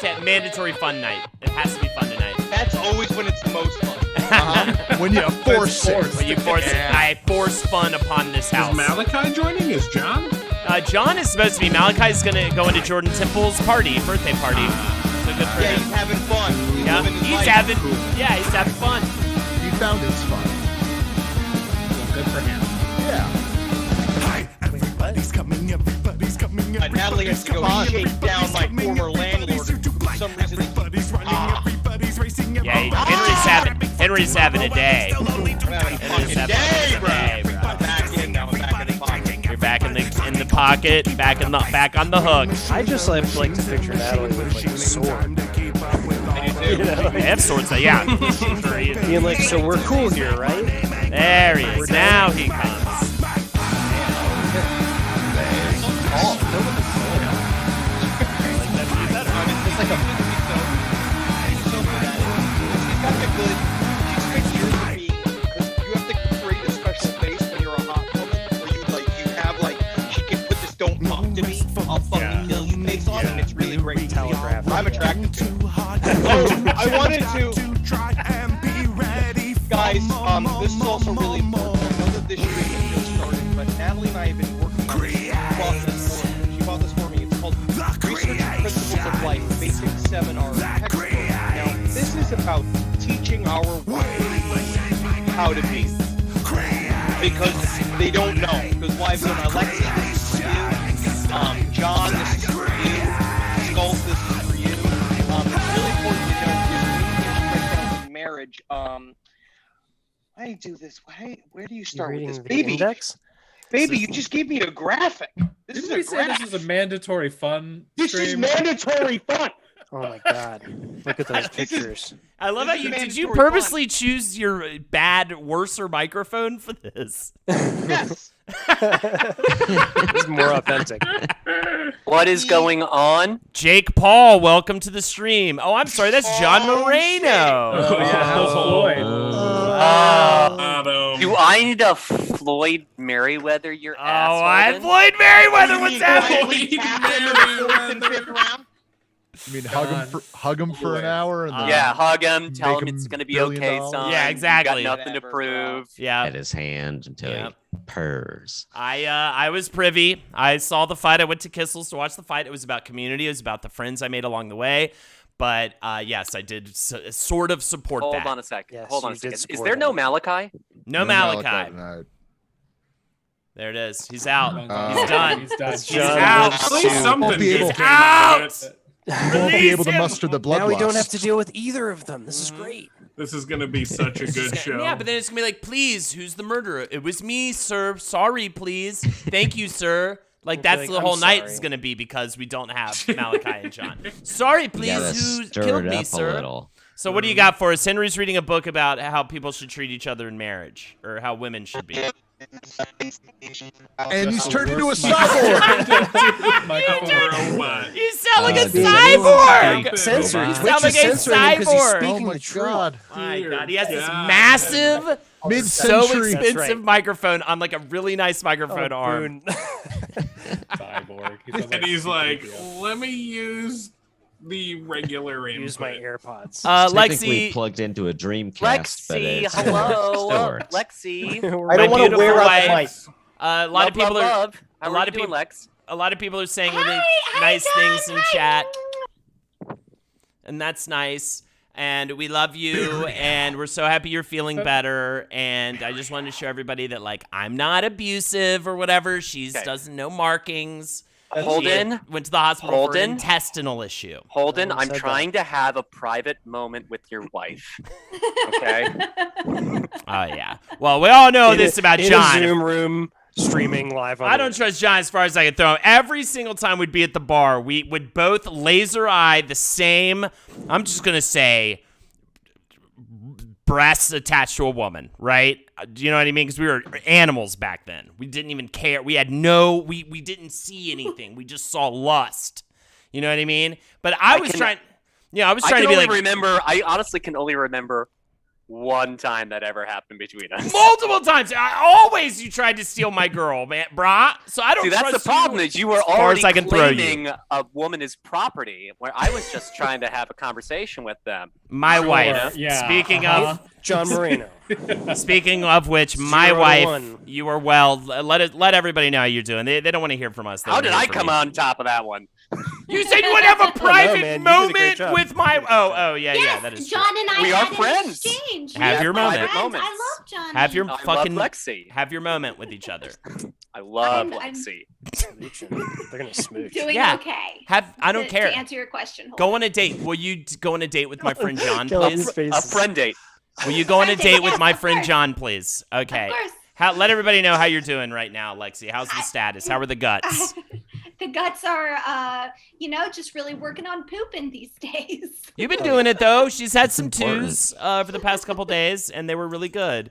to mandatory fun night. It has to be fun tonight. That's always when it's the most fun. When you force it. When you force it. I force fun upon this house. Is Malachi joining? Is John? John is supposed to be. Malachi's going to go into Jordan Temple's birthday party. So good for Yeah, him. he's having fun. He's having fun. He found his fun. Well, good for him. Yeah. Natalie has to go shake down my former landlord. For some reason, Yeah, Henry's having a day. I'm having a fucking day, bro. I'm back in now. I'm back in the pocket. You're back in the pocket, back on the hook. I just like to picture Natalie with like a sword. They have swords, though, yeah. Being like, so we're cool here, right? There he is. Now he comes. It's like a you have to create a special face when you're a hot woman where you have like she can put this "don't talk to me, I'll fucking kill you" face on, and it's really great. Telegraph. I'm attracted to. Oh, I wanted to. Guys, this is also really important. I know that this should have just started, but Natalie and I have been working on this. She bought this for me. It's called Research Principles of Life, Basic Seminar Textbook. Now, this is about teaching our wives how to be. Because they don't know. Because wives don't know. Alexis, this is for you. John, this is for you. Skull, this is for you. It's really important to know because in marriage, I do this. Where do you start with this? Baby, baby, you just gave me a graphic. Didn't we say this is a mandatory fun This stream? is mandatory fun. Oh my god. Look at those pictures. I love how did you mandatory purposely choose your worser microphone for this? Yes. It's more authentic. What is going on? Jake Paul, welcome to the stream. Oh, I'm sorry, that's John Moreno. Oh, yeah, how's Floyd? Do I need a Floyd Merriweather your ass? Oh, I'm Floyd Merriweather. What's happening? I mean, hug him for an hour, and then Yeah, hug him. Tell make him him it's gonna be $1 billion. okay, son. Yeah, exactly. You got nothing to prove. Yeah. at his hand until he purrs. I was privy. I saw the fight. I went to Kissel's to watch the fight. It was about community. It was about the friends I made along the way. But yes, I did sort of support that. Hold on a sec. Yes, Hold on you a second. did Is support there no that. Malachi? No Malachi. tonight. There it is. He's out. He's done. He's done. He's out. At least something Won't be good able- came out of it. Won't be able to him. muster the bloodlust. Now we don't have to deal with either of them. This is great. This is gonna be such a good show. Yeah, but then it's gonna be like, please, who's the murderer? It was me, sir. Sorry, please. Thank you, sir. Like It's that's like, the I'm whole night sorry. is gonna be because we don't have Malachi and John. Sorry, You please, gotta who stir killed it me, up a sir? little. So what do you got for us? Henry's reading a book about how people should treat each other in marriage, or how women should be. And he's turned into a cyborg. You sound like a dude. cyborg. Censored. You Twitch sound like is a censoring him 'cause he's cyborg. speaking Oh my the truth. god. My God, he has this God. massive, so Mid-century. expensive That's right. microphone on like a really nice microphone arm. Boone. Cyborg. And he's like, let me use the regular input. Use my AirPods. Technically Lexi, plugged into a Dreamcast, but Lexi, it's hello. still works. Lexi. I My don't want to beautiful wear out wife. the mic. a lot of people are love. How a are lot you of doing, people- Lex? a lot of people are saying really nice things in chat, and that's nice. And we love you, and we're so happy you're feeling better. And I just wanted to show everybody that like I'm not abusive or whatever. She Okay. doesn't know markings. Holden, She went to the hospital for an Holden? intestinal issue. Holden, No one I'm said trying to have a private moment with your wife. Okay? Oh yeah. Well, we all know this about in John. a Zoom room streaming live on I don't trust John as far as I can throw him. Every single time we'd be at the bar, we would both laser eye the same, I'm just going to say, breasts attached to a woman, right? Do you know what I mean? Because we were animals back then. We didn't even care. We had we didn't see anything. We just saw lust. You know what I mean? But I was trying to be like, I honestly can only remember one time that ever happened between us. Multiple times. Always you tried to steal my girl, man, brah. So I don't See, that's trust the problem you is you were as far already as I can throw you. claiming a woman as property, where I was just trying to have a conversation with them. My wife. Yeah. Speaking John Marino. Speaking of which, my 0 to wife, 1. you were well. Let everybody know how you're doing. They don't want to hear from us. They How wanna did hear I from come you. on top of that one? You said you would have a private man, you did a great moment job. with my. Oh, yeah, Yes, that is John and I We had are an friends. exchange. Have We your are moment. friends. Moments. I love Johnny. true. Have your I fucking love Lexi. have your moment with each other. I love I'm Lexi. They're gonna smooch. doing Yeah. okay. I don't to, care. To answer your question, hold Go on. on a date. Will you go on a date with my friend John, Kelly's please? A friend date. Will you go on a Friend date, date with yes, my of friend course. John, please? Okay. Of course. Let everybody know how you're doing right now, Lexi. How's the status? How are the guts? The guts are, just really working on pooping these days. You've been doing it though. She's had some important. twos for the past couple days, and they were really good.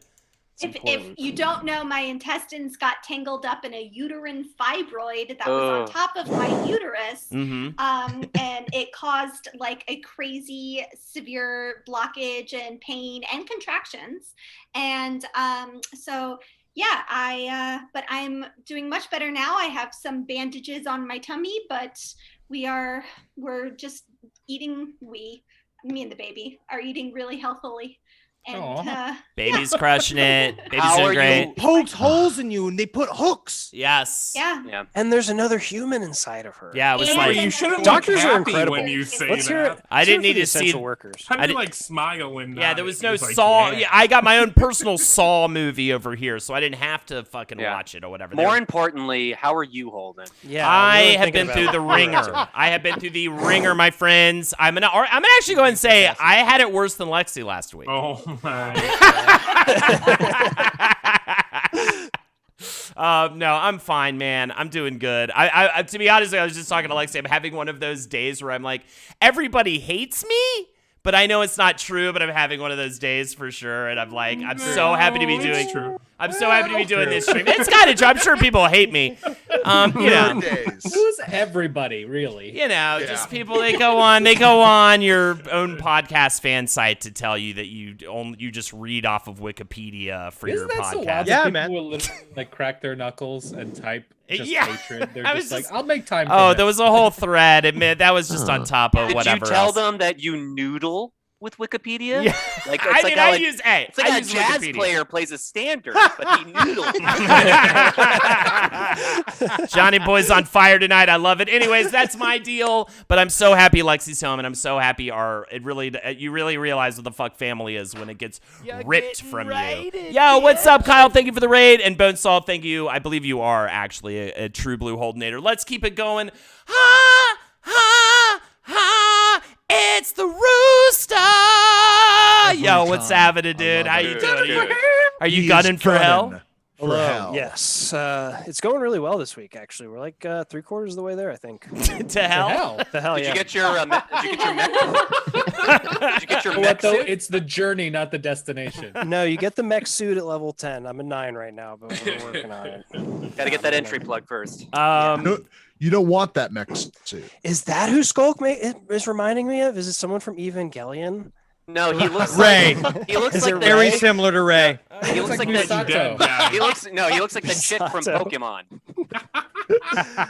If you don't know, my intestines got tangled up in a uterine fibroid that was on Ugh. top of my uterus. Mm-hmm. And it caused like a crazy severe blockage and pain and contractions. And so yeah, but I'm doing much better now. I have some bandages on my tummy, but we're just eating, me and the baby are eating really healthily. And Baby's crushing it. Baby's How doing are great. you? Poked holes in you and they put hooks. Yes. yeah. Yeah. And there's another human inside of her. Yeah, it was And- like You shouldn't Doctors look are happy incredible. when you say Let's hear it. that. I didn't Let's hear need for to the see. essential workers. How I do you didn't- smile and Yeah, there was no It's like, Saw. yeah. Yeah, I got my own personal Saw movie over here, so I didn't have to fucking Yeah. watch it or whatever. More importantly, how are you holding? Yeah, I I'm really have thinking been through about the it. ringer. I have been through the ringer, my friends. I'm gonna actually go and say I had it worse than Lexi last week. Oh my. No, I'm fine, man. I'm doing good. I to be honest, I was just talking to Lexi. I'm having one of those days where I'm like, everybody hates me, but I know it's not true. But I'm having one of those days for sure, and I'm like, I'm so happy to be No, doing. it's true. I'm so happy to be doing this stream. It's kind of true. I'm sure people hate me. You know. Who's everybody, really? You know, just people. They go on your own podcast fan site to tell you that you just read off of Wikipedia for your Isn't that so wild? podcast. that Yeah, people man. will literally, like crack their knuckles and type just Yeah. hatred. They're I just was like, just- I'll make time for Oh, this. there was a whole thread. That was just on top of Did whatever you tell else. them that you noodle with Wikipedia? Yeah. Like I it's like mean, how I like, use it's like I a use jazz Wikipedia. player plays a standard, but he noodles. Johnny Boy's on fire tonight. I love it. Anyways, that's my deal. But I'm so happy Lexi's home, and I'm so happy you really realize what the fuck family is when it gets ripped from you. Yo, what's up, Kyle? Thank you for the raid. And Bonesaw, thank you. I believe you are actually a true blue Holdenator. Let's keep it going. Ha, ha, ha. It's the Rooster. Yo, what's happening, dude? How you doing? Are you gunning for hell? Hello. Yes, it's going really well this week. Actually, we're like 3/4 of the way there, I think. To hell? Hell. The hell, Did yeah. you get your mech? Did you get your What mech though? suit? It's the journey, not the destination. No, you get the mech suit at level 10. I'm at 9 right now, but we're working on it. Gotta get that entry plug first. You don't want that mech suit. Is that who Skulk is reminding me of? Is it someone from Evangelion? No, he looks Ray. Like, he looks Is like it the Very Ray? similar to Ray. He looks like the Misato. he looks like the chick from Misato. Pokemon.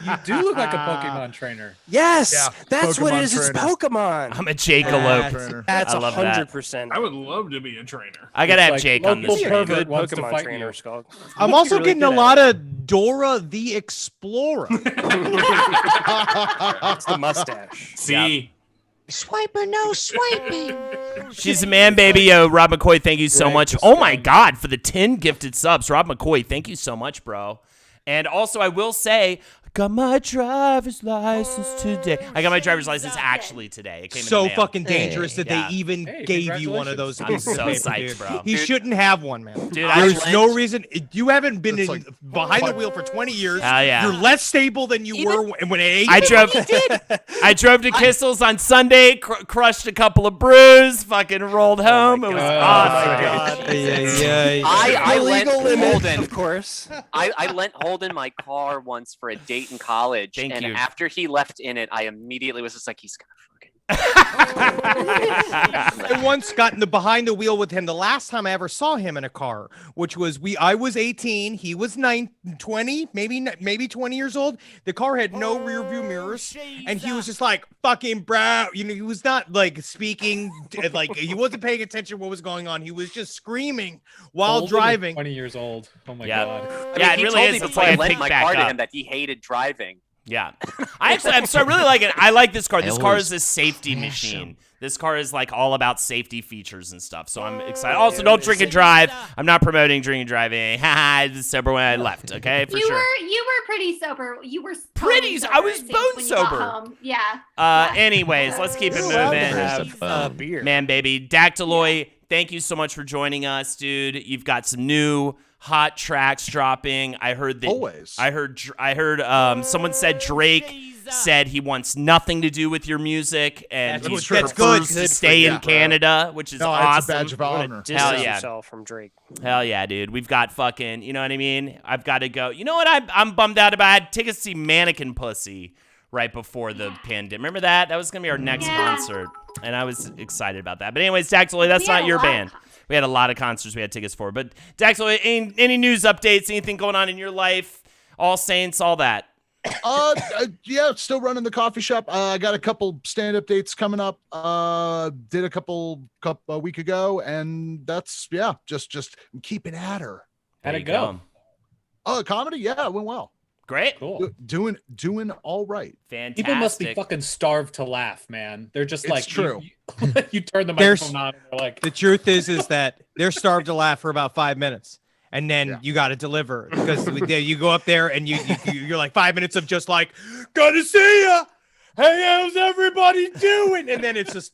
You do look like a Pokemon trainer. Yes, Yeah, that's what it Pokemon is. It's trainer. Pokemon. I'm a Jacalope. Trainer. That's I love that. 100%. I would love to be a trainer. I gotta It's have like Jake on local this. pervert stream. Good wants to Pokemon fight trainer, you. Skulk. I'm also Really getting good a at lot of Dora the Explorer. It's the mustache. See, Swiper, no swiping. She's a man, baby. Yo, Rob McCoy, thank you so Right, much. just Oh my going. God, for the 10 gifted subs. Rob McCoy, thank you so much, bro. And also, I will say, I got my driver's license today. I got my driver's license actually today. It came in So the mail. fucking dangerous that Yeah. they even Hey, gave you one of those. I'm pieces of so paper, psyched, dude. bro. He Dude. shouldn't have one, man. Dude, I There's just- no reason. You haven't been It's in, like- behind the wheel for 20 years. Hell yeah. You're less stable than you were when at 8. I drove to Kissels on Sunday, crushed a couple of brews, fucking rolled home. It was awesome. I lent Illegal limit, Holden. of course. I lent Holden my car once for a date in college, Thank and you. after he left in it, I immediately was just like, he's gonna fucking. I once got in the behind the wheel with him the last time I ever saw him in a car, which was I was 18, he was 20, maybe 20 years old. The car had no rear view mirrors, and he was just like, fucking bro. You know, he was not like speaking, like he wasn't paying attention to what was going on. He was just screaming while Older than driving. 20 years old. Oh my Yeah. god. I Yeah, mean, it he really told is. me It's before like I a lent pick my back car to up. him that he hated driving. Yeah. I'm so really like it. I like this car. This car always is a safety machine. This car is like all about safety features and stuff. So I'm excited. Also, don't drink and drive. I'm not promoting drinking and driving. Haha, this is sober when I left. Okay, for you sure. were pretty sober. You were Pretty- totally I sober, was it seems, bone when you got sober. home. Yeah. Anyways, let's keep it You're allowed to moving. have beer. Man, baby, Dactyloid, thank you so much for joining us, dude. You've got some new hot tracks dropping. I heard that. Always. I heard. Someone said Drake said he wants nothing to do with your music and That's he good. That's good. prefers to Good for stay in you, bro. Canada, which is No, awesome. it's a badge of honor. Hell Distance yeah. yourself from Drake. Hell yeah, dude. We've got fucking, you know what I mean? I've got to go. You know what I'm bummed out about? I had tickets to see Mannequin Pussy right before the pandemic. Remember that? That was going to be our next concert. And I was excited about that. But anyways, Dactyloid, that's We had not a your lot band. We had a lot of concerts we had tickets for. But Dactyloid, any news updates, anything going on in your life? All Saints, all that. Yeah, still running the coffee shop. I got a couple stand-up dates coming up. Did a couple a week ago, and that's just keeping at her. How'd There it you go? Comedy, yeah, it went well. Great. Cool. Doing all right. Fantastic. People must be fucking starved to laugh, man. They're just It's like true. You turn the There's- microphone on and they're like, The truth is that they're starved to laugh for about 5 minutes. And then you got to deliver because you go up there and you're like 5 minutes of just like, good to see ya. Hey, how's everybody doing? And then it's just,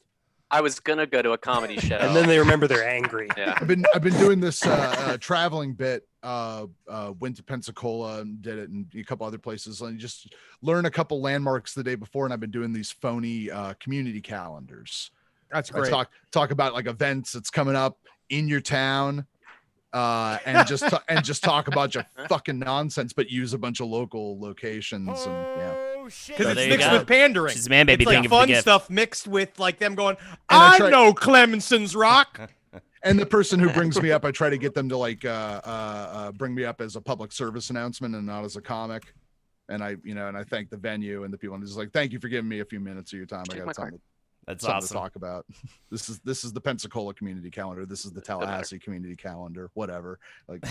I was gonna go to a comedy show. And then they remember they're angry. yeah. I've been doing this traveling bit. Went to Pensacola and did it in a couple other places, and just learn a couple landmarks the day before. And I've been doing these phony community calendars. that's I great. talk about like events that's coming up in your town, and just talk about your fucking nonsense, but use a bunch of local locations and yeah. Because So it's there you mixed go. with pandering. She's a man, baby. It's like Thank you for the fun gift. stuff mixed with like them going, I I try- know Clemenson's rock. And the person who brings me up, I try to get them to like bring me up as a public service announcement and not as a comic. And I thank the venue and the people. And it's like, thank you for giving me a few minutes of your time. I Take got my something That's to awesome. talk about. This is the Pensacola community calendar. This is the Tallahassee community calendar. Whatever. Like,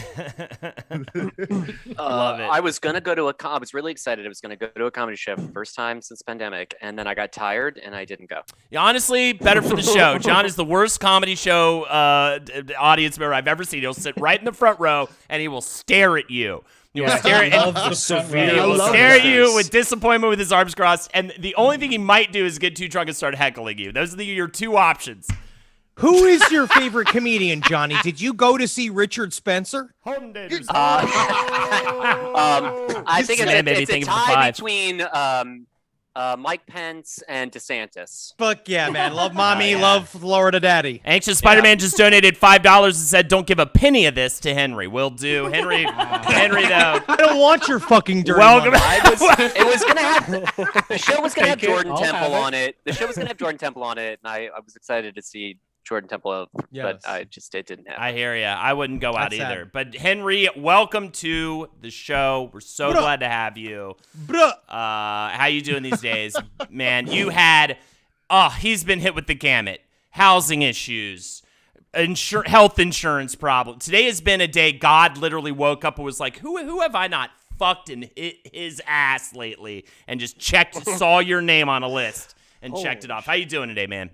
Love it. I was gonna go to I was really excited. I was gonna go to a comedy show for the first time since pandemic, and then I got tired and I didn't go. Yeah, honestly, better for the show. John is the worst comedy show audience member I've ever seen. He'll sit right in the front row and he will stare at you. He will stare he at loves the front He row. will love stare at that. you with disappointment with his arms crossed. And the only thing he might do is get too drunk and start heckling you. Those are your two options. Who is your favorite comedian, Johnny? Did you go to see Richard Spencer? I think Man, baby, it's a thank you for the tie five. between Mike Pence and DeSantis. Fuck yeah, man. Love mommy, yeah. love Florida daddy. Anxious Spider-Man just donated $5 and said, "Don't give a penny of this to Henry." Will do. Henry, though. I don't want your fucking dirty Welcome. money. It was gonna have the show was gonna have Take it. Jordan I'll Temple have it. on it. The show was gonna have Jordan Temple on it, and I was excited to see Jordan Temple, Yes. but it didn't happen. I hear you. I wouldn't go out That's sad. either. But Henry, welcome to the show. We're so Bruh. glad to have you. Bruh. How you doing these days? Man, you had he's been hit with the gamut. Housing issues, health insurance problem. Today has been a day God literally woke up and was like, who have I not fucked in his ass lately? And just saw your name on a list and checked it off. How you doing today, man?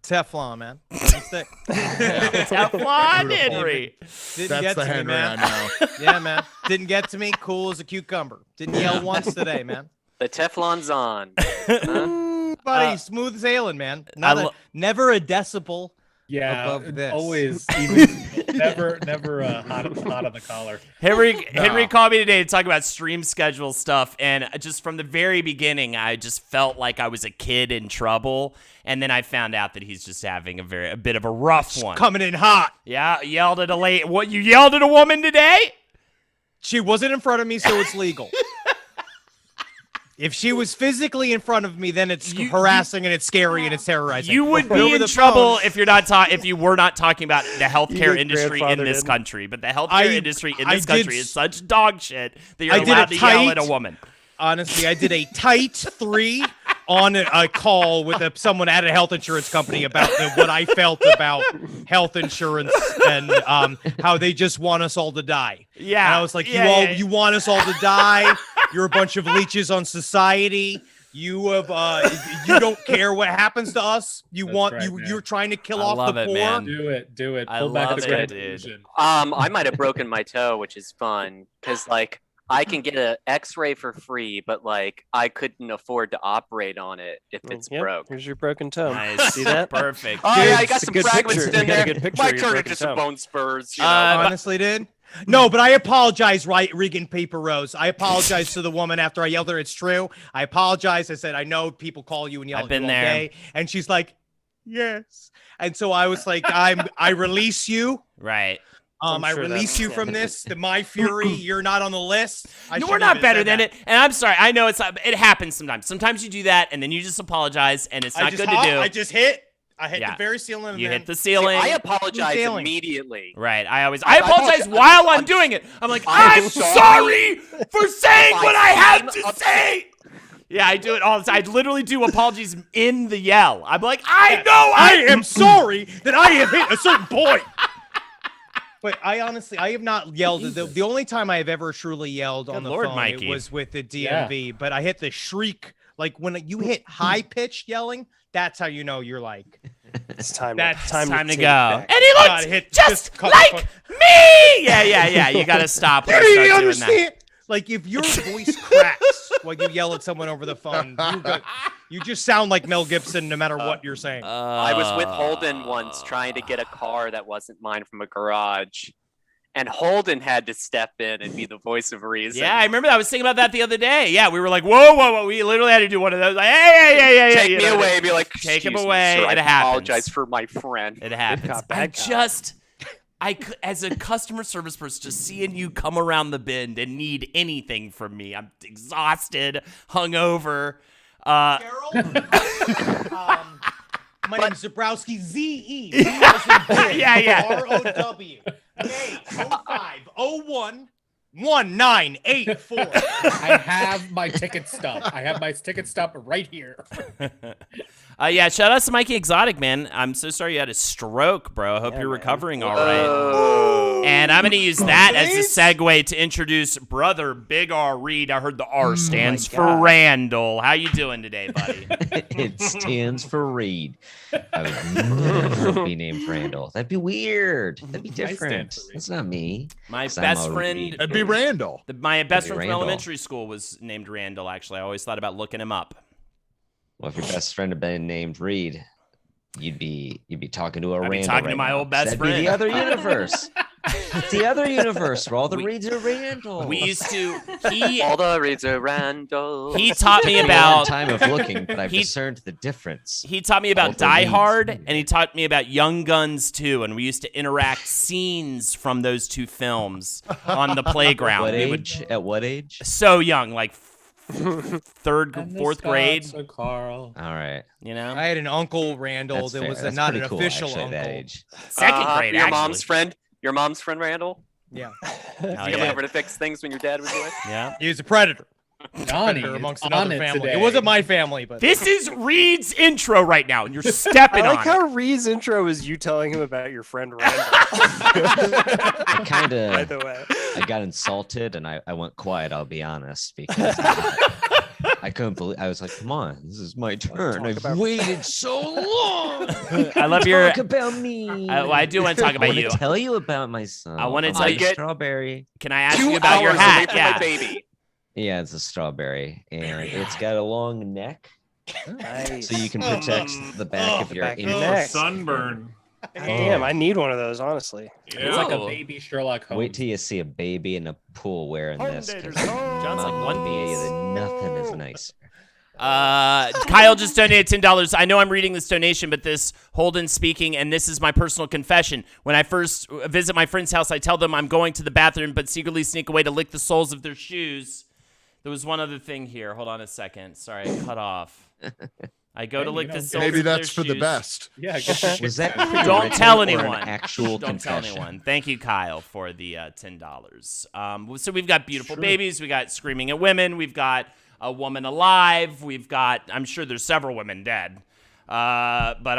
Teflon, man. It's thick. Teflon Henry. Didn't that's get the to me, Henry man. I know. Yeah, man. Didn't get to me. Cool as a cucumber. Didn't yell once today, man. The Teflon's on. Huh? Buddy, smooth sailing, man. Never a decibel. Yeah, above this. always even, never hot on the collar. Henry called me today to talk about stream schedule stuff, and just from the very beginning, I just felt like I was a kid in trouble, and then I found out that he's just having a bit of a rough one. Coming in hot. Yeah, yelled at what? You yelled at a woman today? She wasn't in front of me, so it's legal. If she was physically in front of me, then it's harassing and it's scary and it's terrorizing. You would But be over in the trouble phone- if you're not if you were not talking about the healthcare get industry in grandfathered this in. country. But the healthcare I- industry in I this did country s- is such dog shit that you're I did allowed a to yell at a tight- woman. Honestly, I did a tight 3 on a call with someone at a health insurance company about what I felt about health insurance and how they just want us all to die. Yeah, And I was like, yeah, you want us all to die? You're a bunch of leeches on society. You have you don't care what happens to us. You're trying to kill I off love the it, poor. man. Do it. I Pull back love the it, red dude. illusion. I might have broken my toe, which is fun because like I can get an X-ray for free, but like I couldn't afford to operate on it if it's Yep, broke. Here's your broken toe. Nice. See that? Perfect. Oh yeah, I Good. got It's a some good fragments picture. in You got a there. good picture My of your turn broken just some toe. bone spurs. You know? Honestly, did. No, but I apologize, right, Regan Paper Rose. I apologize to the woman after I yelled at her. It's true. I apologize. I said, I know people call you and yell I've at been you all there. day. And she's like, yes. And so I was like, I release you. Right. I'm I sure release that's- you from this. The My Fury, you're not on the list. I No, shouldn't we're not even better said than that. it. And I'm sorry. I know it happens sometimes. Sometimes you do that and then you just apologize and it's not good to do. I just hit. I hit Yeah. the very ceiling. And You then, hit the See, ceiling. I apologize Sailing. immediately. Right. I I apologize apologize- while I'm doing it. I'm like, I'm I'm sorry for saying My what I have team to upset. say. Yeah, I do it all the time. I literally do apologies in the yell. I'm like, I know I am sorry that I have hit a certain point. But I have not yelled. The only time I have ever truly yelled on Good the Lord, phone Mikey. it was with the DMV. But I hit the shriek. Like when you hit high pitched yelling, that's how you know you're like. It's time. That's time time to take go. it back. And he God, looks hit- just cut the like phone. me. Yeah. You got to stop when Do you you start doing that. understand? Like if your voice cracks while you yell at someone over the phone, you just sound like Mel Gibson no matter what you're saying. I was with Holden once trying to get a car that wasn't mine from a garage. And Holden had to step in and be the voice of reason. Yeah, I remember that. I was thinking about that the other day. Yeah, we were like, whoa. We literally had to do one of those. Like, hey. Take you me know, away. Be like, Take him "Excuse me, away. sir, It I happens. apologize for my friend. It happens. cop, I bad cop. as a customer service person, just seeing you come around the bend and need anything from me, I'm exhausted, hungover. My name's Zabrowski, Z-E. Yeah. R-O-W. May 0501 1984. I have my ticket stub. I have my ticket stub right here. Yeah, shout out to Mikey Exotic, man. I'm so sorry you had a stroke, bro. I hope you're recovering all right. And I'm going to use that as a segue to introduce brother Big R Reed. I heard the R stands for Randall. How you doing today, buddy? It stands for Reed. I would never be named Randall. That'd be weird. That'd be different. That's not me. My 'Cause I'm best a friend, Reed. That'd be Randall. my best friend from Randall. elementary school was named Randall, actually. I always thought about looking him up. Well, if your best friend had been named Reed, you'd be talking to a I'd be Randall. talking to right my now. old best That'd friend. Be the other universe. It's the other universe where all the Reeds are Randall. We used to, All the reads are Randall. he taught me Took a long about, time of looking, but I've he- discerned the difference. he taught me about All the Die Reeds. Hard, and he taught me about Young Guns too, and we used to interact scenes from those two films on the playground. What We would- age? At what age? so young, like third, And the fourth grade, Scots are Carl. All right. you know? I had an uncle Randall That's that fair. was That's not an pretty cool, official actually, uncle. at that age. Second grade, your actually. mom's friend. Your mom's friend Randall. Yeah, Hell Coming yeah. over to fix things when your dad was away. Yeah. he was a predator. Johnny Predator is amongst on another it family. today. It wasn't my family, but This is Reed's intro right now, and you're stepping I like on how it. Reed's intro is you telling him about your friend Randall. I kind By of the way, I got insulted and I went quiet, I'll be honest, because I couldn't believe I was like, come on, this is my turn. I've waited so long. I love your. Talk about me. I do want to talk I about want you. to tell you about myself. I wanna I'm tell a you- strawberry. Can I ask 2 you about your hours hat? away from Yeah. my baby. Yeah, it's a strawberry, and it's got a long neck, nice. so you can protect the back of your back of your Oh, neck. sunburn. Damn, I need one of those, honestly. It's like a Ooh. baby Sherlock Holmes. Wait till you see a baby in a pool wearing this. 'cause John's like, I'll one be piece. nothing is nicer. Kyle just donated $10. I know I'm reading this donation, but this Holden speaking, and this is my personal confession. When I first visit my friend's house, I tell them I'm going to the bathroom, but secretly sneak away to lick the soles of their shoes. There was one other thing here. Hold on a second. Sorry, I cut off. I go to lick the soles Maybe of their that's for the shoes. best. Yeah. Was that Don't tell written or an anyone. actual Don't tell confession? anyone. Thank you, Kyle, for the $10. So we've got beautiful babies. We got screaming at women. We've got a woman alive. We've got. I'm sure there's several women dead. But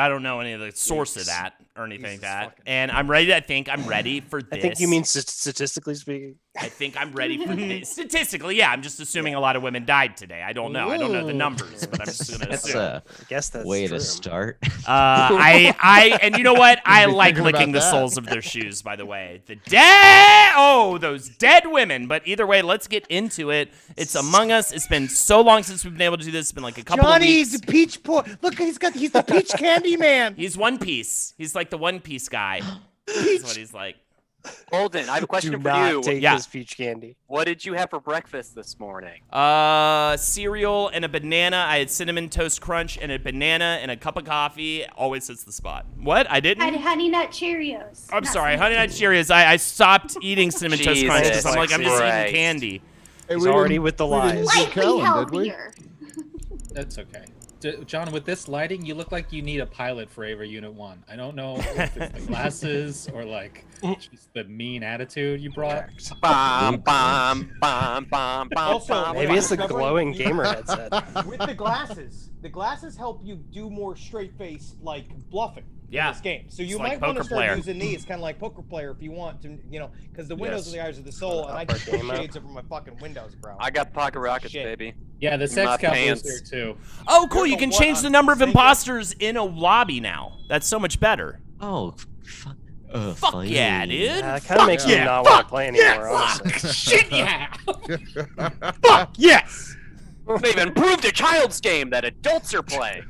I don't know any of the source of that or anything like that. And I'm ready. I think I'm ready for this. I think you mean statistically speaking. I think I'm ready for this. Statistically, yeah. I'm just assuming a lot of women died today. I don't know. I don't know the numbers, but I'm just gonna That's assume. a I guess that's way true. to start. And you know what? I be like thinking licking about the that. soles of their shoes, by the way. Those dead women. But either way, let's get into it. It's Among Us. It's been so long since we've been able to do this. It's been like a couple of Johnny's weeks. the peach boy. Look, he's the peach candy man. He's One Piece. He's like the One Piece guy. That's what he's like. Golden, I have a question Do for not you. take Yeah. his peach candy. What did you have for breakfast this morning? Cereal and a banana. I had Cinnamon Toast Crunch and a banana and a cup of coffee. Always hits the spot. What? I I had didn't? Honey Nut Cheerios. I'm Not sorry. Cinnamon Honey Nut Toast. Cheerios. I stopped eating Cinnamon Toast Crunch because I'm Jesus like, I'm just Christ. eating candy. Hey, He's we already didn't- with the we didn't lies. see Slightly Kellen, did we? healthier. That's okay. John, with this lighting, you look like you need a pilot for Ava Unit 1. I don't know if it's the glasses or like just the mean attitude you brought. Bom, bom, bom, bom, bom, Also, bom. Maybe it's the Discovering glowing you- gamer headset. With the glasses help you do more straight face like bluffing Yeah. in this game. So you It's like might want to poker start player. using these, kind of like poker player, if you want to, because the windows Yes. are the eyes of the soul, and I Up just our put game up. shades over my fucking windows, bro. I got pocket rockets, Shit. baby. Yeah, the In sex my cowboy is pants. there too. Oh, cool. There's You a can what change on the number of Sega? imposters in a lobby now. That's so much better. Oh, Fuck yeah, dude. That kind of makes me yeah, not want to play anymore, honestly. Shit, yeah. Fuck yes! They've improved a child's game that adults are playing.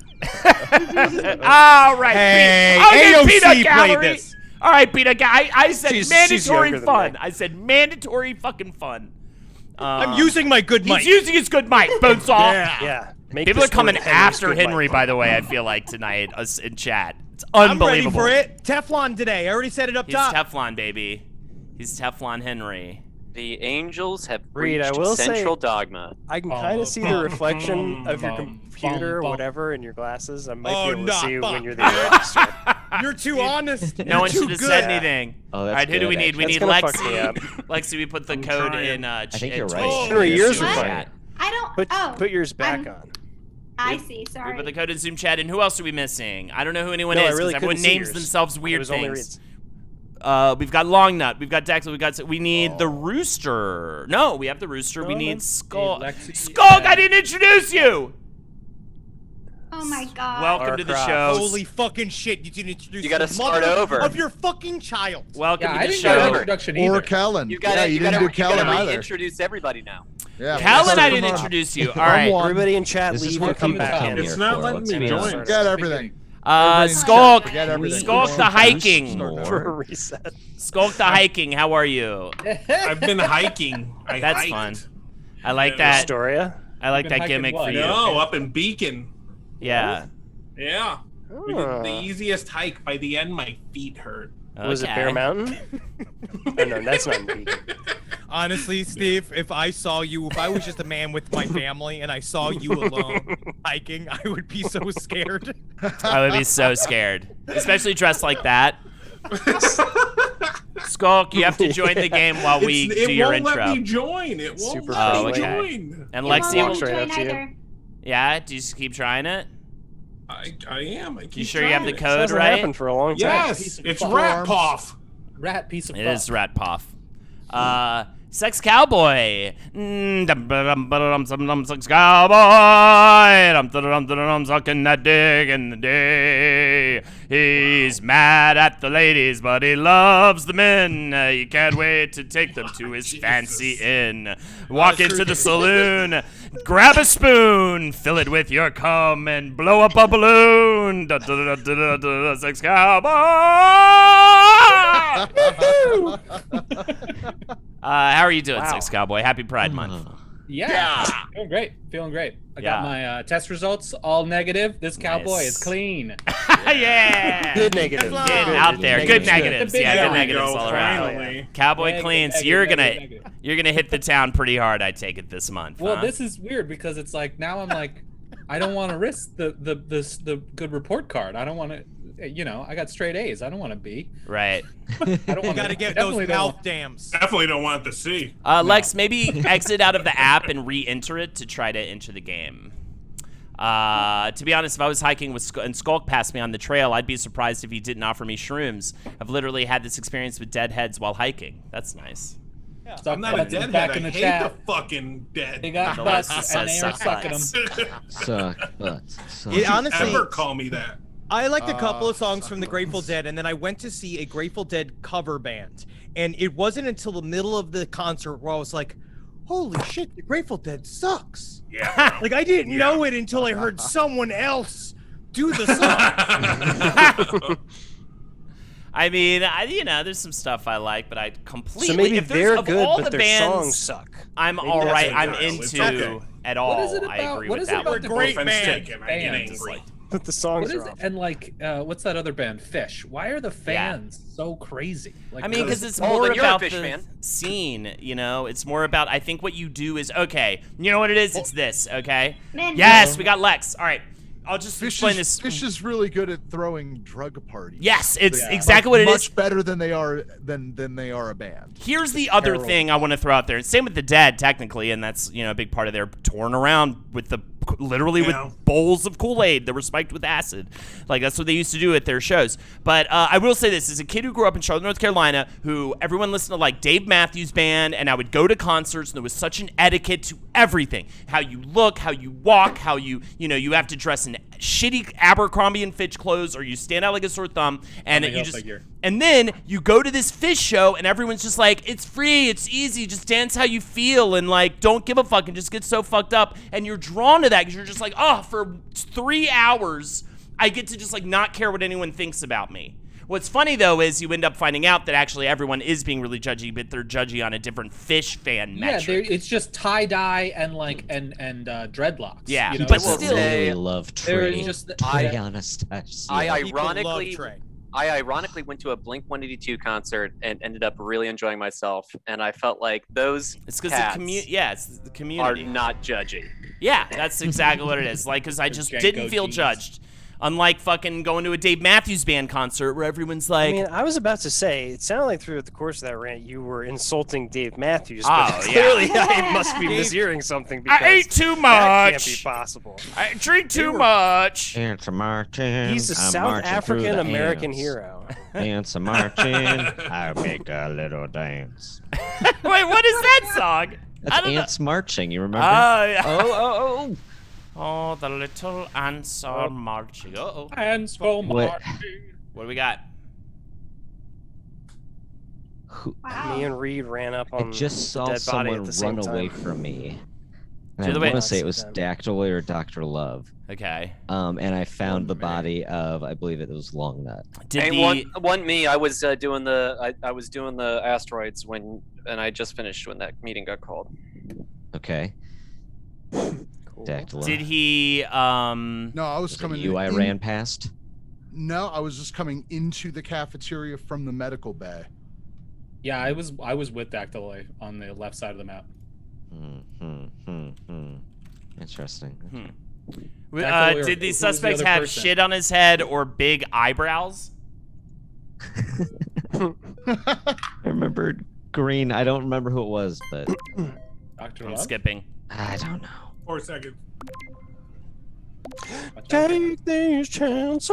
All right. Hey, Okay, AOC peanut played gallery. this. All right, peanut guy. I said She's mandatory younger than fun. me. I said mandatory fucking fun. I'm using my good mic. He's using his good mic. Bonesaw. Yeah. Make People this are coming work, Henry's after good Henry, mic. by the way. I feel like tonight, us in chat. It's I'm unbelievable. ready for it. Teflon today. I already said it up He's top. Teflon, baby. He's Teflon Henry. The angels have Reed, I reached will say- central dogma. I can kind of see the reflection of your computer or whatever in your glasses. I might be able to see when you're the register. You're too honest. No You're one too should have good. said anything. Oh, All that's right, who do we good, need? We That's need gonna fuck me Lexi. up. Lexi, we put the I'm code trying. in. I think you're Twitch right. Henry, yours Zoom are fine. chat. I don't. Put, oh, put yours back I'm- on. I see. We Sorry. put the code in Zoom chat, and who else are we missing? I don't know who anyone No, I is because really everyone couldn't see names yours. themselves It weird was only things. Reed's. We've got Long Nut. We've got Daxel. We need the Rooster. No, we have the Rooster. We No, need no. Skull. Lexi, Skulk, I didn't introduce you. Oh my god. Welcome to the Warcraft. show. Holy fucking shit! You didn't introduce You gotta the start mother over. of your fucking child. Welcome Yeah, to I the didn't get an show. introduction Or either. Kellen. You gotta, yeah, you you gotta, didn't do you gotta Kellen either. reintroduce everybody now. Yeah. Callan, I didn't Come on. introduce you. All right. Everybody in chat, This is leave what and come people back come in. here It's not for. letting Let's me be join. honest. Forget everything. Skulk. Forget everything. Skulk the hiking. For a reset. Skulk the hiking. How are you? I've been hiking. That's hiked. fun. I like that. Astoria? I like Been that hiking gimmick what? for you. No, up in Beacon. Yeah. Yeah. We did the Oh. easiest hike. By the end, my feet hurt. Was it Okay. Bear Mountain? Oh, no, that's not in Beacon. Honestly, Steve, if I was just a man with my family and I saw you alone hiking, I would be so scared. I would be so scared, especially dressed like that. Skulk, you have to join the game while we It do your won't intro. let me join. It won't Super let me okay. join. And It won't Lexi, let walks me right join up to you. either. yeah, do you just keep trying it? I am. I keep You sure you have the trying it. code Hasn't right? happened for a long time. Yes, it's fuck. Rat Poff. Rat piece of It fuck. is Rat Poff. Sex Cowboy. Sex Cowboy. Sucking that dick in the day. He's mad at the ladies, but he loves the men. He can't wait to take them to his fancy inn. Walk into the saloon, grab a spoon, fill it with your cum, and blow up a balloon. Sex Cowboy. How are you doing, Wow. Sex Cowboy? Happy Pride Month. Yeah. Feeling great. Feeling great. I got my test results all negative. This cowboy is clean. Yeah. Good negatives. Getting out there. Good negatives. Yeah, good There we negatives go, all around. finally. Cowboy Negative, cleans. negative, You're negative, gonna hit the town pretty hard. I take it this month. Well, huh? this is weird because it's like now I'm like, I don't want to risk the good report card. I don't want to. You know, I got straight A's. I don't want to B. Right. I don't want Got to get those mouth dams. Definitely don't want the C. Lex, maybe exit out of the app and re-enter it to try to enter the game. To be honest, if I was hiking with and Skulk passed me on the trail, I'd be surprised if he didn't offer me shrooms. I've literally had this experience with deadheads while hiking. That's nice. Yeah. I'm not a deadhead. Back I in the hate chat. the fucking dead. They got The butts list and says they are suck sucking them. butts. Suck butts. Suck. It honestly, Ever call me that? I liked a couple of songs from the Grateful Dead, and then I went to see a Grateful Dead cover band. And it wasn't until the middle of the concert where I was like, holy shit, the Grateful Dead sucks. Yeah. Like, I didn't know it until I heard someone else do the song. I mean, there's some stuff I like, but I completely. So maybe if there's, they're of good, all but the their bands songs suck. I'm Maybe all that's right. what I'm it is. into Okay. at all. What is it I about? agree What with is it that about one. the Great Offense band. taken. I get Bands, angry. But the songs What is are it? awful. And like, what's that other band? Fish. Why are the fans so crazy? Like, I mean, because it's Oh, more then you're a about fish the fan. scene, you know? It's more about, I think what you do is, okay, you know what it is? It's this, okay? Men. Yes, we got Lex. All right, I'll just Fish explain this. Fish is really good at throwing drug parties. Yes, it's Yeah. exactly what it is. Much better than they are than they are a band. Here's the other thing I want to throw out there. Same with the Dead, technically, and that's a big part of their touring around with literally Yeah. with bowls of Kool-Aid that were spiked with acid. Like that's what they used to do at their shows. But I will say this: as a kid who grew up in Charlotte, North Carolina, who everyone listened to like Dave Matthews Band, and I would go to concerts, and there was such an etiquette to everything: how you look, how you walk, how you have to dress in shitty Abercrombie and Fitch clothes, or you stand out like a sore thumb, and you just. And then you go to this Fish show, and everyone's just like, it's free, it's easy, just dance how you feel, and like, don't give a fuck, and just get so fucked up. And you're drawn to that because you're just like, oh, for 3 hours, I get to just like not care what anyone thinks about me. What's funny though is you end up finding out that actually everyone is being really judgy, but they're judgy on a different Fish fan metric. it's just tie dye and like and dreadlocks. Yeah, you know? but People still- really love There's Trey. just Trey Anastasio. I ironically went to a Blink 182 concert and ended up really enjoying myself, and I felt like those It's because cats it's the community. are not judgy. Yeah, that's exactly what it is. Like, because I just Janko didn't feel G's. judged. Unlike fucking going to a Dave Matthews Band concert where everyone's like, I mean, I was about to say, it sounded like throughout the course of that rant, you were insulting Dave Matthews. Oh, But yeah. clearly, I must be mishearing something because I ate too that can't much. be possible. I drink too much. Ants are marching. He's a I'm South marching through African the American ants. hero. Ants are marching. I make a little dance. Wait, what is that song? That's ants marching. You remember? Oh, yeah. Oh. Oh, the little ants are marching. Uh-oh. Ants go What? marching. What do we got? Wow. Me and Reed ran up I on just the saw dead body someone at the same run away time. from me. And To I the way- want to say it was Time. Dactyloid or Dr. Love. Okay. And I found the body of, I believe it was Longnut. Did And the one me, I was doing the asteroids and I just finished when that meeting got called. Okay. Cool. Dactyloid. did he No, I was Was it coming. you I in- ran past? No, I was just coming into the cafeteria from the medical bay. Yeah, I was with Dactyloid on the left side of the map. Interesting. Dactyloid, did who the was the suspect other have person? shit on his head or big eyebrows? I remembered green. I don't remember who it was, but Dr. I'm Love? skipping. I don't know. 4 seconds. Watch out. Take these chances.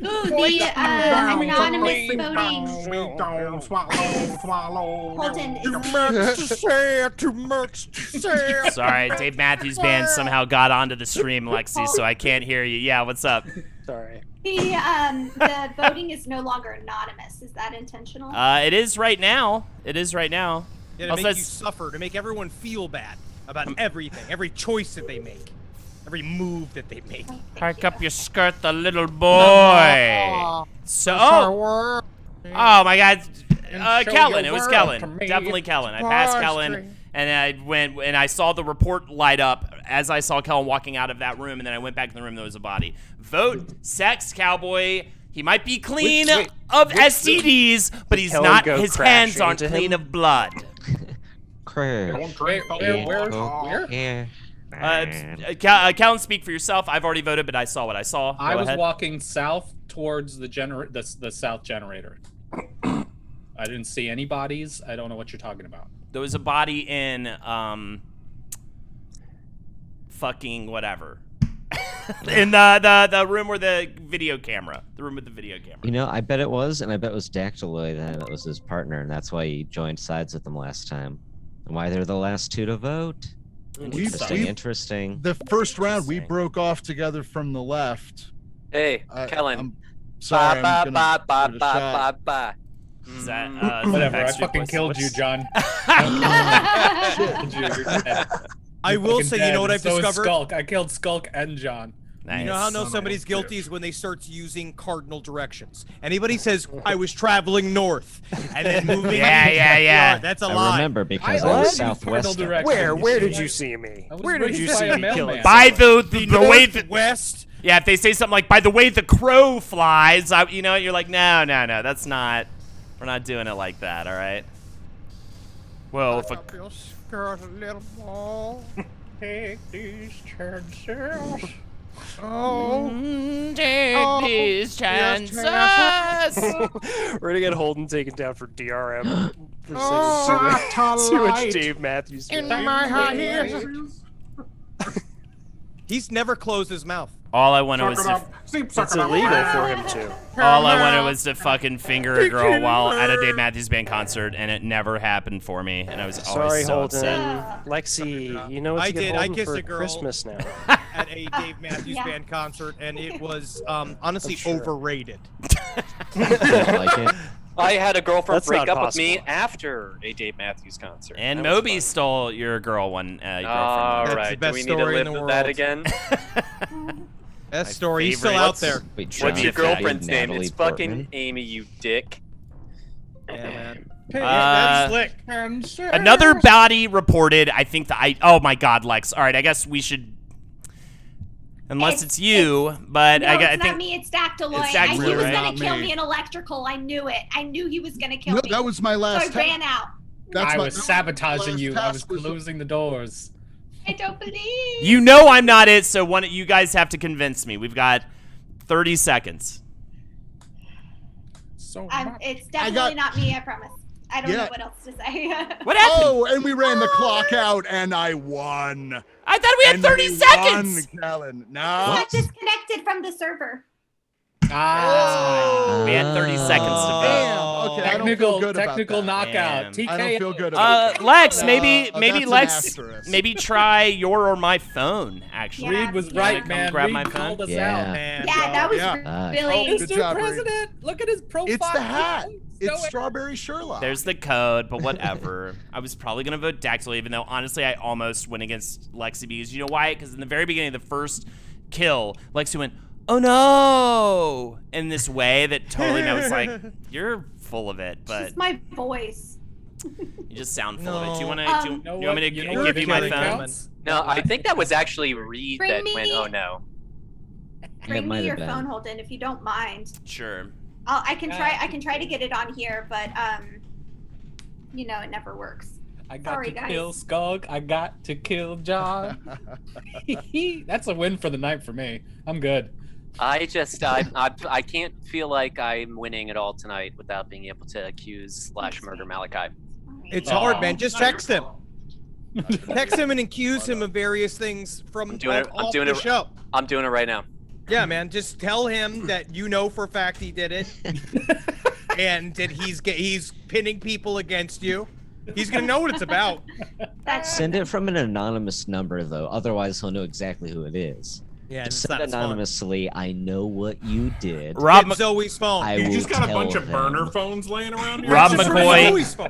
Ooh, the anonymous voting. Holden Too much to say. Sorry, Dave Matthews Band somehow got onto the stream, Lexi, so I can't hear you. Yeah, what's up? Sorry. the voting is no longer anonymous. Is that intentional? It is right now. It is right now. Yeah, to Also, make you it's- suffer, to make everyone feel bad about everything, every choice that they make, every move that they make. Hike up your skirt, the little boy. So, oh my God, Kellen. It was Kellen. Definitely Kellen. I passed Kellen, And I went and I saw the report light up as I saw Kellen walking out of that room, and then I went back in the room. There was a body. Vote sex cowboy. He might be clean of STDs, but he's Kellen not. go His hands crashing aren't into clean him? of blood. Where? Kellen, speak for yourself. I've already voted, but I saw what I saw. I Go was ahead. walking south towards the south generator. I didn't see any bodies. I don't know what you're talking about. There was a body in fucking whatever. In the room where the video camera. The room with the video camera. You know, I bet it was, and I bet it was Dactyloid that was his partner, and that's why he joined sides with them last time. And why they're the last two to vote. Interesting. The first round, we broke off together from the left. Hey, Kellen. I'm sorry. I'm gonna give it a shot. Ba. Is that, Whatever, I Backstreet fucking Boys? killed you, John. I will say, you know what I've So is discovered? Skulk. I killed Skulk and John. You know how I know somebody's guilty is when they start using cardinal directions. Anybody says I was traveling north and then moving. Yeah. That's a I lie. remember because I I was used southwest. cardinal Where did you see me? Where did you see me killing? By the way west. Yeah, if they say something like, by the way the crow flies, you know, you're like, no, that's not, we're not doing it like that, all right? Well, if a... Take these chances. Take these chances. We're gonna get Holden taken down for DRM. For saying too much Dave Matthews. In my high heels. He's never closed his mouth. All I wanted was It's illegal for him to. all I wanted was to fucking finger a girl while at a Dave Matthews Band concert, and it never happened for me, and I was Sorry, always so Holden. upset. Lexi, you know what I to get did. I Holden kissed for a girl Christmas now. At a Dave Matthews Band concert, and it was honestly sure. overrated. Like it. I had a girlfriend That's break not up with me possible. after a Dave Matthews concert. And That was Moby fun. stole your girl one, girlfriend. All That's the right, do best we need to story in live the with that world. again? That My story, he's still favorite. out there. Wait, What's John, your girlfriend's name? Natalie It's fucking Portman? Amy, you dick. Yeah, man. That's slick. Another body reported. I think oh my God, Lex. All right, I guess we should. Unless it's you, but No, I it's think not me. It's Dactyloid. It's Dactyloid, He was right? gonna Not kill me. me in electrical. I knew it. I knew he was gonna kill No, me. that was my so I last. ran out. I my- was sabotaging last you. I was task was- closing the doors. I don't believe. you know I'm not it. So one, you guys have to convince me. We've got 30 seconds. So It's definitely not me. I promise. I don't know what else to say. What happened? Oh, and we ran the clock out, and I won. I thought we had And 30 we seconds. Won, Kellen. No. Got disconnected from the server. We had 30 seconds to vote. Damn. Okay, I don't feel good about technical that. knockout. Damn. I don't feel TKO. good about that. Lex, maybe that's an Lex, asterisk. maybe try your or my phone. Actually, Yeah. Reed was Yeah. right, Come man. grab Reed my called phone. us Yeah. out. And, Yeah, that was yeah. really. Good Mr. job, Reed. President, look at his profile. It's the hat. So It's Strawberry Sherlock. There's the code, but whatever. I was probably gonna vote Dactyl, even though honestly I almost went against Lexi because you know why? Because in the very beginning of the first kill, Lexi went, "Oh no!" in this way that totally I was like, "You're full of it," but It's my voice. you just sound full of it. Do you want to? Um, do You know you want me what? to You know give what you my killing phone? counts? No, I think that was actually Reed Bring that me- went, oh no. Bring might me your have been. phone, Holden, if you don't mind. Sure. I can try to get it on here, but you know, it never works. I got Sorry, to guys. kill Skug. I got to kill John. That's a win for the night for me. I'm good. I can't feel like I'm winning at all tonight without being able to accuse / murder Malachi. it's hard, man. Just text him. Text him and accuse him of various things from I'm doing it- I'm off doing the it- show. I'm doing it right now. Yeah, man. Just tell him that you know for a fact he did it, and that he's pinning people against you. He's gonna know what it's about. Send it from an anonymous number, though. Otherwise, he'll know exactly who it is. Yeah, Just it's send not as fun. ananomously. I know what you did. Rob, Get Zoe's phone. I You will just got a tell bunch of him. burner phones laying around here. Rob It's just McCoy. Zoe's phone.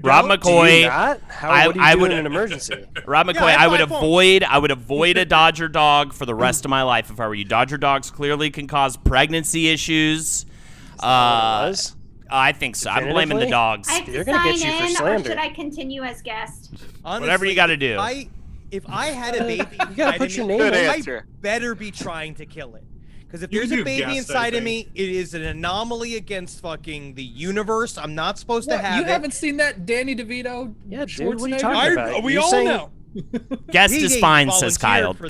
Rob Do you McCoy. not? How, I- what do you I do would- in an emergency? Rob McCoy, I have I would my phone. avoid a Dodger dog for the rest of my life if I were you. Dodger dogs clearly can cause pregnancy issues. Was? I think so. I'm blaming the Definitively? dogs. I have They're to gonna sign get you for in, or slander. should I continue as guest? Honestly, Whatever you got to do. If I had a baby You gotta put your name Good in. answer. I better be trying to kill it. Because if You there's do a baby guess, I inside of think. me, it is an anomaly against fucking the universe. I'm not supposed to What, have you it. haven't seen that Danny DeVito? Yeah, dude, what are you Schwarzenegger? talking about? We You're all saying- know. Guest He is fine, says volunteered Kyle. for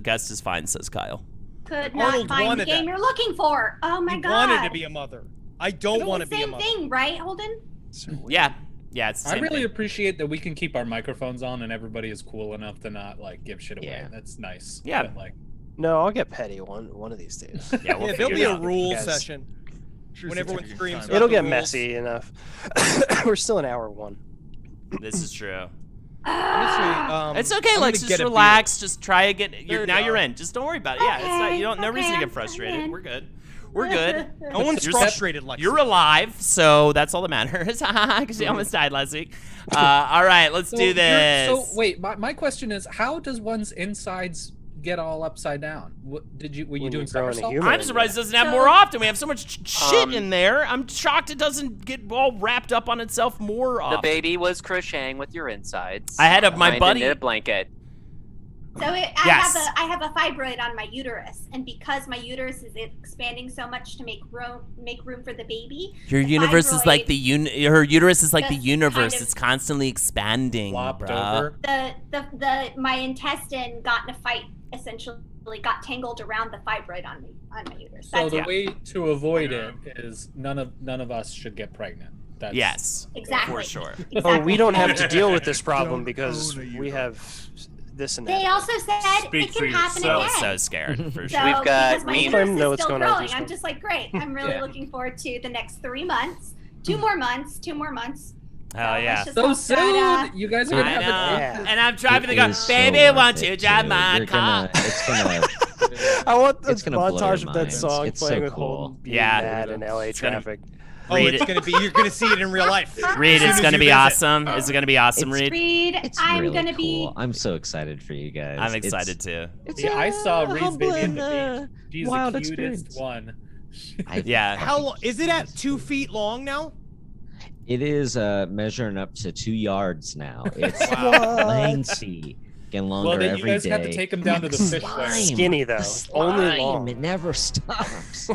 Guest is fine, says Kyle. Could Arnold not find the wanted game that. you're looking for. Oh my He god. wanted to be a mother. I don't want to be a Same mother. thing, right, Holden? Yeah. Yeah, it's the I same really thing. appreciate that we can keep our microphones on and everybody is cool enough to not like give shit away. Yeah. That's nice. Yeah. But, like, No, I'll get petty one of these days. Yeah, we'll Yeah, there'll figure be it a out. rules Guys. session when everyone screams. It'll get messy enough. We're still in hour 1. This is true. Honestly, It's okay, I'm Lex. gonna Just get a relax. Just try again. There Now you you're go. in. Just don't worry about it. Yeah, it's not. You don't. No Okay, reason to I'm get frustrated. in. We're good. We're good. No one's You're frustrated, Lexi. You're alive, so that's all that matters. Because you almost died last week. All right, let's so do you're- this. So wait, my question is, how does one's insides get all upside down? What were you When doing you're growing a somersaults? human. I'm surprised it doesn't have So- more often. We have so much shit Um, in there. I'm shocked it doesn't get all wrapped up on itself more The often. baby was crocheting with your insides. I had my behind a buddy. knitted blanket. So Yes. I have a fibroid on my uterus, and because my uterus is expanding so much to make room for the baby. Your the universe is like fibroid her uterus is like the just universe. kind of- It's constantly expanding, Flopped bruh. over. the my intestine got in a fight, essentially got tangled around the fibroid on my uterus. So That's the it. way to avoid it is none of us should get pregnant. That's, Yes, Exactly. for sure. Exactly. Oh, we don't have to deal with this problem Don't because own a we uterus. have this and They that. also said Speak it for can happen I yourself. again. was so scared, for So, sure. We've got because my we- uterus know is what's still going on, growing. just I'm go. just like, great. I'm really Yeah. looking forward to the next 3 months. 2 more months. 2 more months. Hell let's yeah. just So hope that, soon, you guys are gonna I have know. an Yeah. And I'm driving to It go, is so baby, worth won't it, you drive too. my You're car? It's gonna. I want the It's gonna blow your montage of that minds. song It's playing so with cool. Holden being Yeah. mad in LA It's gonna- traffic. Oh, Read it's it. gonna be. You're gonna see it in real life. Reed, As it's soon gonna as be you visit. awesome. Is it gonna be awesome, It's- Reed? Reed, It's I'm really gonna cool. be. I'm so excited for you guys. I'm It's- excited too. It's Yeah, I saw a Reed's baby at humbling, the beach. She's wild the cutest experience. one. Yeah. How long is it at 2 feet long now? It is measuring up to 2 yards now. It's Wow. lengthy, getting longer Well, then you every guys day. have to take him down to the fish Slime. flare. Skinny though, only Slime, long. It never stops.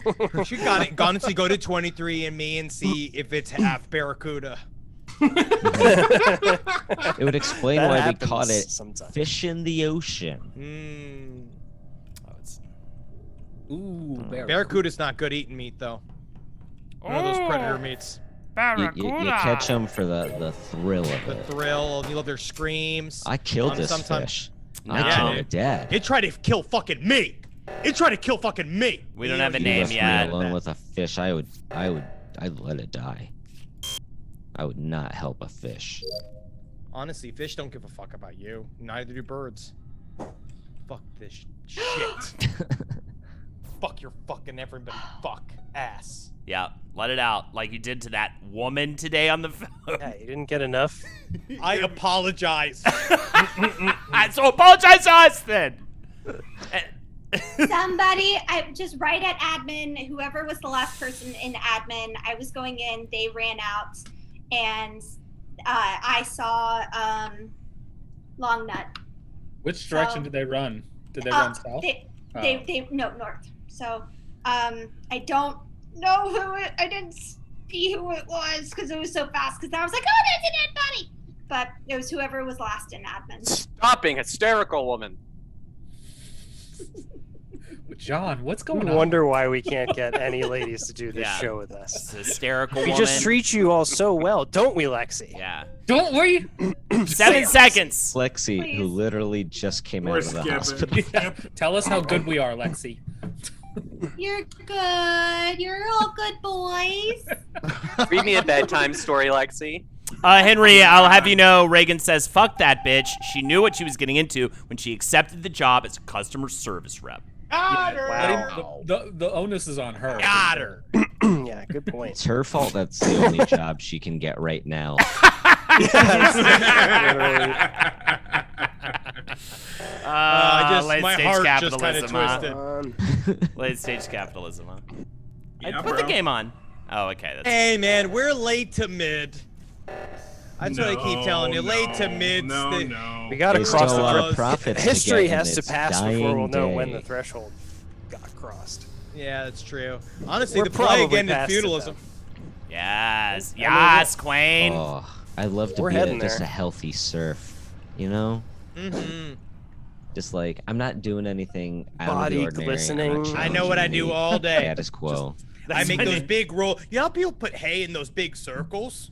You got it. Honestly, go to 23andMe and see if it's half barracuda. It would explain That why we happens caught it sometimes. fish in the ocean. Mm. Oh, it's- Ooh, Barracuda's not good eating meat though. One of those predator meats. You catch them for the thrill of The it. thrill, you love their screams. I killed this sometimes- fish. No. I killed it dead. It tried to kill fucking me. It tried to kill fucking me. We don't have a You name left yet. me alone with a fish. I'd let it die. I would not help a fish. Honestly, fish don't give a fuck about you. Neither do birds. Fuck this shit. Fuck your fucking everybody. Fuck ass. Yeah, let it out like you did to that woman today on the phone. Yeah, you didn't get enough. I apologize. So apologize to us then. Somebody, I just right at admin, whoever was the last person in admin, I was going in, they ran out, and I saw Long Nut. Which direction did they run? Did they run south? They no, north. So I don't know I didn't see who it was because it was so fast, because I was like, oh, that's a dead body. But it was whoever was last in admin. Stop being hysterical, woman. John, what's We going on? wonder why we can't get any ladies to do this Yeah. show with us. It's a hysterical We woman. just treat you all so well, don't we, Lexi? Yeah. Don't we? 7 seconds. Lexi, who Please. literally just came We're out of the skipping. hospital. Tell us how good we are, Lexi. You're good. You're all good boys. Read me a bedtime story, Lexi. Henry, I'll have you know, Reagan says, fuck that bitch. She knew what she was getting into when she accepted the job as a customer service rep. Wow. The onus is on her. Got her. Yeah, good point. It's her fault. That's the only job she can get right now. My late-stage heart just capitalism, kind of huh? twisted. Late-stage capitalism, huh? Yeah, Put the bro. game on. Oh, okay. That's Hey man, we're late to mid. That's what I keep telling you. Late to mids. We gotta They cross stole the our profits to history get in has to its pass before we'll dying know when the day. threshold got crossed. Yeah, that's true. Honestly, We're the plague probably ended past it, feudalism. Yes, I mean, yes, Queen. Oh, I love to We're be heading just a there. healthy serf, you know? Mm-hmm. Just like I'm not doing anything out Body of the ordinary. I'm not glistening. I know what I do challenging all the day. Status quo. I make my those name. big roll. You know how people put hay in those big circles?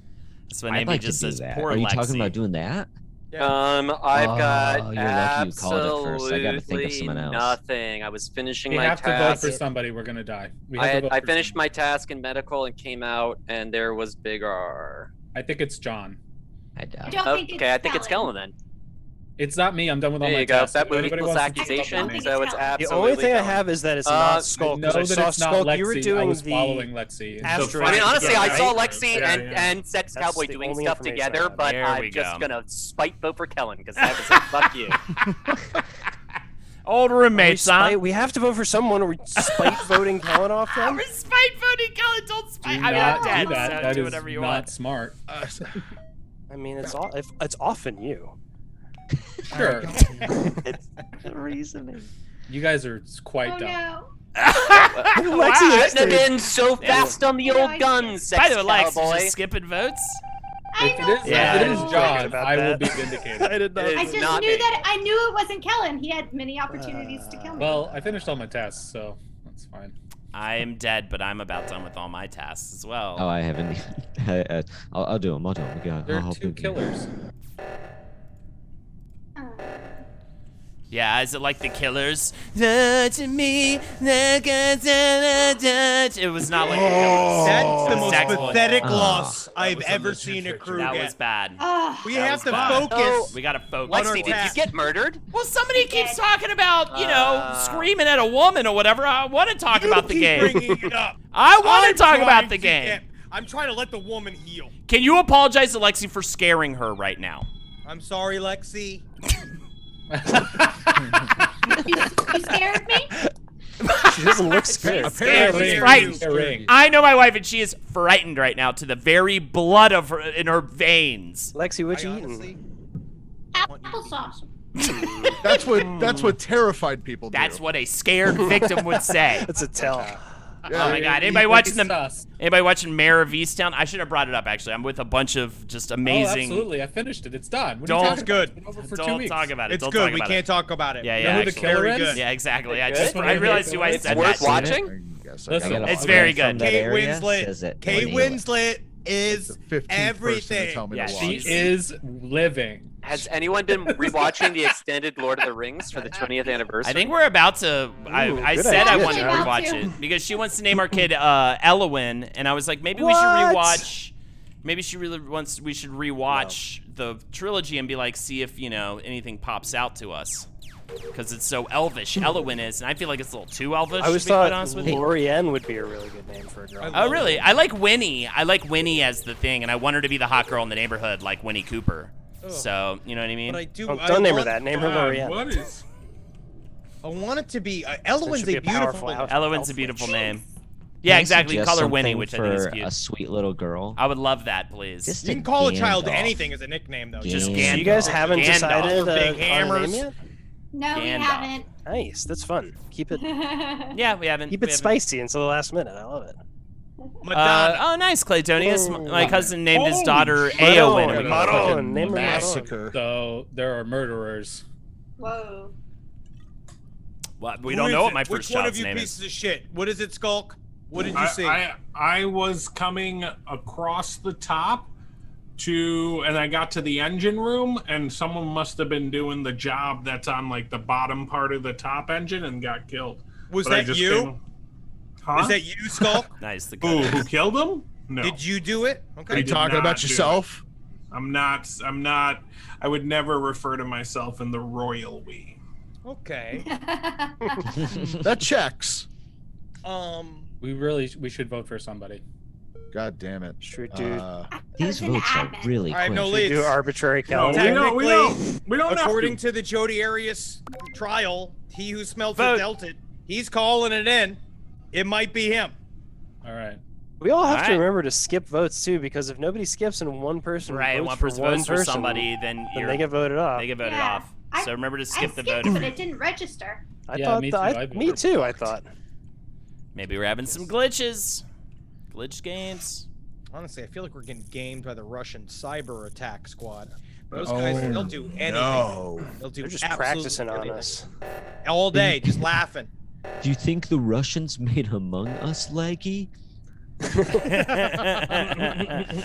That's what I'd Amy like just to do says. that. Poor Are you Lexi. talking about doing that? I've got Oh, you're lucky you called it first. I gotta think of absolutely someone else. nothing. I was finishing We my have to vote task. for somebody. We're gonna die. We have to vote I for finished somebody. my task in medical and came out, and there was Big R. I think it's John. I I doubt. don't think Okay, I think it's Kellen. Kellen then. It's not me. I'm done with all There my you go. tasks. That If anybody ruthless wants to take accusation. up on me- So it's The The absolutely. only thing I Kellen. have is that it's Uh, not I Skulk. know 'cause I that saw it's not Skulk. Lexi. You were I doing was the following Lexi. Astro- I mean, honestly, I saw right? Lexi Yeah, and, yeah. and Sex That's Cowboy the doing only stuff information I together, have. but There we I'm just go. gonna spite vote for Kellen because I was like, fuck you. Old roommates, huh? We have to vote for someone. Are we spite voting Kellen off then? We're spite voting Kellen. Don't Do spite. I not mean, I'm do dead, that. so That do is whatever you not want. smart. I mean, it's often you. Sure. It's the reasoning. You guys are quite Oh dumb. no. Wow. Shouldn't have been so fast on the Yeah, old I guns, By Sex the way, Lex, Cowboy. just skipping votes. I If know. it is, Yeah. if it is I John, about I will that. be vindicated. I did not. It I is just not knew me. that I knew it wasn't Kellen. He had many opportunities to kill me. Well, I finished all my tasks, so that's fine. I am dead, but I'm about done with all my tasks as well. Oh, I haven't. I'll do them. I'll do them. There are two killers. Yeah, is it like the Killers? To me, it was not like the Killers. That's the most Exactly. pathetic Ah. loss I've was a ever legit seen a picture. crew That get. was bad. Oh, We That have was to bad. focus. We gotta focus. Lexi, our did you task. get murdered? Well, somebody keeps Again. talking about, screaming at a woman or whatever. I want to talk You about the keep game. bringing it up. I want I'm to talk trying about the to game. get- I'm trying to let the woman heal. Can you apologize to Lexi for scaring her right now? I'm sorry, Lexi. you scared me? She doesn't look scared. Apparently, she's Ring. frightened. A ring. I know my wife, and she is frightened right now to the very blood of her in her veins. Lexi, what I you honestly eating? Applesauce. That's what terrified people do. That's what a scared victim would say. That's a tell. Oh my god! Anybody watching Anybody watching Mayor of Easttown? I should have brought it up. Actually, I'm with a bunch of just Oh, amazing. absolutely. I finished it. It's done. What Don't- are you talking good. about? It's been over for 2 Don't weeks. talk about it. It's Don't good. talk We about can't it. talk about it. Yeah, You yeah. know who the actually. killer Very is? good. Yeah, exactly. I Good? just I realized who I It's said worth that. watching? I guess Listen, I got It's a- very From good. that Kate area Winslet. says it Kate will nail it. Winslet is the 15th person to everything. tell me Yeah, to watch. She she's- is living. Has anyone been rewatching the extended Lord of the Rings for the 20th anniversary? I think we're about to. I good said I idea, wanted to John. rewatch it because she wants to name our kid Elowin, and I was like, maybe we What? should rewatch. Maybe she really wants. We should rewatch the trilogy and be like, see if anything pops out to us. Because it's so elvish, Elowin is, and I feel like it's a little too elvish. I always to be quite thought honest with you. Lorianne would be a really good name for a girl. Oh, really? I like Winnie. I like Winnie as the thing, and I want her to be the hot girl in the neighborhood, like Winnie Cooper. So, you know what I mean? But I do. Don't name her that. Name her God, Lorianne. what is? I want it to be. Elowin's should be a a beautiful powerful name. elf. Elowin's a beautiful name. Yeah, Can I exactly. You suggest call her Winnie, something which I think is for cute. a sweet little girl. I would love that, please. Just You a can call a child Gandalf. anything as a nickname, though. Just Gandalf. So you guys haven't Gandalf. decided Big on a hammers. name yet? No, we Gandalf. haven't. Nice. That's fun. Keep it Yeah, we haven't. keep we it haven't. spicy until the last minute. I love it. Madonna. Oh, nice, Claytonius. My cousin named his Holy daughter shit. Eowyn. Maron. Name her Maron. Massacre. So there are murderers. Whoa. What? We Who don't is know what it? my first Which one of child's you name pieces is. of shit? What is it, Skulk? What did you see? I was coming across the top and I got to the engine room, and someone must have been doing the job that's on like the bottom part of the top engine and got killed. Was But I that just you? came- Huh? Is that you, Skulk? Nice. The Who killed him? No. Did you do it? Are Okay. you did talking not about do it. yourself? I'm not. I would never refer to myself in the royal we. Okay. That checks. We should vote for somebody. God damn it. Should we do, These an votes are admin. really I have quick. no should we leads. do arbitrary No, calendar? we don't According have to. to the Jody Arias trial, he who smelt Vote. it dealt it. He's calling it in. It might be him. All right. We all have to Alright. remember to skip votes too, because if nobody skips and one person Right, votes one for person one votes for person, somebody, then they get voted off. They get voted Yeah. off. So remember to skip the skipped, vote. but it didn't register. I Yeah, thought me that- too, I me voted too. I thought. Maybe we're having some glitches. Glitch games. Honestly, I feel like we're getting gamed by the Russian cyber attack squad. Those guys, they'll do anything. No. They'll do They're just absolutely practicing on anything. us. All day, just laughing. Do you think the Russians made Among Us laggy?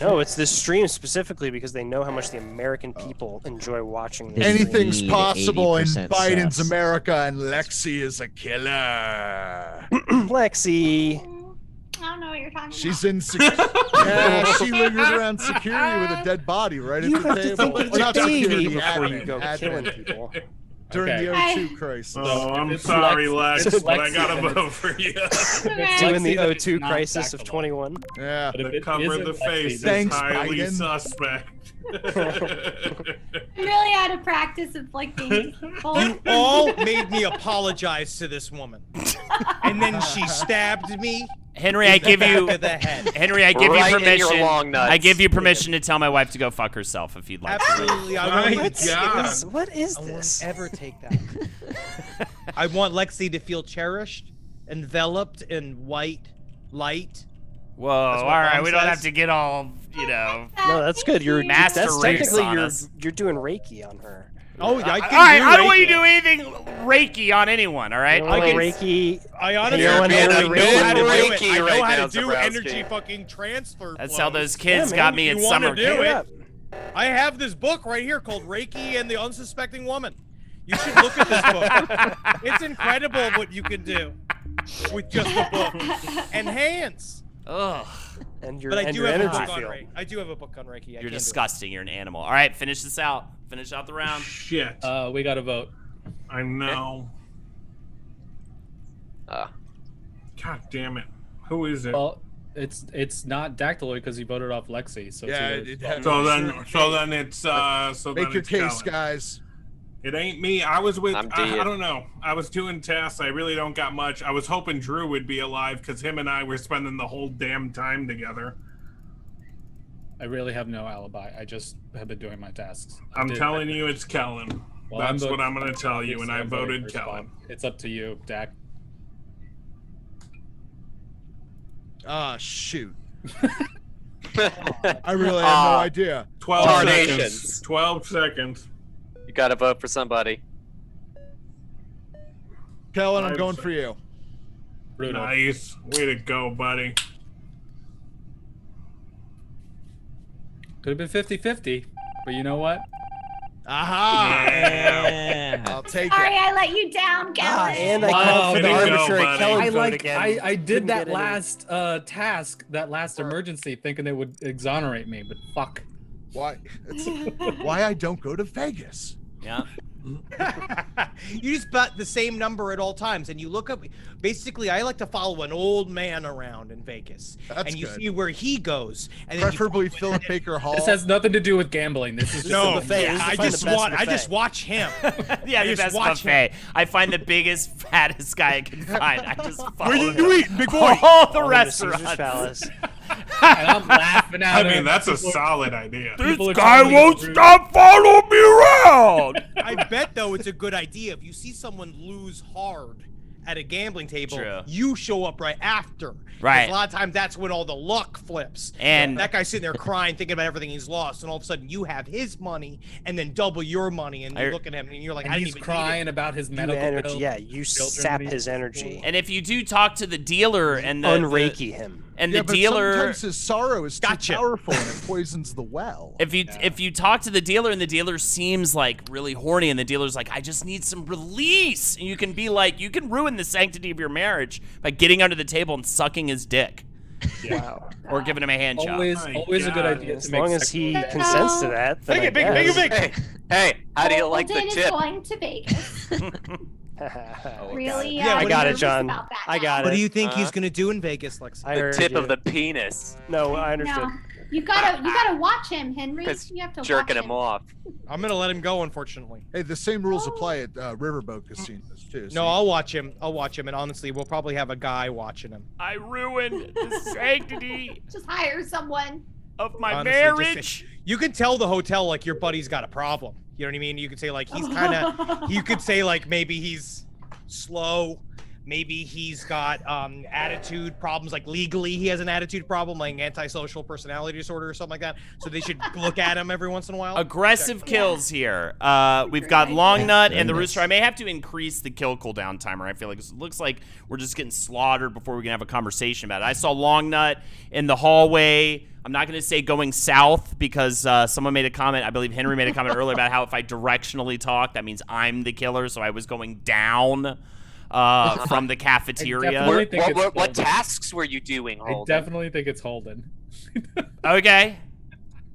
No, it's this stream specifically because they know how much the American people enjoy watching this. Anything's Need possible in 80% Biden's sus. America, and Lexi is a killer. Lexi. I don't know what you're talking She's about. in yeah, she lingers around security with a dead body right You at have the to table. think of Or not the baby security, before you admin, go admin. killing people. During Okay. the O2 crisis. Oh, I'm it's sorry, Lex- Lex, it's but I Lexi, gotta then it's- vote for you. Doing the Lexi, then O2 it's not crisis of Jackalope. 21. Yeah. But if The it cover of isn't the Lexi, face is Thanks, highly Biden. suspect. I'm really out of practice of like being people. You all made me apologize to this woman, and then she stabbed me. Henry, in I the give back you of the head. Henry, I give Right you in your permission. long nuts. I give you permission to tell my wife to go fuck herself if you'd like to. Absolutely, I My won't even God. What is I won't this? ever take that. I want Lexi to feel cherished, enveloped in white light. Whoa, That's all what right, Mom we don't have says. to get all, you know. No, that's good. You're Master that's race technically on you're us. you're doing Reiki on her. Oh, I All can right, do I don't want you Reiki. to do anything Reiki on anyone, all right? You I know, can- Reiki. I honestly You're being know a how to do Reiki it. I right know how now, to do Zabrowski. energy fucking transfer. That's flows. how those kids Yeah, got man, me you at wanna summer do camp. it? I have this book right here called Reiki and the Unsuspecting Woman. You should look at this book. It's incredible what you can do with just a book and hands. Ugh, And your But I and do your have a energy book on field. Reiki. I do have a book on Reiki. I you're can do it. disgusting. You're an animal. All right, finish this out. Finish out the round. Shit. We got to vote. I know. Uh, God damn it. Who is it? Well, it's not Dactyloid because he voted off Lexi. So Yeah, it's it either had- So then it's so Make then your it's case, Kellen. guys. It ain't me. I was with. I'm I dead. don't know. I was doing tests. I really don't got much. I was hoping Drew would be alive because him and I were spending the whole damn time together. I really have no alibi. I just have been doing my tasks. I'm telling you, it's Kellen. Well, That's voting- what I'm gonna tell you, and I I'm voting voted for Kellen. Spawn. It's up to you, Dak. Ah, shoot. I really have no idea. 12 Carnations. seconds. 12 seconds. you gotta vote for somebody. Kellen, I'm I'm going so- for you. Brutal. Nice. Way to go, buddy. Could have been 50-50, but you know what? Aha! Yeah. I'll take Sorry, it. I let you down, Kellen. And I Wow, called for the way to go, arbitrary buddy. Kellen I vote again. I Couldn't did that get any. last task, that last emergency, thinking it would exonerate me, but fuck. Why? Why I don't go to Vegas? Yeah. You just bet the same number at all times, and you look up. Basically, I like to follow an old man around in Vegas, That's and you good. see where he goes, and then you Preferably follow Philip Baker Hall. This has nothing to do with gambling. This is just No, a buffet. This is I find just the best want. I buffet. just watch him. Yeah, I the just best watch buffet. I find the biggest, fattest guy I can find. I just follow Where him. you eating, big boy? All the All into Caesar's restaurants. Palace. And I'm laughing at I him. mean, that's a People- solid idea. people are This guy telling me won't it's stop following me around. I bet though it's a good idea if you see someone lose hard at a gambling table, True. you show up right after. 'Cause Right. A lot of times that's when all the luck flips. And- that guy's sitting there crying, thinking about everything he's lost, and all of a sudden you have his money and then double your money, and you I- look at him and you're like, And I didn't he's even crying need it. about his You medical energy, bill. yeah, you sap his energy. And if you do talk to the dealer and the Unreiki him. and Yeah, the but dealer, sometimes his sorrow is too Gotcha. powerful and it poisons the well. if you talk to the dealer and the dealer seems like really horny and the dealer's like, I just need some release, and you can be like, you can ruin the sanctity of your marriage by getting under the table and sucking his dick Wow. or giving him a hand job. Always, My always a good God. idea. As to make long as sexual he advances. consents to that, then Big I it, big it, big it, guess. big it. Hey, how do you like the Golden is tip? going to Vegas. Really? Yeah, I what got do it, you- John. About that I now. got What it. do you think he's Uh-huh. gonna do in Vegas, Lexi? I The heard tip you. of the penis. No, I understood. No, you gotta watch him, Henry. Because You have to jerking watch him off. I'm gonna let him go, unfortunately. Hey, the same rules apply at Riverboat casinos too. No, I'll watch him. I'll watch him, and honestly, we'll probably have a guy watching him. I ruined the sanctity Just hire someone. of my Honestly, just marriage. You can tell the hotel like your buddy's got a problem. You know what I mean? You could say like he's kind of. You could say like maybe he's slow. Maybe he's got attitude problems, like legally he has an attitude problem, like antisocial personality disorder or something like that. So they should look at him every once in a while. Aggressive kills here. We've got Long Nut and the Rooster. I may have to increase the kill cooldown timer. I feel like it looks like we're just getting slaughtered before we can have a conversation about it. I saw Long Nut in the hallway. I'm not going to say going south because someone made a comment. I believe Henry made a comment earlier about how if I directionally talk, that means I'm the killer. So I was going down from the cafeteria. definitely think it's What Holden. tasks were you doing, I Holden? definitely think it's Holden. Okay.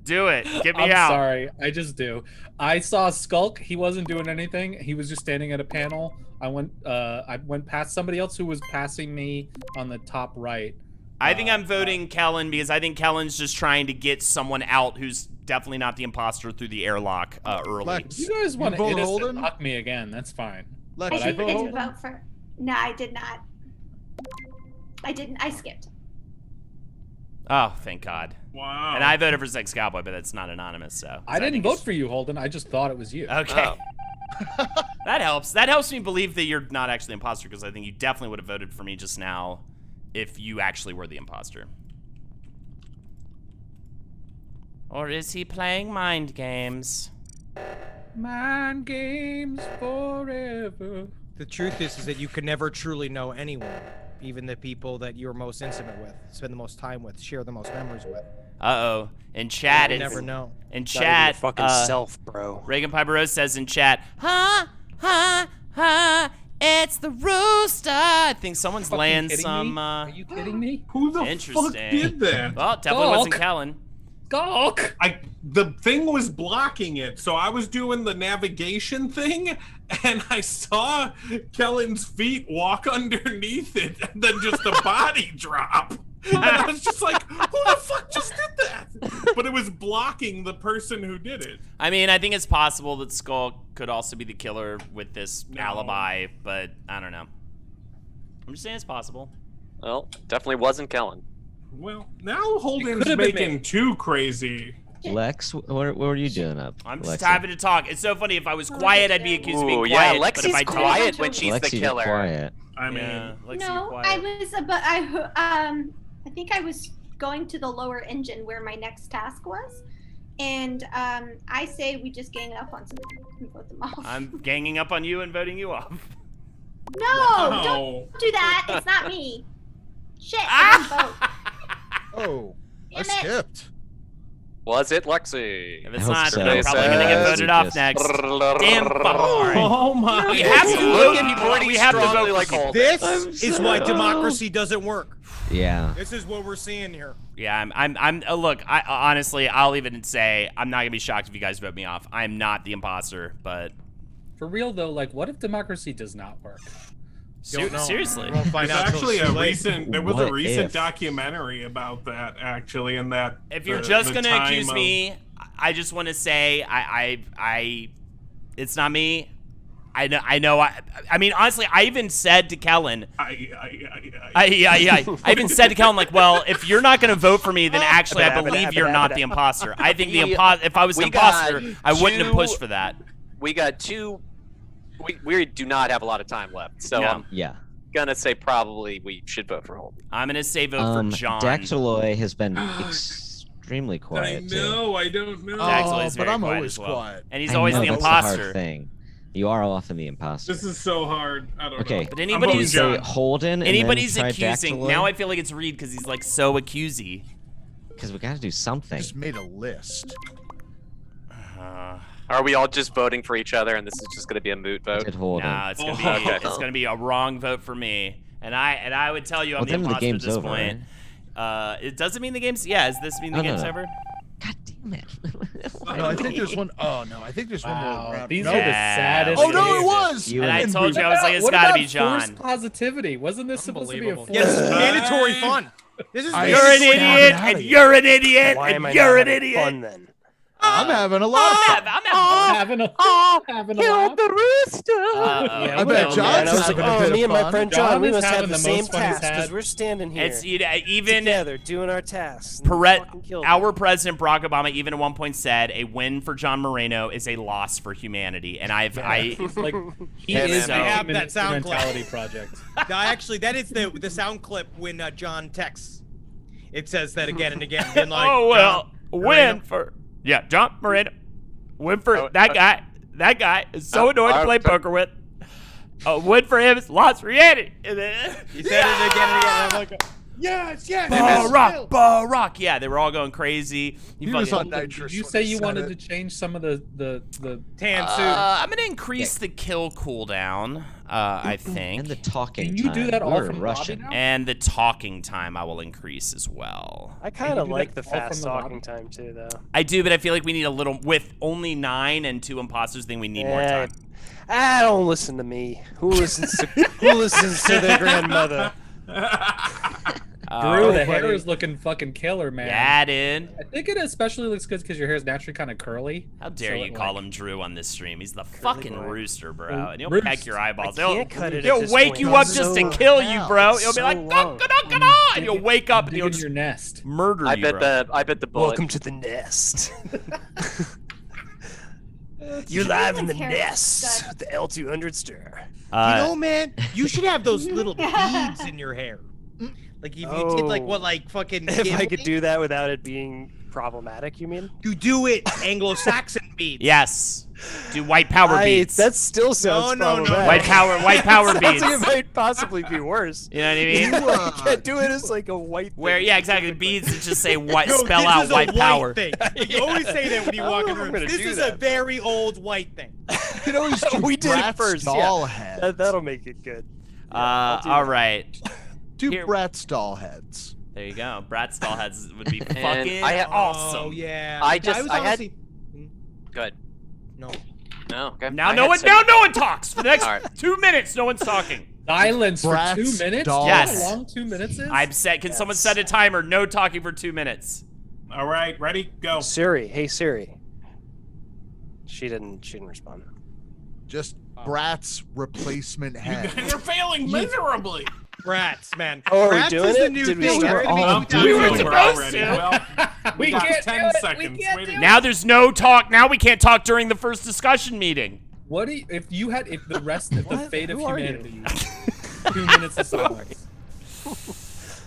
Do it. Get me I'm out. sorry, I just do. I saw Skulk. He wasn't doing anything. He was just standing at a panel. I went past somebody else who was passing me on the top right. I think I'm voting Kellen because I think Kellen's just trying to get someone out who's definitely not the imposter through the airlock early. Lex, You guys want to vote innocent Holden? lock me again? That's fine. Lex, But I I didn't think get to Holden? vote for. No, I did not. I didn't. I skipped. Oh, thank God. Wow. And I voted for Sex Cowboy, but that's not anonymous, so. I didn't vote for you, Holden. I just thought it was you. Okay. Oh. That helps. That helps me believe that you're not actually the imposter because I think you definitely would have voted for me just now if you actually were the imposter. Or is he playing mind games? Mind games forever. The truth is that you can never truly know anyone, even the people that you're most intimate with, spend the most time with, share the most memories with. Uh-oh. In chat, You it's... never know. In Not even your chat, fucking self, bro. Reagan Piperos says in chat, it's the Rooster. I think someone's Fucking laying kidding some, me? Are you kidding me? Who the fuck interesting. did that? Well, it definitely wasn't Skulk. Kellen. Skulk! The thing was blocking it, so I was doing the navigation thing, and I saw Kellen's feet walk underneath it, and then just a body drop. And I was just like, who the fuck just did that? But it was blocking the person who did it. I mean, I think it's possible that Skull could also be the killer with this No. alibi, but I don't know. I'm just saying it's possible. Well, definitely wasn't Kellen. Well, now Holden's could've been making me. too crazy. Lex, what were you doing up? I'm just Lexi? having to talk. It's so funny. If I was quiet, I'd be accused of being Ooh, quiet. yeah, but if I Lexi's talk, quiet when she's Lexi, the you're killer. quiet. I mean, yeah, Lexi, you're No, quiet. I was I think I was going to the lower engine where my next task was, and I say we just gang up on someone and vote them off. I'm ganging up on you and voting you off. No, don't no. do that. It's not me. Shit, I didn't vote. Oh, I Damn it. skipped. Was it Lexi? If it's I hope not, so. I'm probably gonna get voted off next. Damn fucking alright. Oh my We have to He's vote looking people. pretty We have to strongly vote like people. Holden. This is why democracy doesn't work. Yeah. This is what we're seeing here. Yeah, I'm look, I honestly, I'll even say I'm not gonna be shocked if you guys vote me off. I'm not the imposter, but For real though, like, what if democracy does not work? Don't know. seriously. We'll find There's out till actually it's a too late. recent. There was a What recent if? documentary about that actually, and that. If you're the- just the gonna time accuse of- me, I just want to say it's not me. I know. I mean, honestly, I even said to Kellen, I even said to Kellen, like, well, if you're not gonna vote for me, then actually I believe you're not the imposter. I think the if I was the We got imposter, I wouldn't have two- pushed for that. We got two. We do not have a lot of time left, so No. I'm Yeah. gonna say probably we should vote for Holden. I'm gonna say vote for John. Dactyloy has been extremely I quiet too. know. I don't know. Daxley is but very I'm quiet always as well. quiet. And he's I always know, the that's the hard imposter. thing. You are often the imposter. This is so hard. I don't Okay. know. But I'm anybody voting who's Say John. Holden and Anybody's then try accusing. Dactyloid? Now I feel like it's Reed because he's like so accusy. Because we got to do something. Just made a list. Are we all just voting for each other, and this is just gonna be a moot I vote? did Holden. Nah, it's gonna be Okay. it's gonna be a wrong vote for me. And I would tell you I'm Well, the then the imposter at game's this over, point. It doesn't mean the game's. Yeah, does this mean the Oh, no, game's no. over? God damn man. No, I think there's one. Oh no, I think there's one Wow, more. these no. are the Yeah. saddest. Oh no, it cases. was. You And I and told you, I was like, it's What gotta about be John. forced positivity? Wasn't this supposed to be a Unbelievable. forced? Yes, Right. mandatory fun. This is I- You're an Get idiot, out of and here. you're an idiot, Why am I and you're not an having idiot. fun then? I'm having a lot of fun. having a having a laugh. rooster. I bet well, John's And I was like, having a bit me of and my fun. friend John John, we is must have having the the same most fun he's task because had. we're standing here It's even together doing our tasks. and we Perret, fucking killed it. our president Barack Obama, even at one point said, "A win for John Moreno is a loss for humanity." And I Like he Yeah, is man. a I have human that sound clip. instrumentality project. No, actually, that is the sound clip when John texts. It says that again and again. Being like, oh well, John win Moreno. for John Moreno, win for that guy. That guy is so annoying to play poker with. A win for him is loss for Yanni. And then, He said it again and again. And I'm like, yes, yes. Barack. Yeah, they were all going crazy. He was on fucking- nitrous. Did you when say he you said wanted it. to change some of the Tan suit. I'm gonna increase the kill cooldown. I think. And the talking Can you do time. that all We're from Russian. lobby now? And the talking time I will increase as well. I kind you of do like that the all from fast the lobby? talking time too, though. I do, but I feel like we need a little. With only 9 and 2 imposters, I think we need more time. Don't listen to me. Who listens to their grandmother? Drew, the buddy. hair is looking fucking killer, man. Yeah, dude. I think it especially looks good because your hair is naturally kind of curly. How dare So you it, call like- him Drew on this stream? He's the fucking boy. rooster, bro. And he'll Roost. peck your eyeballs. I can't cut it at He'll this wake point. you It's up just to so kill you, bro. it's He'll be so like, long. and you'll wake up and Dig he'll in just your nest. murder I you, bet bro. the bullet. Welcome to the nest. You're live in the Everyone's hair is nest good. with the L200 stir. You know, man, you should have those little beads in your hair. Like if you did like what, like fucking. If I could Gimli? do that without it being problematic, you mean? You do it Anglo-Saxon beads. Yes. Do white power beats. That still sounds No, no, no. problematic. White power Sounds beats. like it might possibly be worse. You know what I mean? You can't do it as like a white thing. Where, yeah, exactly. Beads that just say what No, spell this out is a white power. thing. You always say that when you walk in I'm rooms. gonna This do is a that. very old white thing. You can always do We did it Bratz first, yeah. doll heads. That'll make it good. I'll do All that. right. Do Here- Bratz doll heads. There you go. Bratz doll heads would be And fucking I ha- awesome. Oh yeah. I was had- honestly- Good. No. No. Okay. Now I no had one, some- now no one talks for the next All right. 2 minutes. No one's talking. Silence for Bratz 2 minutes? doll Do you know Yes. how long 2 minutes is? I'm set. Can someone set a timer? No talking for 2 minutes. All right, ready? Go. Siri, hey Siri. She didn't respond. Just Bratz replacement You head. guys are failing miserably. Bratz, man. Oh, are we Bratz doing is the it? new Did we thing. start? We're gonna be Oh, doing we were it. supposed already. to. Well, we got can't 10 do it. We seconds. can't Wait do a it. Now there's no talk. Now we can't talk during the first discussion meeting. What do you, if the rest of the What? fate of Who are you? humanity? 2 minutes of silence.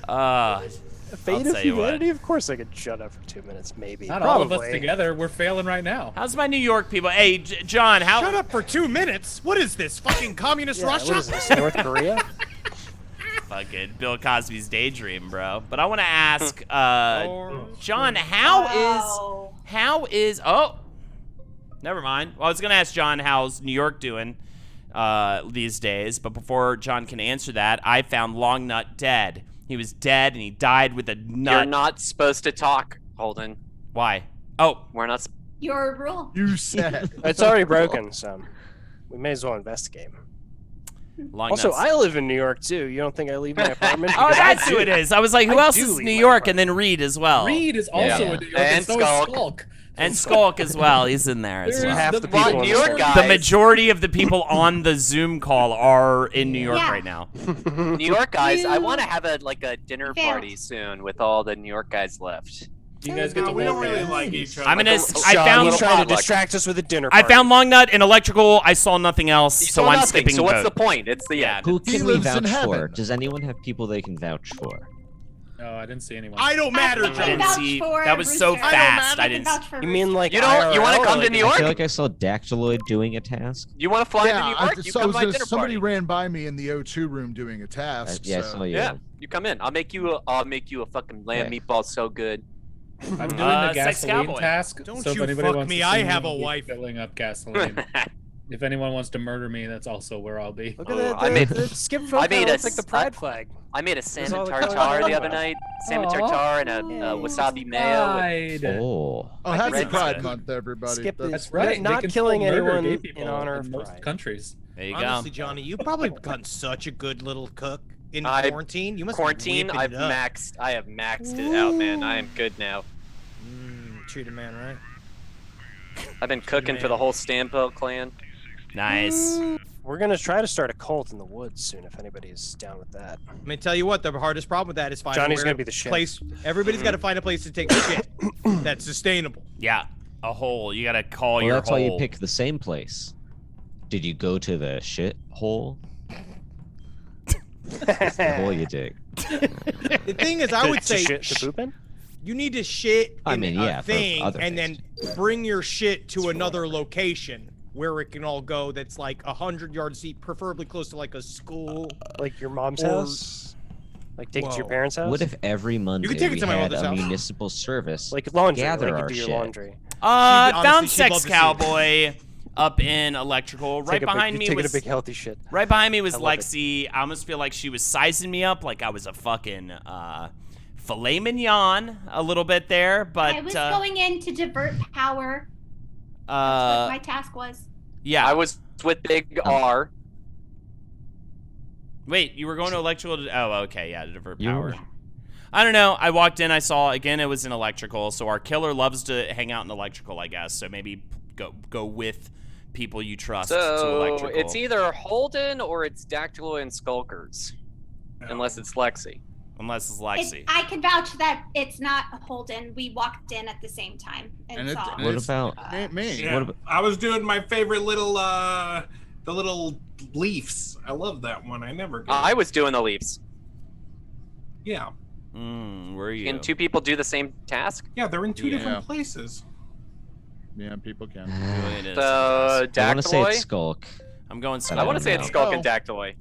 Fate of tell you what. humanity? Of course I could shut up for 2 minutes, maybe. Not Probably. all of us together. We're failing right now. How's my New York people? Hey, John, how? Shut up for 2 minutes. What is this? Fucking communist Yeah, Russia? what is this, North Korea? Fucking Bill Cosby's daydream, bro. But I want to ask, Or- John, Wow. how is? Oh, never mind. Well, I was gonna ask John how's New York doing these days, but before John can answer that, I found Long Nut dead. He was dead, and he died with a nut. You're not supposed to talk, Holden. Why? Oh, We're not. Your rule. You said. It's already broken, so we may as well investigate. Long Also, Nut's- I live in New York too. You don't think I leave my apartment? Oh, Because I that's do. who it is. I was like, who I else do is leave New my York? And then Reed as well. Reed is also Yeah. a New York, And and so Skulk. is Skulk. And Skulk as well. He's in there as There's well. Half the- the people New in York this guys. The majority of the people on the Zoom call are in New York Yeah. right now. New York guys, I You want to have a dinner failed. party soon with all the New York guys left. Do you guys get No, to we don't walk really in? like each other. I'm gonna. Like I John, found. he's trying to potluck. distract us with a dinner I party. found Long Nut in electrical. I saw nothing else, You so saw I'm nothing, skipping so what's vote. the point? It's the Yeah. end. Who He can we lives in vouch for? heaven. Does anyone have people they can vouch for? No, I didn't see anyone. I don't matter, I I can John. didn't vouch see. for That was so Rooster. I fast. I can didn't. vouch for You mean like You don't- you wanna IRL, come to like- New I York? feel like I saw Dactyloid doing a task. You want to fly Yeah, to New York? You so I come was to my gonna, dinner somebody party. ran by me in the O2 room doing a task. Yeah, I so. saw you. Yeah, you come in. I'll make you a fucking lamb Okay. meatball so good. I'm doing the Sex gasoline Cowboy. task. Don't so if you anybody fuck wants me, to I see have a keep wife. filling up gasoline. If anyone wants to murder me, that's also where I'll be. Look at Oh, that. I made- The skip I vote made now a looks like the pride flag. I made a all salmon the tartare colors. the other night. Salmon Aw. tartare and a wasabi mayo. Pride. Oh. Oh, happy Red Pride Skip. Month, everybody. Skip That's- That's right. Not they can killing still murder anyone gay in people honor of most pride. countries. There you Honestly, go. Johnny, you've probably become such a good little cook in I- quarantine. You must be Quarantine, whipping I've it up. I have maxed it out, man. I am good now. Cheetah man, right? I've been cooking for the whole Stampo clan. Nice. We're gonna try to start a cult in the woods soon if anybody's down with that. I mean, tell you what, the hardest problem with that is finding Johnny's where gonna be the chef. place. Everybody's got to find a place to take a shit that's sustainable. Yeah, a hole. You gotta call Well, your that's hole. why you pick the same place. Did you go to the shit hole? It's the hole you dig. The thing is, I would say shit to poop in. you need to shit in I mean, yeah, a for thing other and then bring your shit to another location where it can all go. That's like 100 yards deep, preferably close to like a school. Like your mom's Or- house. Like take it to your Whoa. parents' house. What if every Monday take it we to my had mother's a house. municipal service like laundry? gather like our you do your shit? laundry. honestly, Found she'd Sex love to see it. Cowboy up in electrical. Right Take a big- behind me taking was a big healthy shit. right behind me was I love it. Lexi. I almost feel like she was sizing me up like I was a fucking filet mignon a little bit there, but I was going in to divert power. That's what my task was. yeah. I was with Big R. Wait, you were going to electrical? Oh, okay, yeah, to divert You power. were- I don't know. I walked in, I saw again it was in electrical. So our killer loves to hang out in electrical, I guess. So maybe go with people you trust to So electrical. it's either Holden or it's Dactylo and Skulkers. Unless it's Lexi. Unless it's Lexi. I can vouch that it's not Holden. We walked in at the same time and, saw. What about me? Yeah, I was doing my favorite little the little leafs. I love that one. I never get I was doing the Leafs. Yeah. Where are you? Can two people do the same task? Yeah, they're in two Yeah. different places. Yeah, people can. So I want to say Dactyloid? it's Skulk. I'm going but I want to say don't it's know. Skulk and Dactyloid.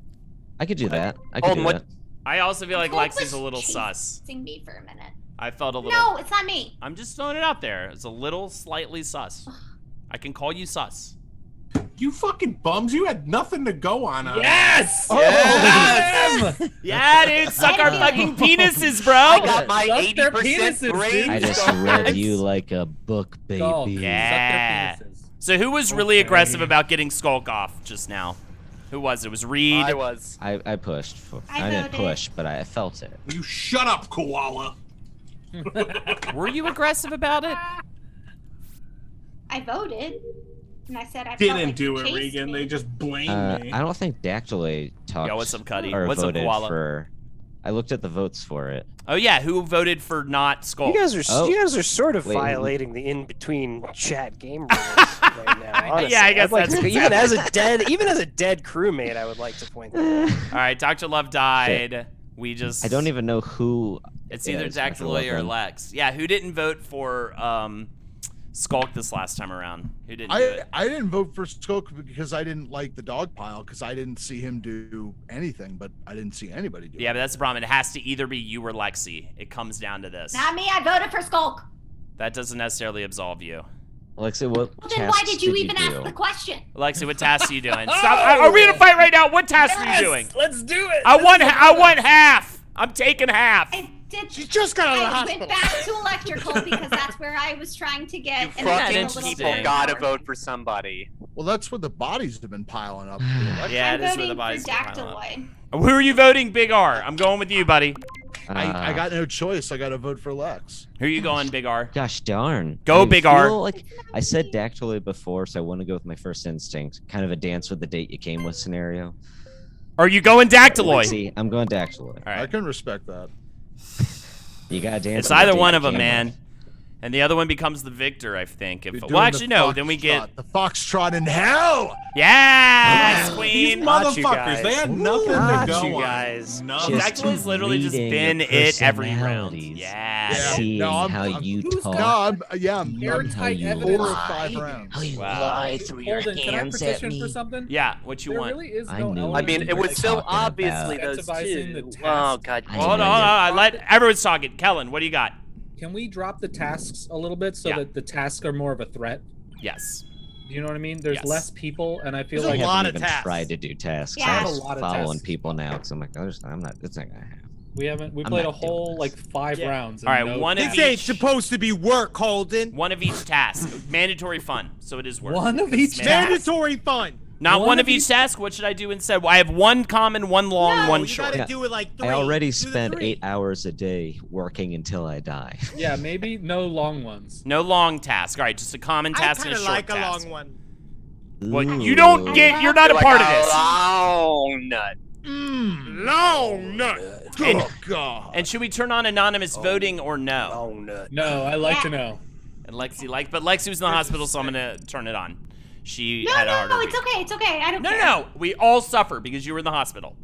I could do that. I could Holden, do what? that. I also feel like Skulk Lexi's was a little sus. chasing me for a minute. I felt a little. No, it's not me. I'm just throwing it out there. It's a little slightly sus. I can call you sus. You fucking bums! You had nothing to go on. Yes! Oh, Yes! Yeah, dude, suck our fucking penises, bro. I got my Suck their 80% penises, brain. dude. I just read you like a book, baby. Skulk. Yeah. Suck their penises. So who was really Okay. aggressive about getting Skulk off just now? Who was it? Was Reed? I was. I pushed. I I didn't voted. push, but I felt it. You shut up, koala. Were you aggressive about it? I voted, and I said I felt Didn't like do you it, chased Regan. me. They just blamed me. I don't think Dactyloid talked. Yo, what's up, Cuddy? Or What's up, voted Koala? for. I looked at the votes for it. Oh yeah, who voted for not Skulk? You guys are Oh. you guys are sort of Wait. violating the in between chat game rules right now. Honestly. Yeah, I guess I'd like that's to, what's even as a dead crewmate, I would like to point that out. All right, Dr. Love died. We just. I don't even know who. It's either is Dr. Dactyloid or Love. Lex. Yeah, who didn't vote for Skulk this last time around? Who didn't do it? I didn't vote for Skulk because I didn't like the dog pile because I didn't see him do anything, but I didn't see anybody do Yeah, it. but that's the problem. It has to either be you or Lexi. It comes down to this. Not me. I voted for Skulk. That doesn't necessarily absolve you. Alexi, what Well, then why tasks did you even do? ask the question? Alexi, what tasks are you doing? Stop! Are we in a fight right now? What tasks are you doing? Let's do it. I want half. I'm taking half. I did. She just got out of the I hospital. went back to electrical because that's where I was trying to get. You an fucking additional little interesting. bit gotta more. vote for somebody. Well, that's where the bodies have been piling up. Yeah, I'm it is where voting the bodies for are piling up. Dactyloid. Who are you voting, Big R? I'm going with you, buddy. I got no choice. I got to vote for Lex. Who are you going, Big R? Gosh darn. Go, I Big feel R. Like I said Dactyloid before, so I want to go with my first instinct. Kind of a dance with the date you came with scenario. Are you going Dactyloid? See, I'm going Dactyloid. All I right. can respect that. You gotta dance. It's with the either date one you of them, came man. with. And the other one becomes the victor, I think. If, You're well, doing actually, the no. Then we get. foxtrot. The foxtrot in hell. Yes, These Queen. Got you motherfuckers, they had nothing Got to go you on. guys. Nothing. Just Dactyloid's literally just reading been your it every round. personalities. Yeah. Yeah. Seeing No, I'm- how I'm- you Who's talk. No, I'm Learn how Airtight you evidence. 4 or lie. 5 rounds. How you Wow. lie through your Holden, can I hands at petition me. for something? Yeah. What you There want? really is I no knew element I mean, what it you was were so talking obviously about. those Incentivizing the two. task. Oh god. I damn Hold know on. it. I let everyone's talking. Kellen, what do you got? Can we drop the tasks a little bit so Yeah. that the tasks are more of a threat? Yes. You know what I mean? There's Yes. less people, and I feel There's like a lot of even tasks. tried to do tasks. Yeah. I'm There's just a lot of following tasks. people now because I'm like, I'm not. It's not gonna happen. we I'm played a not doing whole this. like 5 Yeah. rounds. All right, and no one of This each. ain't supposed to be work, Holden. One of each task. Mandatory fun, so it is work. One of It's each Mandatory fun. Not One one of of each task. What should I do instead? Well, I have one common, one long, No, one you short. gotta do it like 3. I already Do the spend 3. 8 hours a day working until I die. Yeah, maybe no long ones. No long task. All right, just a common I task and kind a of short like a task. long one. Well, you don't Ooh. get. You're not a Like part of a this. long nut. Long nut. And- Oh God. And should we turn on anonymous voting or no? Oh nut. No, I like to know. And Lexi like, but Lexi was in the hospital, so I'm gonna turn it on. She No, had a no, harder no, week. it's okay. It's okay. I don't No, care. no, no. We all suffer because you were in the hospital.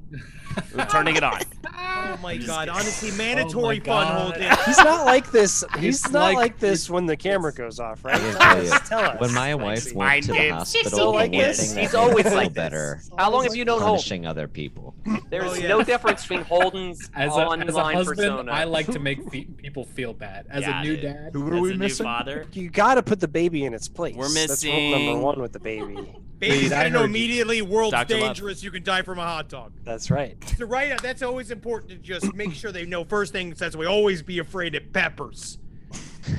We're turning it on. Oh my just God. kidding. Honestly, mandatory my fun, God. Holden. He's not like this. He's It's not like- like this when the camera goes off, right? I gotta tell you, Tell us. when my wife Lexi. went Mind to the games. hospital, Still the like one this? thing that He's made me always feel like this. better How long have you known Holden? punishing other people. There's Oh, yeah. no difference between Holden's As a online husband, persona. I like to make people feel bad. As Yeah, a new dude. dad, Who As are we a new missing? father. You gotta put the baby in its place. We're That's rule missing- number 1 with the baby. Baby's Reed, I gonna know heard you. immediately. World's Dr. Love. dangerous. You can die from a hot dog. That's right. So right, that's always important to just make sure they know. First thing says we always be afraid of peppers.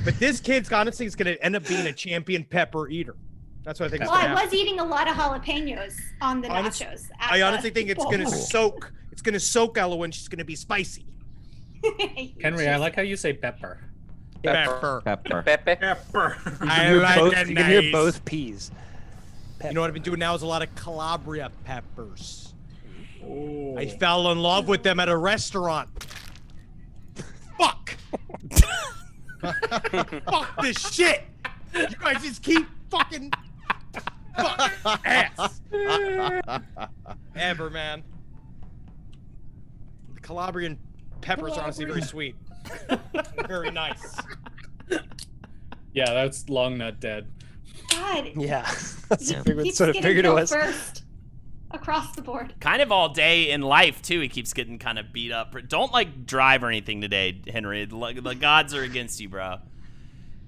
But this kid's honestly is gonna end up being a champion pepper eater. That's what I think. is Well, gonna I happen. was eating a lot of jalapenos on the Honest- nachos. I honestly think it's gonna Cool. soak. It's gonna soak Ella when she's gonna be spicy. Henry, I like how you say pepper. Pepper. Pepper. Pepe. Pepper. I You're like both, it you can hear nice. both P's. You know what I've been doing now is a lot of Calabria peppers. Oh. I fell in love with them at a restaurant. Fuck. Fuck this shit. You guys just keep fucking ass. Ever, man. The Calabrian peppers are honestly very sweet. Very nice. Yeah, that's long nut dead. God, Yeah. That's Yeah. keeps sort of getting figured it killed was. first across the board. Kind of all day in life too. He keeps getting kind of beat up. Don't like drive or anything today, Henry. The gods are against you, bro.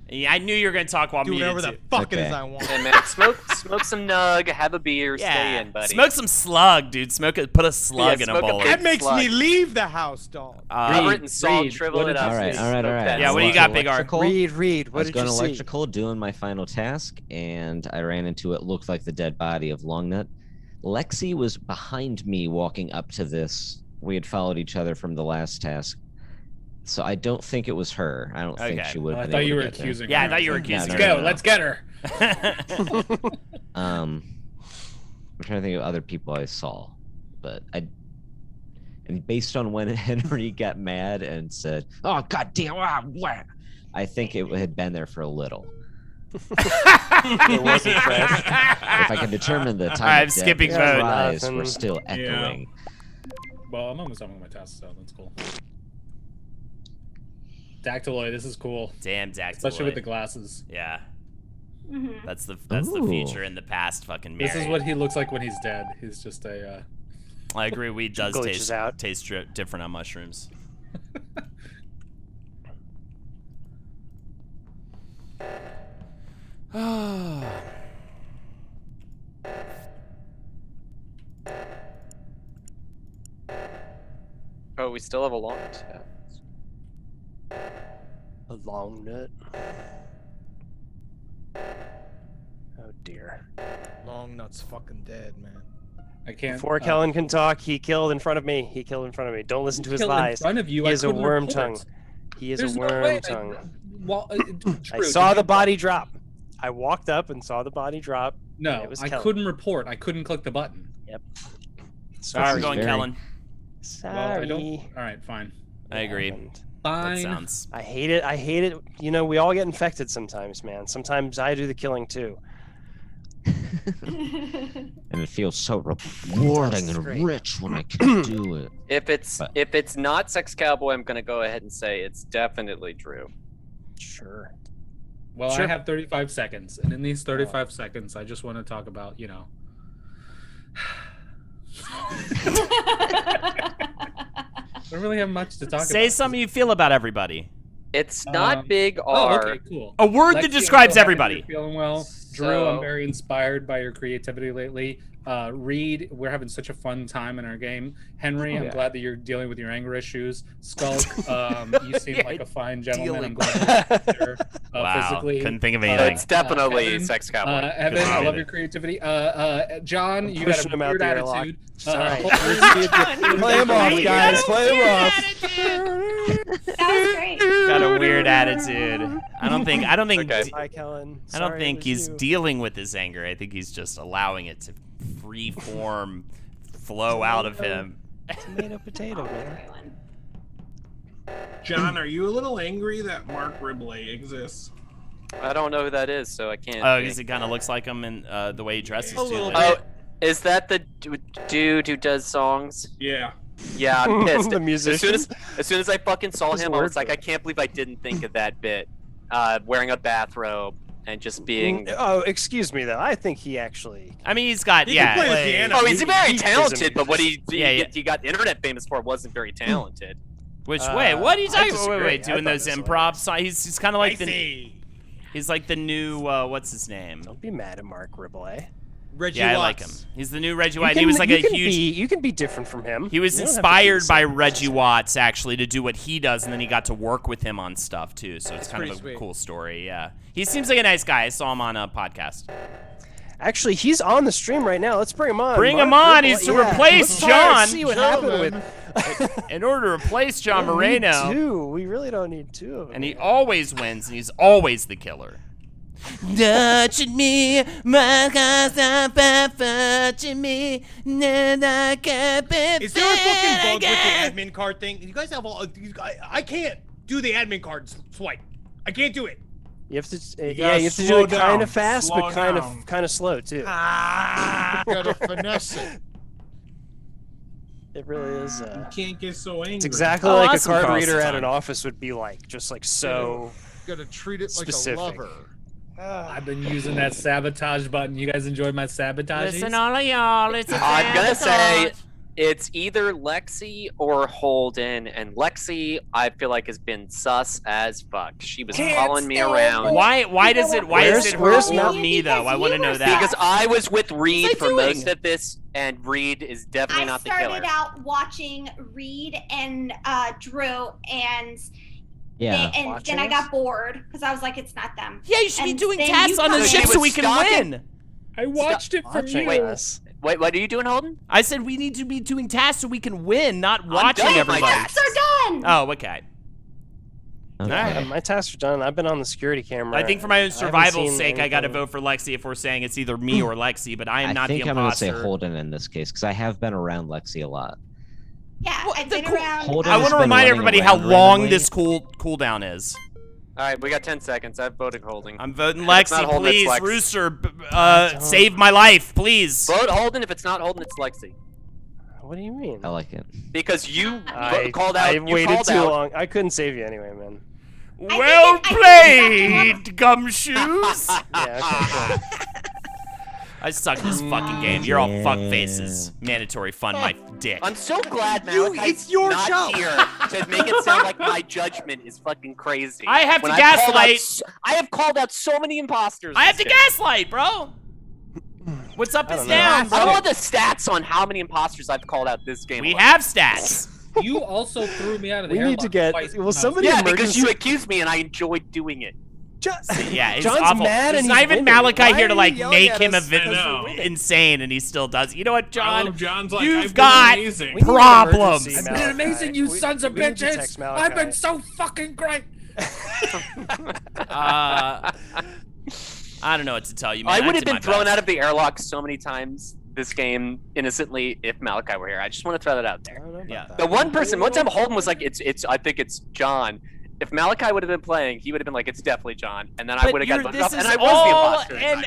Yeah, I knew you were gonna talk while Do muted whatever the too. fuck it is Okay. I want. Hey man, smoke some nug, have a beer, stay in, buddy. Smoke some slug, dude. Put a slug Yeah, in a smoke a bowl. big- That makes Slug. me leave the house, dog. Cover it in salt, Reed, shrivel what it did up. you All right, see? all right, all right. Yeah, what do you I got, was Big R? electrical. Reed, I what was did going you see? electrical, doing my final task, and I ran into it. Looked like the dead body of Longnut. Lexi was behind me walking up to this. We had followed each other from the last task, so I don't think it was her. I don't think Okay. she would. I have thought been you able were to get there. accusing. Yeah, I her. thought you were Let's accusing her. go. No. Let's get her. I'm trying to think of other people I saw, but and based on when Henry got mad and said, "Oh God damn!" I think it had been there for a little. It wasn't fresh. If I can determine the time, I'm of death, skipping his vote. cries Nothing. were still Yeah. echoing. Well, I'm almost done with my task, so that's cool. Dactyloid, this is cool. Damn, Dactyloid. Especially with the glasses. Yeah, Mhm. that's the Ooh. future and the past. Fucking This is married. what he looks like when he's dead. He's just a. I agree. Weed does Glitches taste out. different on mushrooms. Oh, we still have a long task. A long nut. Oh dear. Long nut's fucking dead, man. I can't. Before Kellen can talk, he killed in front of me. He killed in front of me. Don't listen to his killed in lies. front of you, He I is a couldn't worm report. tongue. He is There's a no way. worm tongue. Well, I Drew, saw did the you- body drop. I walked up and saw the body drop. No, It was I Kellen. couldn't report. I couldn't click the button. Yep. Sorry, is going very- Kellen. Well, I Sorry. don't. All right, fine. I agree. And That Fine. sounds. I hate it. I hate it. You know, we all get infected sometimes, man. Sometimes I do the killing too. And it feels so rewarding and Great. rich when I can do it. If it's But- if it's not Sex Cowboy, I'm gonna go ahead and say it's definitely Drew. Sure. Well, Sure. I have 35 seconds, and in these 35 seconds, I just want to talk about, you know. I don't really have much to talk about. Say something you feel about everybody. It's not Um, big Oh, R. okay, cool. A word that Lexi, describes I'm so happy everybody. you're feeling well. Drew, I'm So- very inspired by your creativity lately. Reed, we're having such a fun time in our game. Henry, I'm glad that you're dealing with your anger issues. Skulk, you seem like a fine gentleman. I'm glad you're here, Wow, physically. couldn't think of anything. It's definitely Evan, Sex Cowboy. Evan, Couldn't I think love of your it. creativity. John, you got Pushing a him out weird the airlock. attitude. Sorry. Play him off, guys. Play him off. That was great. Got a weird attitude. I don't think Okay. Hi, Kellen. I don't Sorry, think it was he's you. dealing with his anger. I think he's just allowing it to free form, flow out of him. Tomato potato, man. John, are you a little angry that Mark Ribley exists? I don't know who that is, so I can't. Oh, because it kind of looks like him in the way he dresses too. little like- Oh, is that the dude who does songs? Yeah. Yeah, I'm pissed. The musician? As soon as I fucking saw What's the him, I word was like, for I can't believe I didn't think of that bit. Wearing a bathrobe and just being. Oh, excuse me though. I think he actually. I mean, he's got He can play the Play- piano. Oh, he's very is a talented, but what he Yeah. he got internet famous for wasn't very talented. Which way? What are you I talking? Wait, disagree. wait, I doing thought those it was improv songs. He's kind of like the. see. He's like the new. What's his name? Don't be mad at Mark Ribley. Reggie Yeah, I Watts. like him. He's the new Reggie You White. can- He was like you a can huge. you can be different from him. He was You don't have to be the inspired by same. Reggie Watts actually to do what he does, and then he got to work with him on stuff too. So it's kind of a pretty sweet. cool story. Yeah, he seems like a nice guy. I saw him on a podcast. Actually, he's on the stream right now. Let's bring him on. Bring Mark him on. Ribley. He's to Yeah. replace Let's try to John. See what Gentlemen. happened with. In order to replace John We don't need Moreno, two. We really don't need two of them. and he always wins, and he's always the killer. Touching me, my eyes are touching me. Is there a fucking bug with the admin card thing? You guys have all. I can't do the admin card swipe. I can't do it. You have to, gotta yeah, you have to do slow it kind down. of fast, Slow but kind down. of slow too. Gotta finesse it. It really is. You can't get so angry. It's exactly Oh, like a awesome, card Carlson reader at time. an office would be like, just like so. Gotta treat it like Specific. a lover. I've been using that sabotage button. You guys enjoyed my sabotage? Listen, all of y'all, it's a I'm gonna say sabotage. it's either Lexi or Holden, and Lexi I feel like has been sus as fuck. She was following me around. Why does it Where's her Mal- or me though? I want to know that. Because I was with Reed What's for he most doing? of this, and Reed is definitely I not the killer. started out watching Reed and Drew, and Yeah. and Watching then I us? got bored because I was like, it's not them. Yeah, you should be And doing then tasks you on the come ship in- so we can Stalking. win. I watched it from Watching you. us. Wait, what are you doing, Holden? I said we need to be doing tasks so we can win, not I'm watching done with my everybody. tasks. Tasks are done. Oh, okay. Okay. Alright. My tasks are done. I've been on the security camera. I think for my own I haven't survival's seen sake, I got to anything. vote for Lexi if we're saying it's either me or Lexi, but I am I not think the I'm gonna say imposter. Holden in this case because I have been around Lexi a lot. Yeah, Well, I've the been cool- around. Holden I has want to been remind running everybody how around long randomly. this cooldown is. All right, we got 10 seconds. I've voted Holden. I'm voting If it's Lexi, not Holden, it's please. Lex. Rooster, save my life, please. Vote Holden. If it's not Holden, it's Lexi. What do you mean? I like it. Because you I called out. I you waited called too out. long. I couldn't save you anyway, man. Well played, gumshoes. Yeah. Okay, cool. I suck at this fucking game. You're all fuck faces. Mandatory fun, my dick. I'm so glad You- Malachi's it's your not show. here to make it sound like my judgment is fucking crazy. I have to When I've called out gaslight. I have called out so many imposters. I have this to game. gaslight, bro. What's up I is don't know. down, I don't bro. want the stats on how many imposters I've called out this game. We alone. have stats. You also threw me out of the We need to airlock get. twice when I Well, was- somebody. Yeah, because emergency- you accused me and I enjoyed doing it. Yeah, it's John's awful. mad There's and not he's even winning. Malachi Why here are to you like yelling make at him a us bit because know. we're winning? insane, and he still does. You know what, I John? love John's like, You've I've been got amazing. We need an problems. emergency, I've been Malachi. amazing, you We- sons of we need to bitches. text I've been Malachi. so fucking great. I don't know what to tell you, man. I would did have been my thrown best. out of the airlock so many times this game innocently if Malachi were here. I just want to throw that out I there. don't know about Yeah. that. The one person, one time Holden was like, it's I think it's John. If Malachi would have been playing, he would have been like, it's definitely John. And then I But would have got voted this off, and is I was the all imposter. and,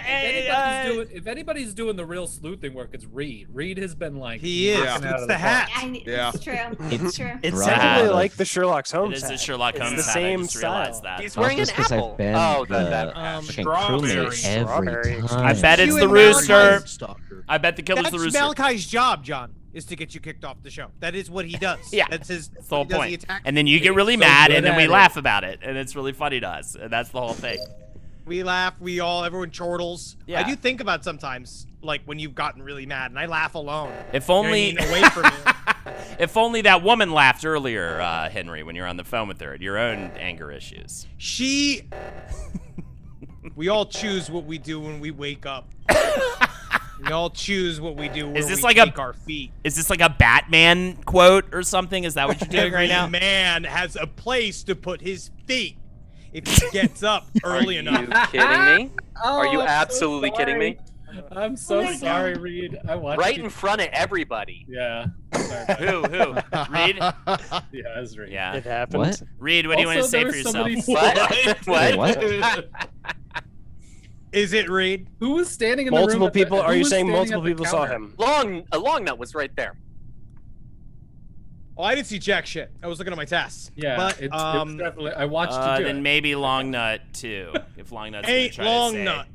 If anybody's doing the real sleuthing work, it's Reed. Reed has been like He is. knocking out It's of the park. hat. Yeah. It's true. It's It's true. It's Right. technically Out like of- the Sherlock Holmes. It is the hat. Sherlock It's Holmes the hat. I same just realized style. that. He's wearing an Also, 'cause apple. I've been Oh, the that fucking strawberry. crewmate every Strawberry. time. I bet it's You the and rooster. Malachi's Stalker. I bet the killer's That's the rooster. Malachi's job, John, is to get you kicked off the show. That is what he does. Yeah. That's his. That's the whole he does the point. attack. And then you get really so mad, good and then we at it. laugh about it, and it's really funny to us. And that's the whole thing. We laugh. Everyone chortles. Yeah. I do think about sometimes, like when you've gotten really mad, and I laugh alone. If You know what I only, mean? Away from you. if only that woman laughed earlier, Henry, when you're on the phone with her at your own anger issues. We all choose what we do when we wake up. We all choose what we do when Is this we like take our feet. Is this like a Batman quote or something? Is that what you're doing right now? Every man has a place to put his feet if he gets up early enough. Are you kidding me? Are you I'm so absolutely kidding me? I'm so my sorry, God. Reed. I watched Right you. in front of everybody. Yeah. Sorry. Who? Reed? Yeah, that's Reed. Yeah. It happened. What? Reed, what do you want to Also, say there for was yourself? somebody- What? Is it Reed? Who was standing in the Multiple room? people. Are who you was saying standing multiple at the people saw counter? him? A long nut was right there. Oh, I didn't see jack shit. I was looking at my tests. Yeah, but it was definitely. I watched you do Then it. maybe Long Nut too. If Long Nut's gonna ain't try to long say. nut.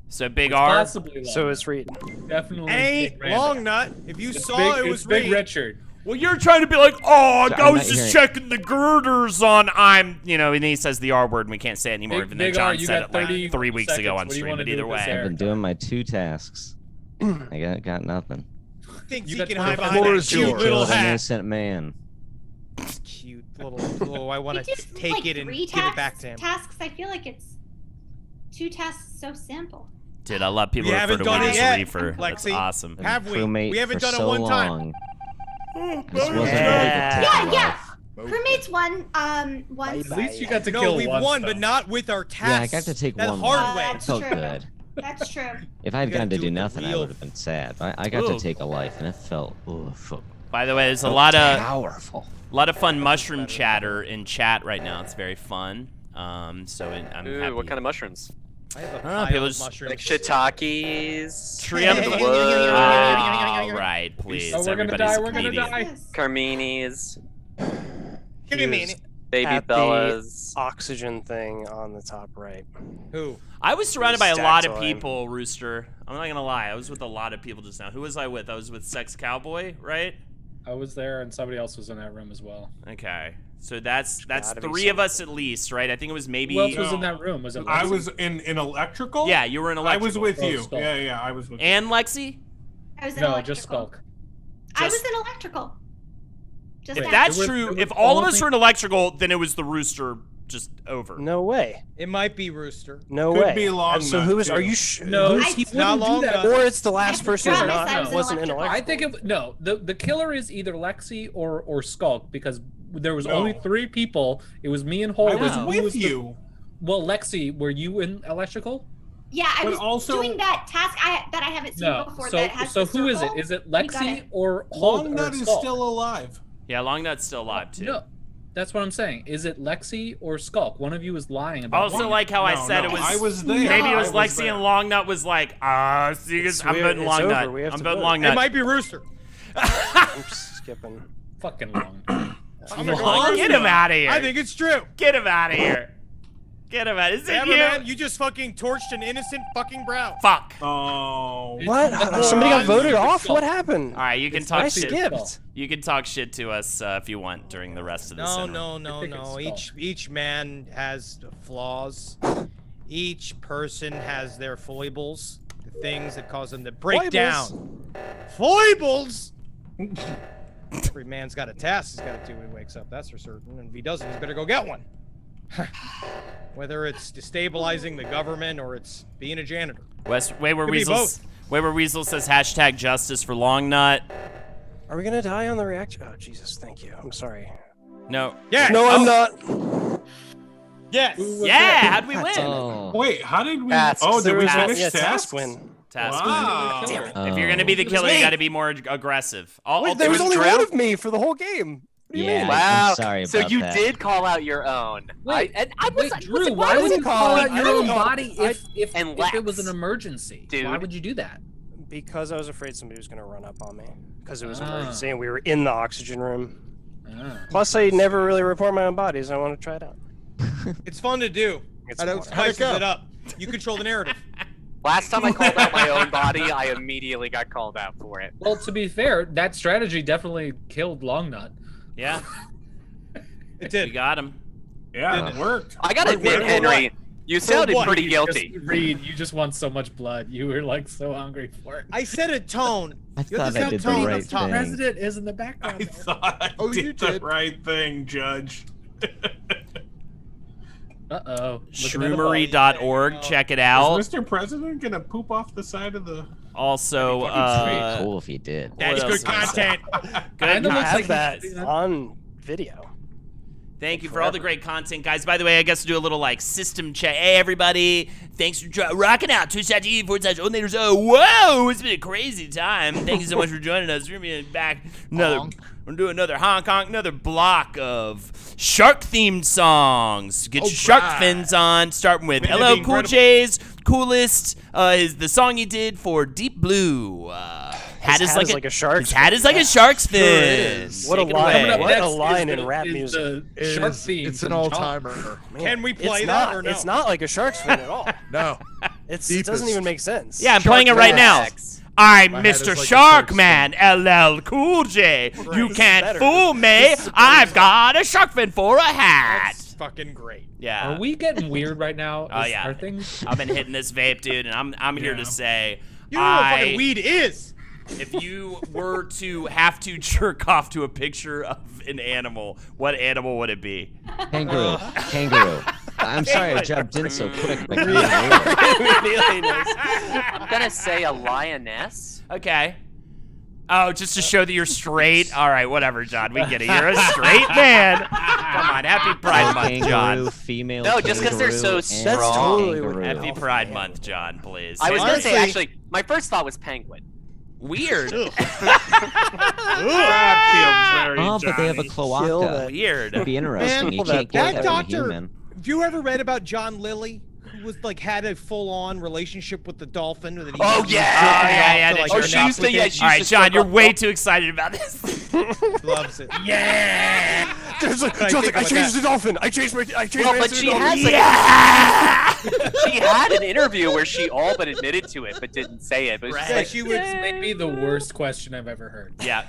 So Big It's R. possibly So long. it's Reed. Definitely. Ain't Big Randy. long nut. If you It's saw big, it it's was Big Reed. Richard. Well, you're trying to be like, oh, So I I'm was not just hearing- checking the girders on. And then he says the R word, and we can't say it anymore. Big- Even though Big John R, you said got it like 30 3 weeks ago seconds. on What do you stream. wanna But do either with this way, I've air? been doing my 2 tasks. I got nothing. Thinks You he got can 25 hide behind Floor that is cute yours. little Killed an hat. innocent man. Cute little. I want You to just take like it and 3 give it back to him. tasks. I feel like it's 2 tasks so simple. dude, I love people We refer haven't to done me it as yet, Reefer. That's Lexi. awesome. Been Have we? crewmate We haven't for done it so one time. long. Oh, This wasn't Yeah. really to take a Yeah, life. Crewmates won. Once. At least you got to No, kill we've once, won, though. but not with our tasks. Yeah, I got to take that one hard life. way. That's Felt true. good. That's true. If I had You gotta gone to do do it the nothing, I real- would have been sad. I got Ooh. to take a life, and it felt By the way, there's a lot of powerful. fun mushroom chatter in chat right now. It's very fun. I'm Ooh, happy. what kind of mushrooms? I have a don't know, pile people of just- mushrooms. Like shiitakes, Tree of the wood, All right, please. Oh, we're gonna Everybody's die, we're gonna comedian. die. carminis, Give me a minute. baby At the bellas. oxygen thing on the top right. Who? I was surrounded by a lot of Stacks of people, Rooster. I'm not gonna lie. I was with a lot of people just now. Who was I with? I was with Sex Cowboy, right? I was there, and somebody else was in that room as well. Okay. So that's gotta be 3 of us at least, right? I think it was maybe. Who else was in that room? Was it? I Lexi? was in electrical. Yeah, you were in I electrical. was with Oh, you. Skull. Yeah, I was with you. And Lexi. I was in No, electrical. just Skulk. I was Just- in electrical. Just If Wait, that. that's it was- true, it was if all of only- us were in electrical, then it was the Rooster just over. No way. It might be Rooster. No Could way. be long So nut, who is? too. Are you? No, who's- he It's not wouldn't do long that. enough. Or it's the last I person promise not I was in wasn't in electrical. electrical. I think it, no. The killer is either Lexi or Skulk because there was No. only 3 people. It was me and Holden. I was Who with the- you. well, Lexi, were you in electrical? Yeah, I But was also- doing that task that I haven't seen No. before. So that has so the who is it? circle. Is it You got Lexi it. or Long Holden or Nut is Skulk? still alive. Yeah, Long Nut's still alive too. No, that's what I'm saying. Is it Lexi or Skulk? One of you is lying about. Also, one. like how I No, said no, it was. I was there. Maybe it I was Lexi there. and Long Nut was like, see you guys. It's I'm weird. voting It's Long over. Nut. We have I'm to voting vote. Long It Nut. might be Rooster. I'm skipping. fucking long. I'm gonna go Long, Rooster. get him out of here. I think it's true. Get him out of here. Get him out. Is it Damn you? it, man. You just fucking torched an innocent fucking brow. Fuck. Oh. What? Somebody got voted off? What happened? All right, you can It's talk I shit. skipped. You can talk shit to us if you want during the rest of this. No. I think it's Skull. Each man has flaws. Each person has their foibles, the things that cause them to break Foibles? down. Foibles. Every man's got a task he's got to do when he wakes up. That's for certain. And if he doesn't, he's better go get one. Whether it's destabilizing the government or it's being a janitor. Wayward Could be Weasel. Wayward Weasel says hashtag justice for Long Nut. Are we gonna die on the reaction? Oh Jesus, thank you. I'm sorry. No. Yeah. No, I'm not. Yes. Who was Yeah. that? How'd we win? Oh. Wait, how did we? Tasks. Oh, did There we was finish yeah, tasks? task win. Task. Wow. Damn it. If you're gonna be the It was killer, you me. got to be more aggressive. Wait, there was only one of me for the whole game. What do you Yeah. mean? Wow. I'm sorry so about you that. did call out your own. Wait, I was Wait, Drew, why would would you you call call it? out your I own don't know. body if And it was Lex. an emergency? Dude. Why would you do that? Because I was afraid somebody was gonna run up on me. Because it was an Ah. emergency and we were in the oxygen room. Ah. Plus, I never really report my own bodies. I want to try it out. It's fun to do. It's It water. spices it up. You control the narrative. Last time I called out my own body, I immediately got called out for it. Well, to be fair, that strategy definitely killed Long Nut. Yeah. It You did. got him. Yeah, it worked. I gotta Worked admit, very Henry, You sounded what? pretty You guilty. just- Reed, you just want so much blood. You were like so hungry for it. I said a tone. I You have thought to I did the tone right up top. thing. President is in the background. I there. thought I Oh, you did the did. right thing, Judge. Uh-oh. Shroomery.org. Check it out. Is Mr. President gonna poop off the side of the? Also, Pretty cool if he did. That's what good else was there? content. Good I looks have like that he's- on video. Thank you for all the great content, guys. By the way, I guess to do a little like system check. Hey, everybody! Thanks for rocking out. Twitch.tv/Ownators. Oh, whoa! It's been a crazy time. Thank you so much for joining us. We're gonna be back we're gonna do another Hong Kong, another block of shark-themed songs. Get your shark fins on. Starting with Man, LL that'd be Cool incredible. J's coolest is the song he did for Deep Blue. Hat is like a shark's His hat is like a shark's fin. What a Take it line! away. What a Next line is in the- rap is music. the shark theme It's an from Jaws. all-timer. Can we It's play not. that or no? It's not like a shark's fin at all. No. It Deepest. doesn't even make sense. Yeah, I'm playing it right now. I'm My head is Mr. like a Shark shark's Man, LL Cool J. You This is can't better. fool me. This is I've got a shark fin for a hat. That's fucking great. Yeah. Are we getting weird right now? Oh, yeah. Are things? I've been hitting this vape, dude, and I'm here to Yeah. say, You know what fucking weed is? if you were to have to jerk off to a picture of an animal, what animal would it be? Kangaroo. Kangaroo. I'm sorry I jumped in so quick, but kangaroo. I'm gonna say a lioness. Okay. Oh, just to show that you're straight? All right, whatever, John. We get it. You're a straight man. Come on. Happy Pride Month, Kangaroo, John. female No, just 'cause they're so kangaroo, and strong. totally kangaroo. Happy Pride Month, John, please. I was gonna say Honestly- actually, my first thought was penguin. Weird. That feels very Oh, but they have a Johnny. cloaca. Weird. It'd be interesting. Man, You that can't get that that doctor- in a human. Have you ever read about John Lilly? Who was like had a full-on relationship with the dolphin? That he Oh, was yeah! jerking Oh, off yeah, to, they like, jerked jerk she off used to- with yeah, it? she- All right, used to John, stroke you're up way all- too excited about this. Loves it. Yeah. John's like, I think I about changed that. the dolphin. I changed my Well, answer but to she dolphin. has like Yeah! she had an interview where she all but admitted to it, but didn't say it. But it was just Right. like, She would. This may be the worst question I've ever heard. Yeah.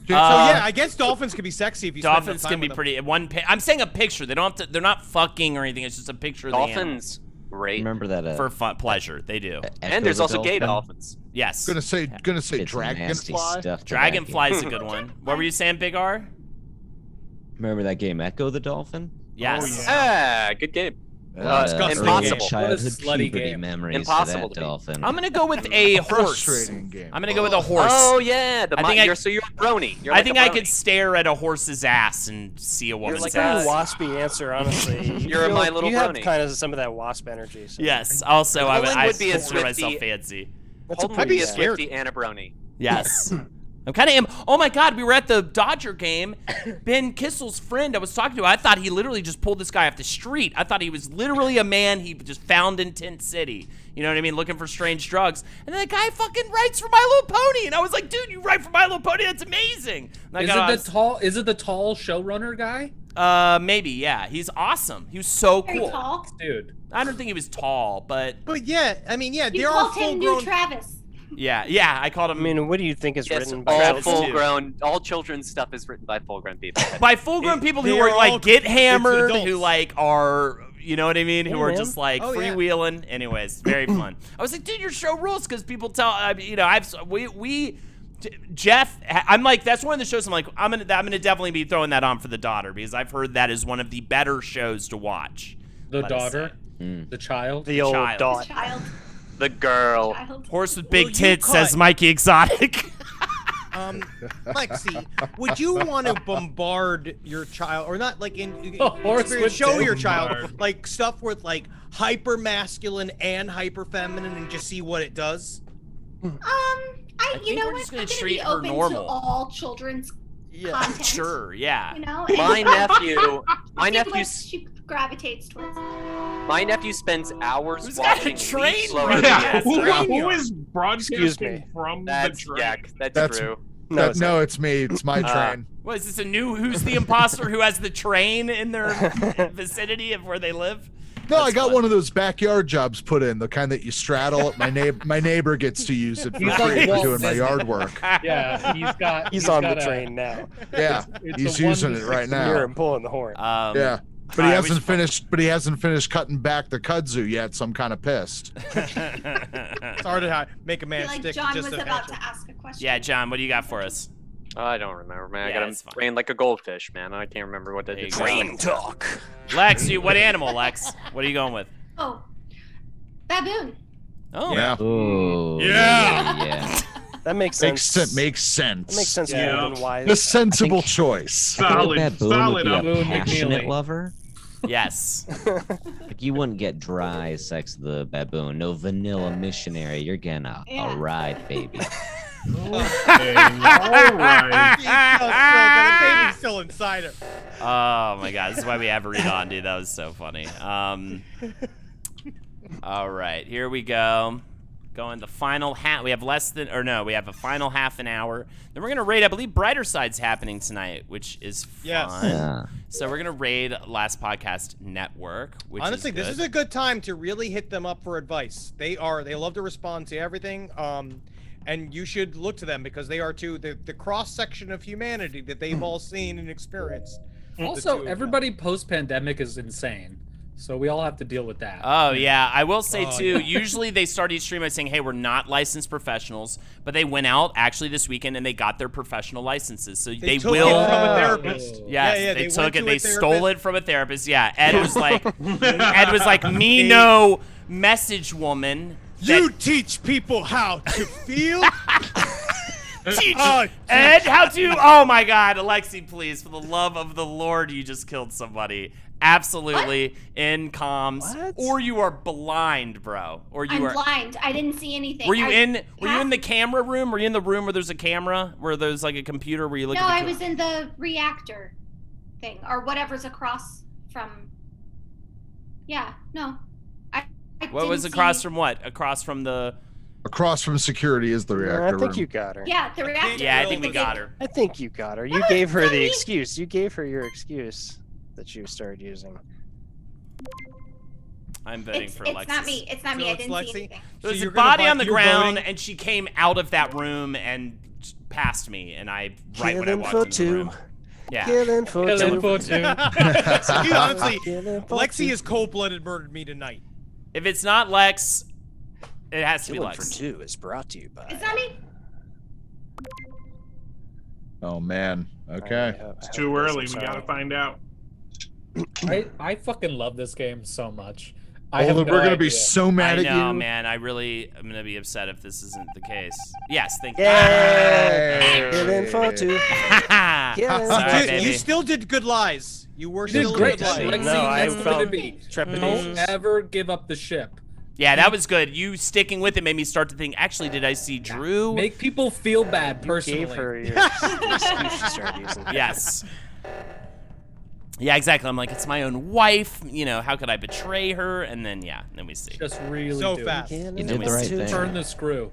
So yeah, I guess dolphins can be sexy if you spend enough Dolphins time can be with them. pretty. I'm saying a picture. They don't have to. They're not fucking or anything. It's just a picture of the animal. dolphins, great. Remember that? For fun, pleasure. They do. Echo And there's the also gay dolphin? dolphins. Yes. Gonna say It's nasty dragonfly. stuff. to that Dragonfly's a game. good one. What were you saying, Big R? Remember that game, Echo the Dolphin? Yes. Ah, good game. Disgusting. impossible. Childhood What a slutty puberty game. memories Impossible for to that beat. dolphin. I'm gonna go with a horse. Frustrating game. I'm gonna go with a horse. Oh yeah, I think you're a brony. You're I like think a I brony. could stare at a horse's ass and see a woman's like It's a ass. pretty waspy answer, honestly. You're a feel My like Little You have Brony. kind of some of that wasp energy. So. Yes. Also, Holden I would be a consider myself Swiftie. fancy. That's a Holden would be pretty a scared. Swifty and a brony. Yes. I'm kind of am. Oh my God, we were at the Dodger game. Ben Kissel's friend I was talking to, I thought he literally just pulled this guy off the street. I thought he was literally a man he just found in Tent City. You know what I mean? Looking for strange drugs. And then the guy fucking writes for My Little Pony. And I was like, dude, you write for My Little Pony? That's amazing. And I got on- Is it the tall showrunner guy? Maybe, yeah. He's awesome. He was so Very cool. tall. Dude. I don't think he was tall, but But yeah, I mean, yeah, You there are called him New full-grown. Travis. yeah, I called I him. mean, what do you think is Yes, written by all Travis too. full-grown, all children's stuff is written by full-grown people. by full-grown people who They are are like all- get it's hammered, adults. who like are, you know what I mean, who Yeah, are man. just like Oh, yeah. freewheeling. Anyways, very fun. I was like, dude, your show rules because people tell, Jeff. I'm like, that's one of the shows. I'm like, I'm gonna definitely be throwing that on for the daughter because I've heard that is one of the better shows to watch. The Let us daughter? Mm. The child? the old Child. dot. Child. The girl. Child. Horse with Will big you tits, cut? says Mikey Exotic. Lexi, would you want to bombard your child, or not like in A horse experience, with show your bombard. child like stuff with like hyper masculine and hyper feminine, and just see what it does? You think know we're what? just gonna I'm treat be her open normal. to all children's content. Sure, yeah. You know, My nephew, my See what nephew, she gravitates towards. my nephew spends hours Who's got a watching train Leaf Blower running? videos. Who is Excuse broadcasting me. from That's the train? Jack. That's That's- true. No, it's No, it's me. It's my train. What is this, a new, who's the imposter who has the train in their vicinity of where they live? No, I That's got fun. one of those backyard jobs put in, the kind that you straddle. My neighbor gets to use it for He's free like for Walt doing my Disney. yard work. Yeah, He's on the got a- train now. Yeah, It's he's a using it 1 to right 6 You hear now. him pulling the horn. Yeah. But he hasn't finished. But he hasn't finished cutting back the kudzu yet, so I'm kind of pissed. It's hard to make a I man feel like stick. John to just was a about passion. to ask a question. Yeah, John, what do you got for us? I don't remember, man. Yeah, I it's got fine. brain like a goldfish, man. I can't remember what that There you is. go. Brain talk. Lex, what animal, Lex? What are you going with? Oh, baboon. Oh, Yeah. Oh. Yeah. Yeah. That makes Makes sense. sense. Makes sense. That makes sense. Yeah. More than wise. A sensible I think- choice. I think a Solid, baboon solid. would be a Baboon passionate McNeely. lover. yes. Like you wouldn't get dry sex with a baboon. No vanilla missionary. You're getting a Yeah. ride, baby. Okay, all right. The baby's still inside her. Oh my god, this is why we have Reed on, dude. That was so funny. All right, here we go. Going the final half. We have we have a final half an hour. Then we're gonna raid. I believe Brighter Side's happening tonight, which is fun. Yes. Yeah. So we're gonna raid Last Podcast Network. Which Honestly, is this good. is a good time to really hit them up for advice. They love to respond to everything. And you should look to them because they are too the cross section of humanity that they've all seen and experienced. Also, everybody post-pandemic is insane, so we all have to deal with that. Oh yeah, I will say Oh, too. yeah. Usually they start each stream by saying, "Hey, we're not licensed professionals," but they went out actually this weekend and they got their professional licenses. So they took will. it from a therapist. Yes, Yeah, they went took to it. a They stole therapist. it from a therapist. Yeah, Ed was like, me no message woman. You teach people how to feel. Teach Oh, Ed how to. Oh my God, Alexi, please, for the love of the Lord, you just killed somebody. Absolutely in comms, What? or you are blind, bro, or you I'm are. blind. I didn't see anything. Were you I in the camera room? Were you in the room where there's a camera, where there's like a computer where you look No, at I the was in the reactor thing or whatever's across from. Yeah, no. I What was didn't across see- from what? Across from the. Across from security is the reactor I think room. you got her. Yeah, the reactor. Yeah, I think we got her. I think you got her. You was gave her the funny. excuse. You gave her your excuse that you started using. I'm voting It's for not Alexis. me. It's not me. So I it's didn't Lexi? see anything. There was So a you're gonna body vote- on the you're ground, voting- and she came out of that room and passed me, and I right when I Killing walked for into the two. room. Yeah. Killing for Killing two. for two. You honestly, Killing for Lexi two. has cold-blooded murdered me tonight. If it's not Lex, it has to be Killing for Lex. two is brought to you by. It's not me. Oh man. Okay. It's too early. We gotta find out. I fucking love this game so much. I Oh, have we're no gonna be idea. so mad I at know, you. man. I'm gonna be upset if this isn't the case. Yes, thank you. Yeah. Killing for two. Killing Sorry, for You- baby. you still did good lies. You were You did still great. good lies. Lexi, No, I that's felt gonna be. trepidation. Don't ever give up the ship. Yeah, that was good. You sticking with it made me start to think. Actually, did I see Drew? Make people feel bad You personally. gave her your excuse she started using. Yes. Yeah, exactly. I'm like, it's my own wife. You know, how could I betray her? And then, yeah, then we see. Just really So do it. fast. Killing You did did the the right right for two. thing. Turn the screw.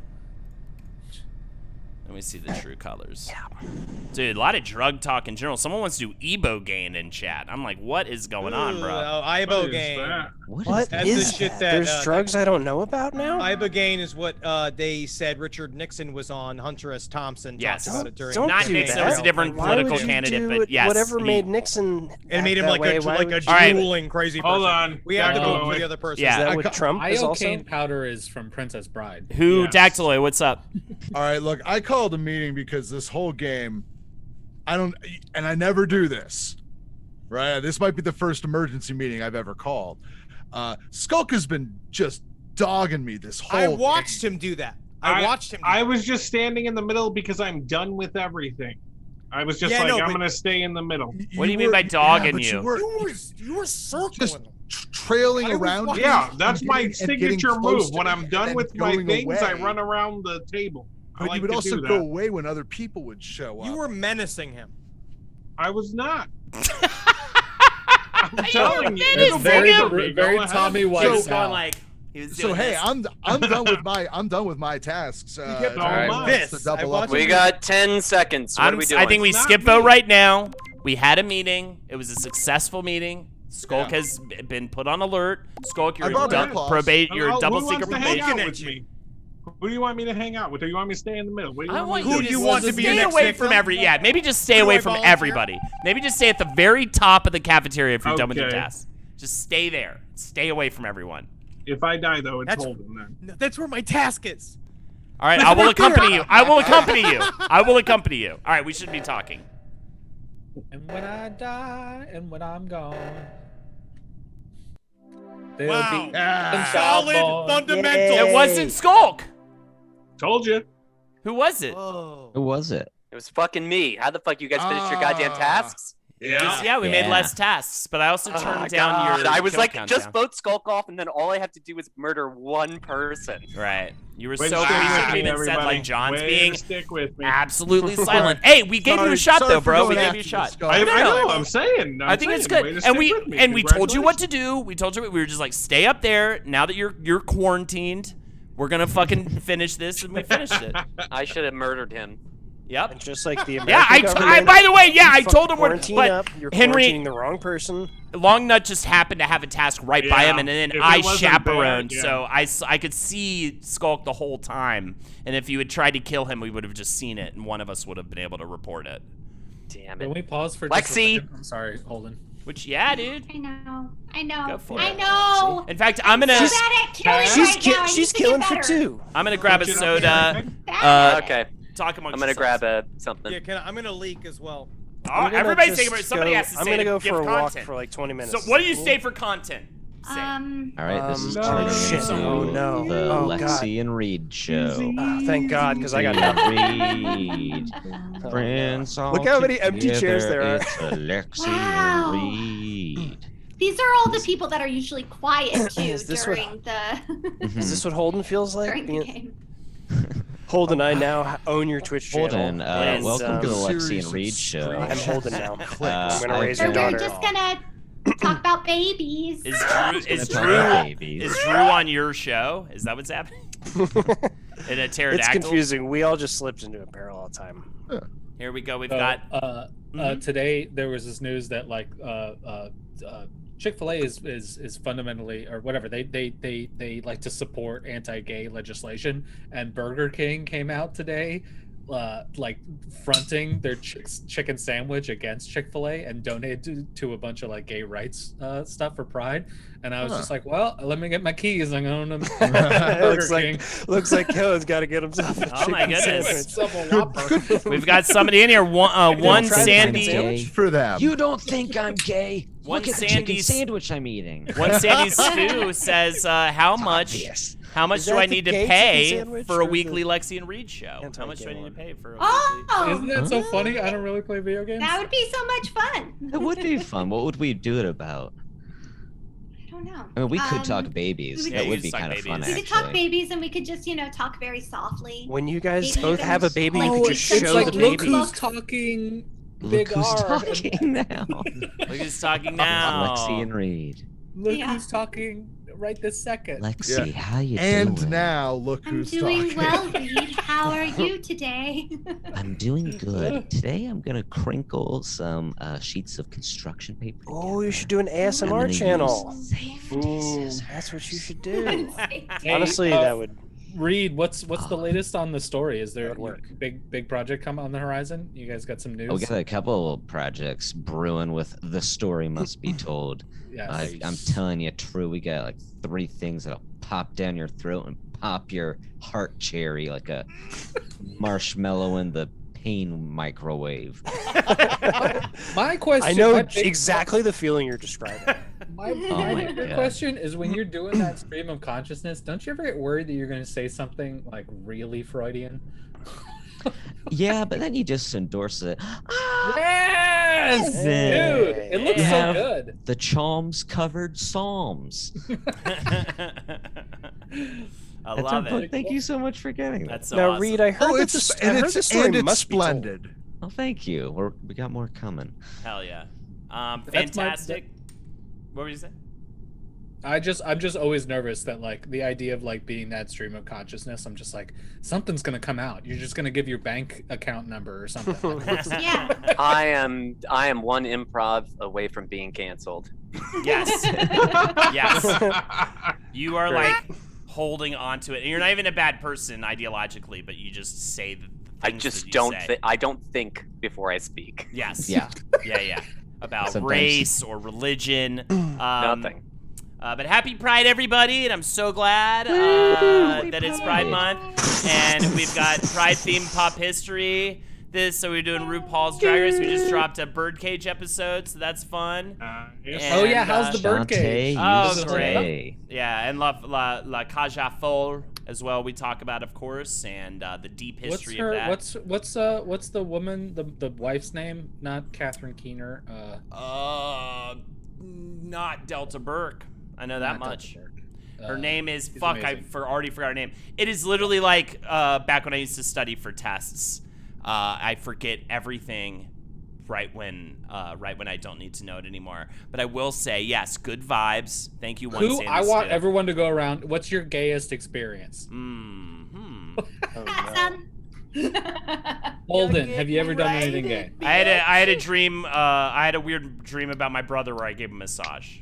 Then we see the true colors. Dude, a lot of drug talk in general. Someone wants to do Ibogaine in chat. I'm like, what is going on, bro? Ibogaine. What is that? What That's is the shit that? that, There's drugs I don't know about now. Ibogaine is what they said Richard Nixon was on. Hunter S. Thompson Yes. talked about it during. Don't Not do Nixon, that. it was a different Why political would you candidate, do but yes. Whatever he- made Nixon. And made him act like that a way, why like would a you- All right. drooling crazy person. Hold on. We have to Gotta vote go for with- the other person. Yeah. Is that what Trump is also? Iocane powder is from Princess Bride. Who, Yes. Dactyloid, what's up? All right, look, I called a meeting because this whole game, and I never do this, right? This might be the first emergency meeting I've ever called. Skulk has been just dogging me this whole I watched game. him do that. I watched him. Do I that. was just standing in the middle because I'm done with everything. I was just Yeah, like, no, I'm but- gonna stay in the middle. What do you mean by dogging but you? You were circling Just him. trailing I was around. watching- Yeah, me that's and my getting- and getting signature close move. to When me I'm and done then with my going things, I away. run around the table. I But like you would to also do go that. away when other people would show up. You were menacing him. I was not. I'm telling you. It's It's very, both of me. very Go ahead. Tommy He White was style. going like, he was So doing hey, this. I'm done with my tasks. kept going to this. double I up. watched We got 10 seconds. What are we doing? I think we It's not skip me. vote right now. We had a meeting. It was a successful meeting. Skulk has been put on alert. Skulk, I you're brought dou- my claws. probate. You're Who double wants secret to hang probation. out with me? Who do you want me to hang out with? Or you want me to stay in the middle? What do you I want me you to to do? want to be stay the next away victim? from maybe just stay away I from volunteer? everybody. Maybe just stay at the very top of the cafeteria if you're done with your Okay. tasks. Just stay there. Stay away from everyone. If I die, though, it's That's- Holden then. No, that's where my task is. All right, I will accompany you. I will accompany you. I will accompany you. All right, we should be talking. And when I die, and when I'm gone, there'll Wow. be Solid, Yay. fundamental. It wasn't Skulk. Told you. Who was it? Whoa. Who was it? It was fucking me. How the fuck you guys finished your goddamn tasks? Yeah, we made Yeah. less tasks, but I also turned Oh, down God. your I was kill like, countdown. just vote Skulk off, and then all I have to do is murder one person. Right. You were Way to so stick with appreciative me, and said everybody. like John's Way being to stick with me. absolutely silent. Hey, we gave you a shot Sorry though, for bro. We going gave after you a the shot. skull. I No, no. know. I'm saying. I think it's Way good. to And stick we with me. told you what to do. We told you we were just like stay up there. Now that you're quarantined, we're gonna fucking finish this, and we finished it. I should have murdered him. Yep. And just like the American Yeah, I government, by the way, yeah, you I fuck told him we're quarantine but up, you're Henry quarantining the wrong person. Longnut just happened to have a task right by Yeah, him, and then if it I wasn't chaperoned, bad, yeah. so I could see Skulk the whole time. And if you had tried to kill him, we would have just seen it, and one of us would have been able to report it. Damn Can it. we pause for just a Lexi! second? I'm sorry, Holden. Which, yeah, dude. I know. Go for I it. know. In fact, I'm gonna So bad at killing right now. I need She's to get killing for better. 2. I'm gonna grab a Put you up soda. there, Bad. Okay, Talk amongst I'm gonna yourselves. grab something. Yeah, I'm gonna leak as well. Oh, I'm gonna everybody's just taking a break. Somebody go- has to I'm say gonna to go give for a content. walk for like 20 minutes. So what do you say for content? Say. All right, this is no. turning Shit. into Oh, no. the Oh, Lexi and Reed show. Thank God, because I got nothing. Reed. Oh, Friends all Look how many empty chairs together, there are. It's a Lexi Wow. and Reed. These are all the people that are usually quiet too Is this what- during the Is this what Holden feels like? during the game. Holden, I now own your Twitch channel. Holden, and, welcome to the Lexi series and of Reed show. I'm Holden now. I'm gonna I've raise So your been- we're daughter. just gonna talk about babies. Is Gonna talk Drew about babies. is Drew on your show? Is that what's happening? In a It's pterodactyl? confusing. We all just slipped into a parallel time. Here we go. We've So, got today there was this news that like Chick-fil-A is fundamentally or whatever they like to support anti-gay legislation, and Burger King came out today like fronting their chicken sandwich against Chick-fil-A and donated to a bunch of like gay rights stuff for Pride, and I was just like, well, let me get my keys. I'm going to Burger King. looks like Kellen's got to get himself a Oh my chicken goodness. sandwich. Double Whopper. we've got somebody in here. One try the Sandy. chicken sandwich? For them. You don't think I'm gay? One Look at the chicken Sandy's- sandwich I'm eating. One Sandy Stew says, "How much? Obvious. How much Is do that I the need to gay pay chicken sandwich for a or the weekly Lexi and Reed show? How anti-gay much do I need to one? pay for a weekly?" Oh, Isn't that so funny? I don't really play video games. that would be so much fun. It would be fun. What would we do it about? I don't know. I mean, we could talk babies. we could- That Yeah, would you be could talk kind of fun, babies. We could talk actually. babies, and we could just, talk very softly. When you guys Maybe both even have a baby, you Oh, could it's just like, show like the look baby. who's talking. Look Big who's R. talking now. Look who's talking now. Lexi and Reed. Look Yeah. who's talking right this second. Lexi, how you And doing? now look I'm who's doing talking. well, Reed. How are you today? I'm doing good. Today I'm gonna crinkle some sheets of construction paper. Oh, you together. should do an I'm gonna ASMR use channel. safety Ooh, scissors. that's what you should do. Hey, Honestly, uh, that would. Reed, what's the latest on the story? Is there That'd work. big project come on the horizon? You guys got some news? We got a couple projects brewing with The Story Must Be Told. Yes. I'm telling you, true. We got like 3 things that'll pop down your throat and pop your heart cherry like a marshmallow in the pain microwave. My question. I know my big- exactly the feeling you're describing. My, Oh my my bigger God. question is when you're doing that stream of consciousness, don't you ever get worried that you're going to say something like really Freudian? Yeah, but then you just endorse it. Yes, dude, it looks You so have good. The Chalms covered Psalms. I That's love our book. it. Thank you so much for getting that. That's so Now, awesome. Reed, I heard Oh, that it's I heard the story and it's must be told. splendid. Oh, thank you. We got more coming. Hell yeah. That's my- Fantastic. What were you saying? I'm just always nervous that like the idea of like being that stream of consciousness, I'm just like something's gonna come out. You're just gonna give your bank account number or something. Yeah. I am one improv away from being canceled. Yes. Yes. You are Great. like holding on to it. And you're not even a bad person ideologically, but you just say the I things just that you don't. say. I don't think before I speak. Yes. Yeah. Yeah. About Sometimes. race or religion. Nothing. But happy Pride, everybody, and I'm so glad that it's Pride Month, and we've got Pride-themed pop history. So we're doing RuPaul's Drag Race. We just dropped a Birdcage episode, so that's fun. Yes. And, Oh yeah, how's the birdcage? Oh, great. Yeah, and La Cage aux Folles as well. We talk about, of course, and the deep history of that. What's the woman, the wife's name? Not Catherine Keener. Not Delta Burke. I know that Not much. Delta Burke. Her name is she's fuck. amazing. Already forgot her name. It is literally like back when I used to study for tests. I forget everything right when I don't need to know it anymore. But I will say yes, good vibes. Thank you. I want everyone to go around. What's your gayest experience? Holden, have you ever done anything gay? I had a dream. I had a weird dream about my brother where I gave him a massage.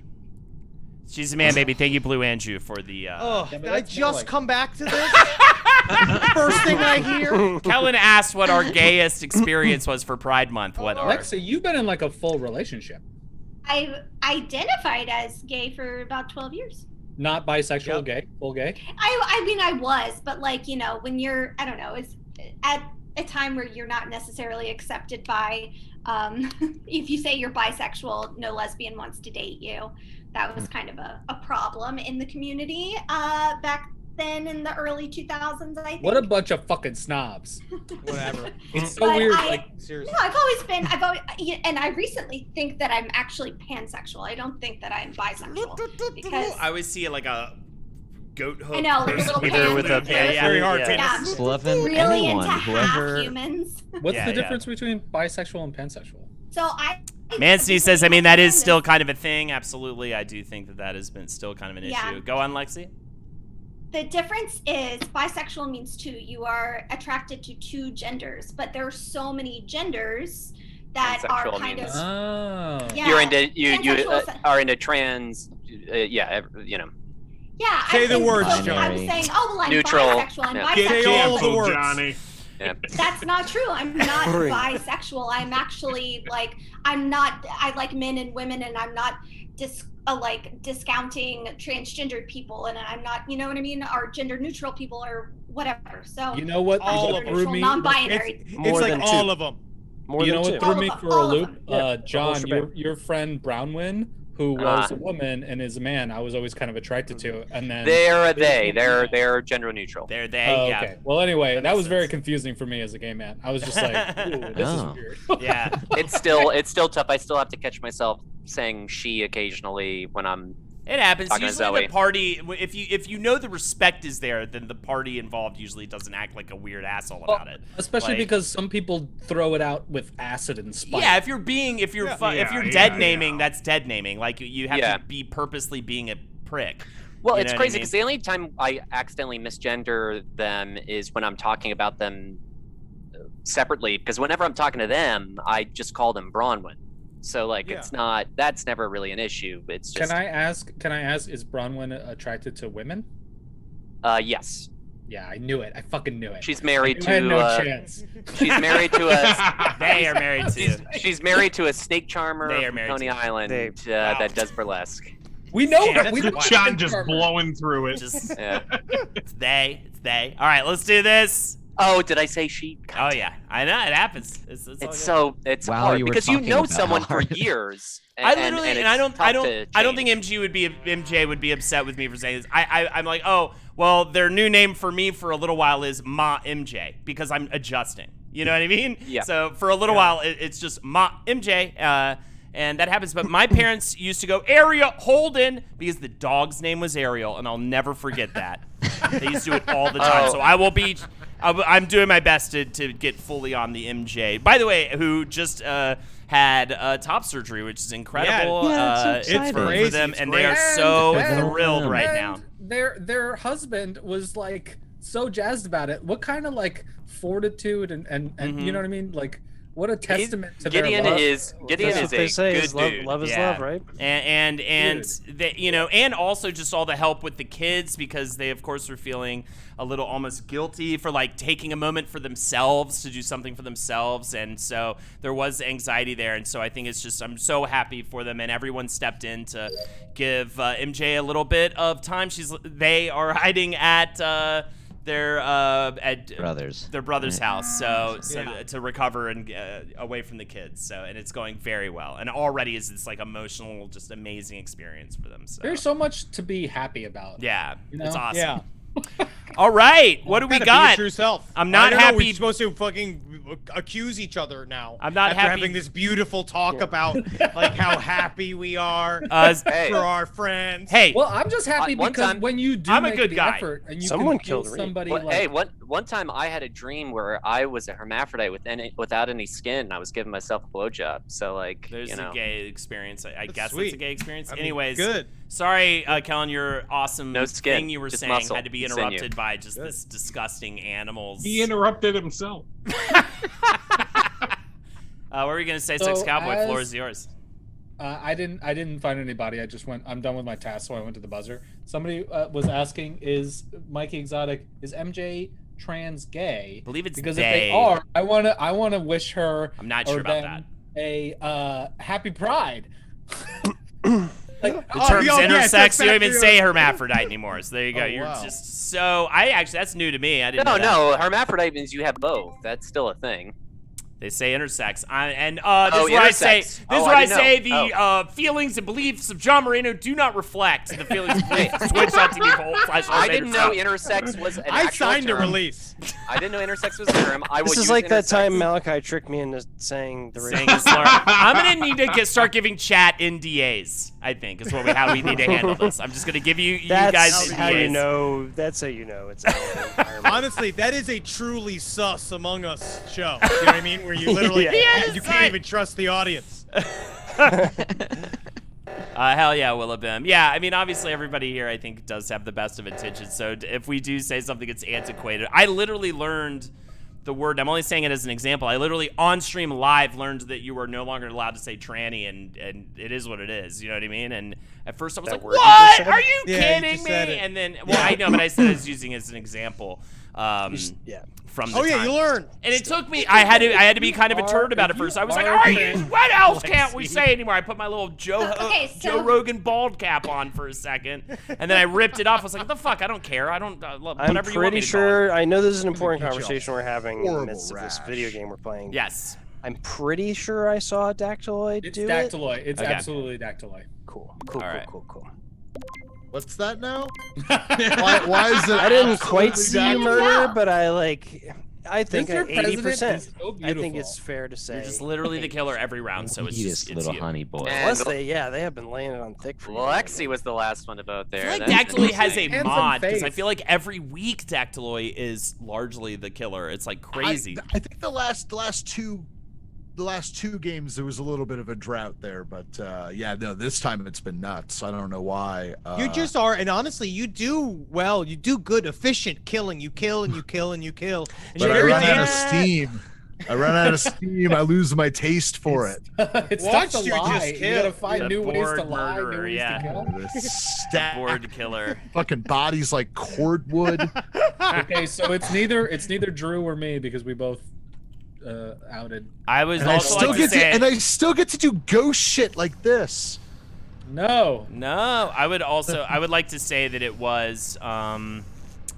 She's a man, baby. Thank you, Blue Andrew, for the. Did I just come back to this? First thing I hear. Kellen asked what our gayest experience was for Pride Month. What are? Alexa, you've been in like a full relationship. I've identified as gay for about 12 years. Not bisexual, gay, full gay. I mean, I was, but like, you know, when you're, I don't know, it's at a time where you're not necessarily accepted by, if you say you're bisexual, no lesbian wants to date you. That was kind of a problem in the community back then in the early 2000s, I think. What a bunch of fucking snobs. Whatever. It's so But weird. Seriously. No, I've always, and I recently think that I'm actually pansexual. I don't think that I'm bisexual. Because I always see it like a goat hook. I know, like a little Either with a Very hard yeah. Loving really anyone, into whoever. half humans. What's Yeah, the yeah. difference between bisexual and pansexual? So Mancy says, I mean, that is still kind of a thing. Absolutely. I do think that has been still kind of an Yeah. issue. Go on, Lexi. The difference is bisexual means two. You are attracted to two genders, but there are so many genders that are Pansexual kind means- of. Oh. Yeah. You're into you Pansexual is- are into trans. Yeah, you know. Yeah. Say I the think words, I was Johnny. saying, oh, well, I'm Neutral. bisexual. I'm Yeah. Say bisexual. all the Cancel, words. Johnny. Yeah. That's not true. I'm not bisexual. I'm actually like, I like men and women, and I'm not discounting transgendered people, and I'm not, you know what I mean, or gender neutral people or whatever. So You know what? All what of threw neutral, me? non-binary. It's More like than all two. of them. More You know than what two. threw me All of for them, a all of loop? them. Yeah, the whole John, shebang. your friend Brownwyn, who was a woman and is a man, I was always kind of attracted to, and then They're a they. They're gender neutral. There they, Oh, yeah. okay. Well, anyway, that makes was very sense. confusing for me as a gay man. I was just like, ooh, this Oh. is weird. Yeah. It's still tough. I still have to catch myself saying she occasionally when I'm. It happens. Talking to Usually Zoe. the party, if you know the respect is there, then the party involved usually doesn't act like a weird asshole about it. Especially Like- because some people throw it out with acid and spite. Yeah, if you're dead naming, that's dead naming. Like you have Yeah. to be purposely being a prick. Well, You it's know what I crazy because the only time I accidentally misgender them is when I'm talking about them separately. Because whenever I'm talking to them, I just call them Bronwyn. So like, it's not. That's never really an issue. It's just. Can I ask? Is Bronwyn attracted to women? Yes. Yeah, I knew it. I fucking knew it. She's married I had to. no chance. She's married to a. They are married to. She's married to a snake charmer They are from married Coney to- Island Wow. that does burlesque. We know Yeah, that. We know John just blowing through it. Just Yeah. it's they. All right, let's do this. Oh, did I say she? Oh yeah, I know it happens. It's all good. It's While hard you were because you talking know about someone how for hard it years. I literally, and I don't think change. MJ would be upset with me for saying this. I'm like, oh, well, their new name for me for a little while is Ma MJ because I'm adjusting. You know what I mean? Yeah. So for a little while, it's just Ma MJ, and that happens. But my parents used to go Ariel Holden because the dog's name was Ariel, and I'll never forget that. They used to do it all the time. Oh. So I will be. I'm doing my best to get fully on the MJ. By the way, who just had top surgery, which is incredible. Yeah, it's so for exciting. them, It's and they are great. so And- thrilled right and now. Their husband was like so jazzed about it. What kind of like fortitude and you know what I mean? Like what a testament to Gideon their love. is That's what they a say good is love, dude. love is Yeah. love, right? And and also just all the help with the kids, because they of course were feeling a little almost guilty for like taking a moment for themselves to do something for themselves, and so there was anxiety there. And so I think it's just, I'm so happy for them, and everyone stepped in to give MJ a little bit of time. They are hiding at their brother's house, so to recover and away from the kids. So, and it's going very well, and already is this like emotional, just amazing experience for them. So There's so much to be happy about. yeah, You know? it's awesome. Yeah. All right, what do we Gotta be got? your true self. I'm not I don't know, happy. We're supposed to fucking accuse each other now. I'm not after happy. having this beautiful talk about like how happy we are Hey. for our friends. Hey, Well, I'm just happy One because time- when you do I'm a make good the guy. effort and you Someone can kill killed Reed. somebody Well, like hey, one time I had a dream where I was a hermaphrodite without any skin. And I was giving myself a blowjob. So like, there's you know. a gay experience. I guess sweet. it's a gay experience. I mean, Anyways, good. Sorry, Kellen, your awesome No skin, thing you were just saying muscle had to be and sinew. interrupted by just this disgusting animals. He interrupted himself. What were you gonna say, So Sex Cowboy? Floor as- is yours. I didn't find anybody. I just went. I'm done with my task, so I went to the buzzer. Somebody was asking, "Is Mikey Exotic, is MJ trans gay?" I believe it's Because they. if they are, I wanna wish her. I'm not or sure about them that. A happy Pride. The term's intersex. You don't even say hermaphrodite anymore. So there you go. Oh, You're wow. just so. That's new to me. I didn't No, know that. no, hermaphrodite means you have both. That's still a thing. They say intersex. This Oh, is where I say. intersex. This Oh, is where I I didn't say know. the feelings and beliefs of John Moreno do not reflect the feelings and beliefs of Twitch.tv/. I didn't know intersex was an I actual signed a term. release. I didn't know intersex was a term. I This would is use like that intersex. time Malachi tricked me into saying the Saying racial a slur. I'm gonna need to start giving chat NDAs. I think is how we need to handle this. I'm just gonna give you That's guys how you NDAs. know. That's how you know it's. Honestly, that is a truly sus Among Us show. You know what I mean? Where you literally Yeah, you can't even trust the audience. Hell yeah, Willabim. Yeah, I mean, obviously everybody here, I think, does have the best of intentions. So if we do say something that's antiquated, I literally learned the word. I'm only saying it as an example. I literally on stream live learned that you were no longer allowed to say tranny, and it is what it is. You know what I mean? And at first I was That like, word you "What? just said? Are you Yeah, you kidding just me?" said it. And then, well, I know, but I said I was using it as an example. Yeah. From the Oh yeah, time. you learn. And it took me. I had to be kind of a turd about it first. I was like, "Are you? What else can't we say anymore?" I put my little Joe Rogan bald cap on for a second, and then I ripped it off. I was like, "What the fuck? I don't care. I don't. Whatever I'm you want me pretty to call sure. I know this is an important get you a conversation we're having in the horrible midst of this rash. video game we're playing. it." Yes. I'm pretty sure I saw a Dactyloid It's do it. Dactyloid. It's Okay. absolutely Dactyloid. Cool. All right. Cool. What's that now? why is it? I didn't quite absolutely see that- murder, but I think Mr. at 80%. President is so I think beautiful. it's fair to say. You're just literally the killer every round, so it's just Sweetest it's little you. honey boy. And Plus, they have been laying it on thick for you. Lexi was the last one to vote there. I feel like That's Dactyloid has a Handsome mod because I face. feel like every week Dactyloid is largely the killer. It's like crazy. I think the last two games there was a little bit of a drought there, but yeah, no, this time it's been nuts. I don't know why. You just are, and honestly, you do well. You do good, efficient killing. You kill and you kill and you kill. And but you're I very run out of dangerous. steam. I run out of steam. I lose my taste for it. It's Watch tough to you lie. just You kill. gotta find The new ways to bored lie, new murderer, ways yeah. to kill. The stack, Board killer. fucking bodies like cordwood. Okay, so it's neither Drew or me because we both outed. I was And I also still like to get to, say. and I still get to do ghost shit like this. No. No, I would like to say that it was.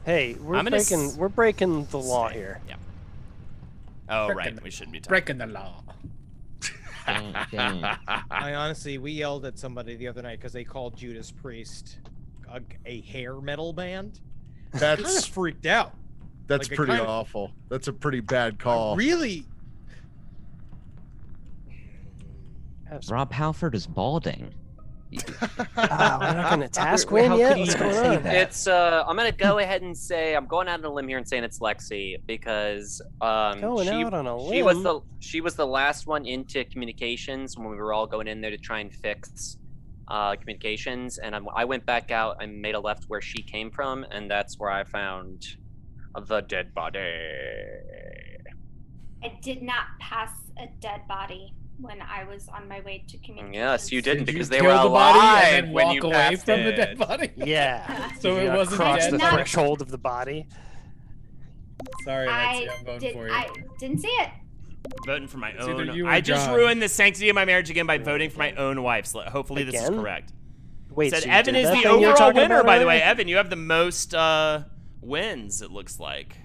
Hey, we're I'm gonna breaking the law here. Yeah. Oh Breaking right, the- we shouldn't be talking. Breaking the law. I honestly, we yelled at somebody the other night because they called Judas Priest a hair metal band. I That's just freaked out. that's Like, it pretty kinda- awful. That's a pretty bad call. Really? Rob Halford is balding. We're not gonna task How win could yet. you What's even going say on? that? It's I'm gonna go ahead and say I'm going out on a limb here and saying it's Lexi because Going she, out on a she was limb? she was the last one into communications when we were all going in there to try and fix communications, and I went back out and made a left where she came from, and that's where I found the dead body. I did not pass a dead body when I was on my way to communications. Yes, you didn't, Did because you they were kill the body alive and then when walk you away passed from the it. dead body? Yeah. So You it wasn't cross dead? the No. threshold of the body. Sorry, Lexi, I'm voting for you. I didn't see it. Voting for my It's either own. you or I just John. ruined the sanctity of my marriage again by voting for my own wife. So hopefully this is Again? correct. Wait, Said so you Evan did is that the thing you were overall talking winner, about by the way. earlier? Evan, you have the most wins, it looks like.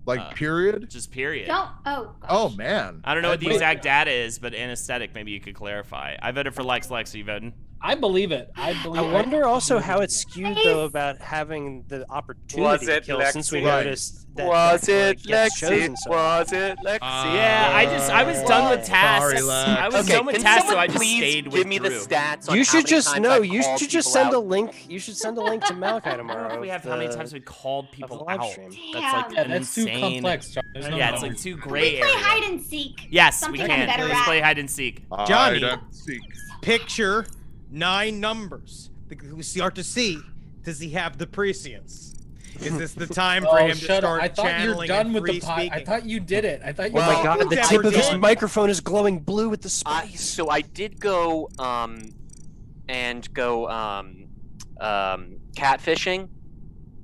Like period. Just period. Don't. Oh. Gosh. Oh man. I don't know what the Wait. exact data is, but anesthetic, maybe you could clarify. I voted for Lex. Lex, are you voting? I believe it. I believe I it. wonder also how it's skewed though about having the opportunity to it kill, since we Lexi? noticed that Was that, it gets chosen Lexi? so Was it Lexi? Yeah, I was done with tasks. Sorry, Lex. I was Okay, done with can tasks, so someone I just please stayed with give me the Drew. stats on You how should many just times no. I've You called should just people send a out? link. You should send a link to Malachi I don't know tomorrow. if we have how many times we called people live out. stream. That's like Yeah, an that's too insane. complex, John. There's no Yeah, it's numbers. like too We gray play area. hide and seek. Yes, Something we I'm can. better Let's at. play hide and seek. Johnny. Seek. Picture 9 numbers. We start to see. Does he have the prescience? Is this the time for him to shut up. start I thought you're channeling done and with free the pot. I speaking? thought you did it. I thought you Oh my god, who's the ever tip of this done? microphone is glowing blue with the spice. So I did go catfishing,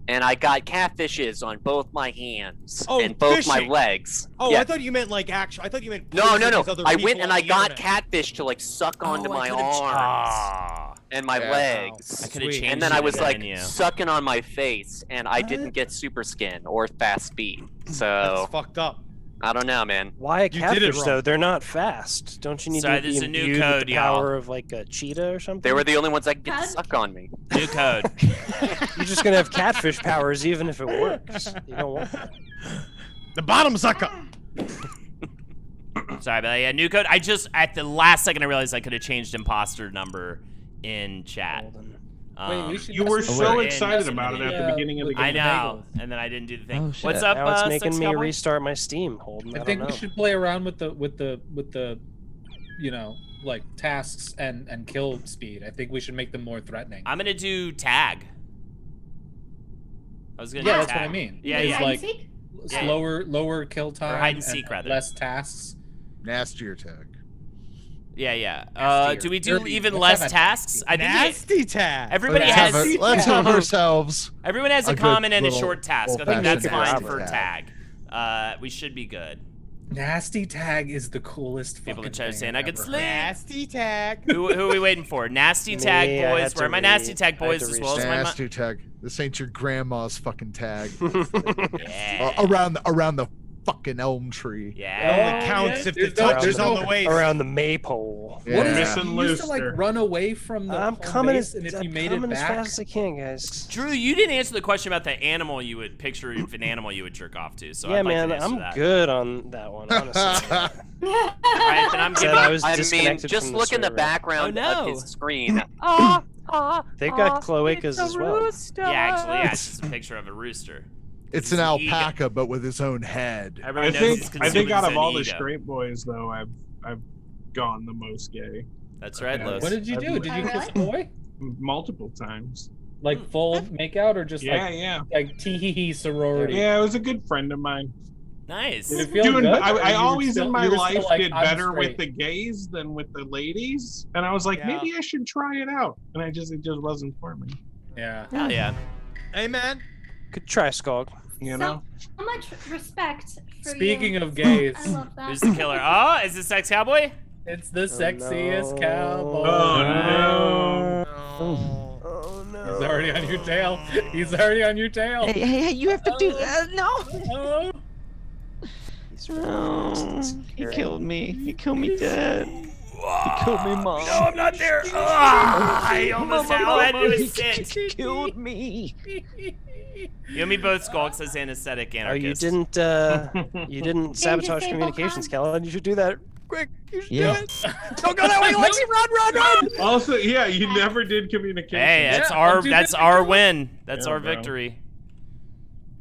and I got catfishes on both my hands Oh, and both my fishing. legs. Oh, yeah. I thought you meant like actual. I thought you meant No. posing as other I people went and on I the got internet. catfish to like suck onto my could've arms Ah. and my Yeah. legs. I could have Sweet. changed And then I it was to like menu. sucking on my face, and I didn't get super skin or fast speed. That's So fucked up. I don't know, man. Why a You did it catfish wrong. though? They're not fast. Don't you need Sorry, to this be is a new imbued code, with the y'all. power of like a cheetah or something? They were the only ones that could get to Hug? suck on me. New code. You're just gonna have catfish powers even if it works. You don't want that. The bottom sucker. Sorry, but yeah, new code. I just at the last second I realized I could have changed imposter number in chat. Wait, we should You were mess so we're in- excited about it at the beginning of the I game. know, and then I didn't do the thing. Oh, shit. What's up, Now it's Sex making me Cowboy? restart my Steam. Holden, I I think don't we know. should play around with the you know, like tasks and kill speed. I think we should make them more threatening. I'm gonna do tag. I was gonna Yeah, do that's tag. what I mean. Yeah, It's yeah. Hide and like seek? Yeah. lower kill time, hide and seek, rather. less tasks. Nastier tag. Yeah. Nastier. Do we do Dirty. even Let's less have a tasks? I think Nasty tag. everybody Let's has. have it- let's have ourselves. Everyone has a a good common and a little short task. I think old-fashioned that's fine nasty for tag. tag. We should be good. Nasty tag is the coolest. People in fucking the chat are thing saying I've I could ever sleep. Nasty tag. Who are we waiting for? Nasty tag Me, I boys. had to Where are my nasty read. tag I had boys to as well as my? Nasty tag. This ain't your grandma's fucking tag. Yeah. Around the fucking elm tree. It Yeah. only counts if the There's no- touch is there's on no- the way. Around the maypole. Yeah. What is Miss it? and You used to like Looster. run away from the I'm home coming base, as and if I'm you made coming it as back, fast as I can, guys. Drew, you didn't answer the question about the animal you would picture if an animal you would jerk off to. So Yeah, I'd like man, to answer I'm that. good on that one, honestly. All right, then I'm Said giving. I was I mean, disconnected just from the look in the server. background Oh, no. of his screen. They've got cloacas as well. Yeah, actually, yeah, it's just a picture of a rooster. It's an He's an ego. alpaca, but with his own head. Everyone I knows think he's I consuming think out his of own all the ego. straight boys though, I've gone the most gay. That's right, Okay. Los. what did you do? Did you Oh, kiss a boy? Multiple times. Like full makeout or just Yeah. like tee hee hee sorority? Yeah, it was a good friend of mine. Nice. Did it feel Doing, good? Or I you were always still- in my you were still life like, did I'm better with straight? the gays than with the ladies, and I was like, Yeah. maybe I should try it out, and it just wasn't for me. Yeah. Hell yeah. Hey, man. Could try Skog. You know. So much respect for Speaking you. of gays, I love that. Who's the killer? Oh, is this Sex Cowboy? it's the sexiest no. cowboy. Oh no. Oh no. He's already on your tail. He's already on your tail. Hey, you have to do no. Oh. No. He killed me. He killed me dead. He killed me, mom. No, I'm not there. I almost had all I had to do is sit. He killed me. You and me both, Skulk, says anesthetic Oh, anarchist. you didn't sabotage disable communications, com? Kellen. You should do that. Quick, you should Yeah. do it. Don't go that way, Lexi. Run. Also, yeah, you never did communication. Hey, that's Yeah, our I'm too that's busy our killing. win. That's Yeah, our bro. victory.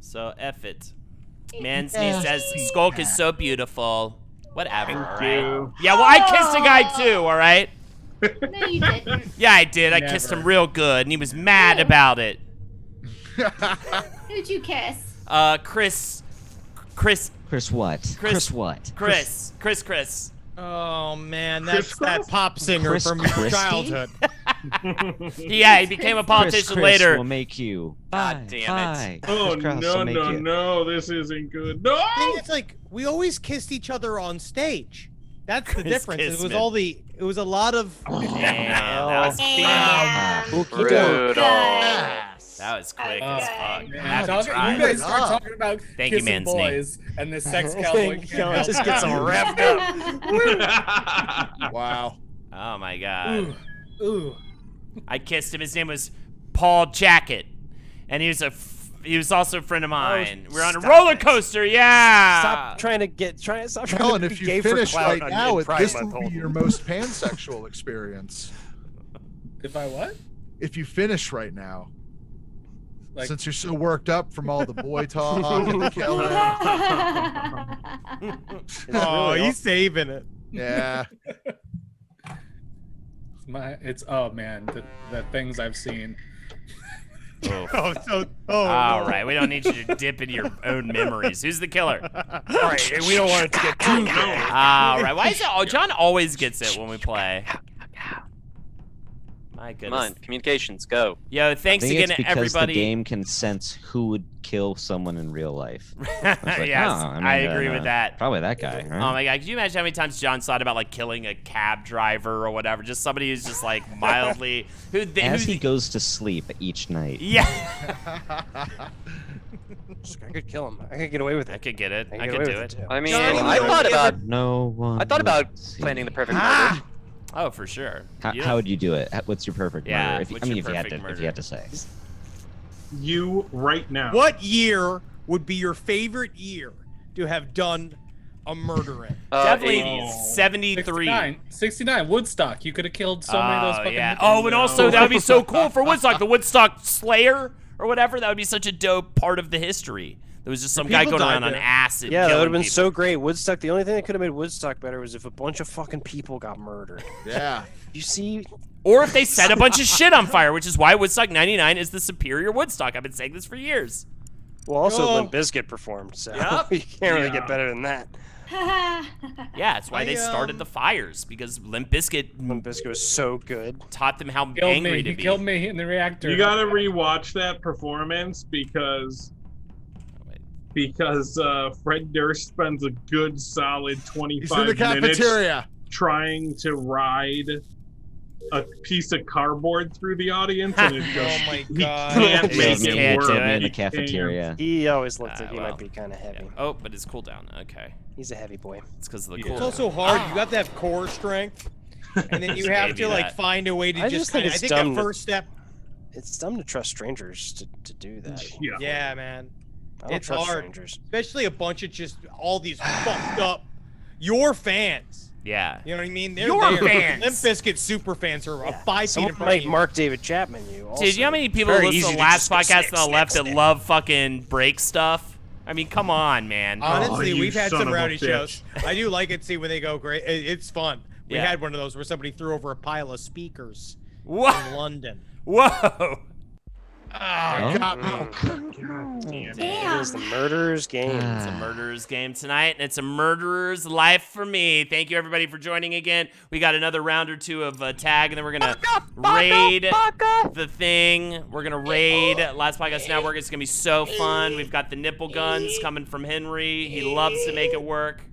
So F it. Mansney says Skulk is so beautiful. Whatever, Thank all right? you. Yeah, well, I kissed a guy too, all right? No, you didn't. Yeah, I did. I kissed him Never. real good, and he was mad about it. Who'd you kiss? Chris Chris what? Chris what? Chris. Oh man, Chris that's that pop singer Chris from your Christie? childhood. Yeah, he became a politician Chris later. will make you. God damn it. Bye. Oh Chris Cross will make you. no! This isn't good. No. It's like we always kissed each other on stage. That's the Chris difference. It was Kissman. it was a lot of. Damn, that was Brutal. That was quick Oh, as good. fuck. Man, Happy you try. guys start talking about Thank you, kissing Mansney. boys and the sex cowboy. Just gets all wrapped up. Wow. Oh my god. Ooh. I kissed him. His name was Paul Jacket, and he was also a friend of mine. We're on a roller coaster. Yeah. Stop trying to Helen, be if gay you for finish clout right on now, Pride this Month, will be Holden. your most pansexual experience. If I what? If you finish right now, Like- since you're so worked up from all the boy talk and the killing. Oh, he's saving it. Yeah. Oh man, the things I've seen. All right, we don't need you to dip into your own memories. Who's the killer? All right, and we don't want it to get too gay. All right, why is it? Oh, John always gets it when we play. My Come goodness. on, communications, go. Yo, I thanks think again, it's because everybody. the game can sense who would kill someone in real life. It's like, Yes, oh, I agree with that. Probably that guy. Right? Oh my god, could you imagine how many times John thought about like killing a cab driver or whatever? Just somebody who's just like mildly As he goes to sleep each night. Yeah. I could kill him. I could get away with it. I could get it. I I can could get do away it. with it, too. I mean, Johnny, I you don't thought ever- about No one. I thought about would see. planning the perfect murder. Oh, for sure. How would you do it? What's your perfect Yeah, murder? If, what's I mean, your if you had to, perfect if murder? you had to say. You right now. What year would be your favorite year to have done a murder in? Definitely 80s. 73. 69, Woodstock. You could have killed so many of those Oh, fucking yeah. hippies. Oh, and also that would be so cool for Woodstock, the Woodstock Slayer or whatever. That would be such a dope part of the history. There was just some guy people going died around on there. acid. Yeah, that killing would have been people. so great. Woodstock. The only thing that could have made Woodstock better was if a bunch of fucking people got murdered. Yeah. You see? Or if they set a bunch of shit on fire, which is why Woodstock 99 is the superior Woodstock. I've been saying this for years. Well, also No. Limp Bizkit performed, so Yep. you can't really Yeah. get better than that. Yeah, that's why they started the fires, because Limp Bizkit Limp Bizkit was so good. taught them how Killed angry me. to He be. killed me in the reactor. You gotta rewatch that performance because Fred Durst spends a good solid He's 25 in the minutes cafeteria. trying to ride a piece of cardboard through the audience, and it just Oh my he God. can't He make just it can't work. do Killed me it. in the He can't. cafeteria. He always looked like he well, might be kind of heavy. Oh, but his cooldown. Okay. He's a heavy boy. It's because of the Yeah. cooldown. It's also hard. You have to have core strength, and then you Just have gave to you like that. find a way to I just just think kind of. I it's think dumb that to- first step. It's dumb to trust strangers to do that. Yeah. Yeah, man. I don't It's trust hard. strangers. Especially a bunch of just all these fucked up your fans. Yeah. You know what I mean? They're Your there. fans. Limp Bizkit super fans are a 5 feet Someone in front of might you. Mark David Chapman you. Also. Dude, you know how many people Very listen easy to the last just go podcast snip, on the left snip, that snip. love fucking break stuff? I mean, come on, man. Honestly, you we've had son some of a rowdy bitch. shows. I do like it. See when they go great. It's fun. We Yeah. had one of those where somebody threw over a pile of speakers What? in London. Whoa. Ah, got me. It Damn. is the murderer's game. It's a murderer's game tonight, and it's a murderer's life for me. Thank you, everybody, for joining again. We got another round or two of tag, and then we're going to raid the thing. We're going to raid Last Podcast Network. It's going to be so fun. We've got the nipple guns coming from Henry. He loves to make it work.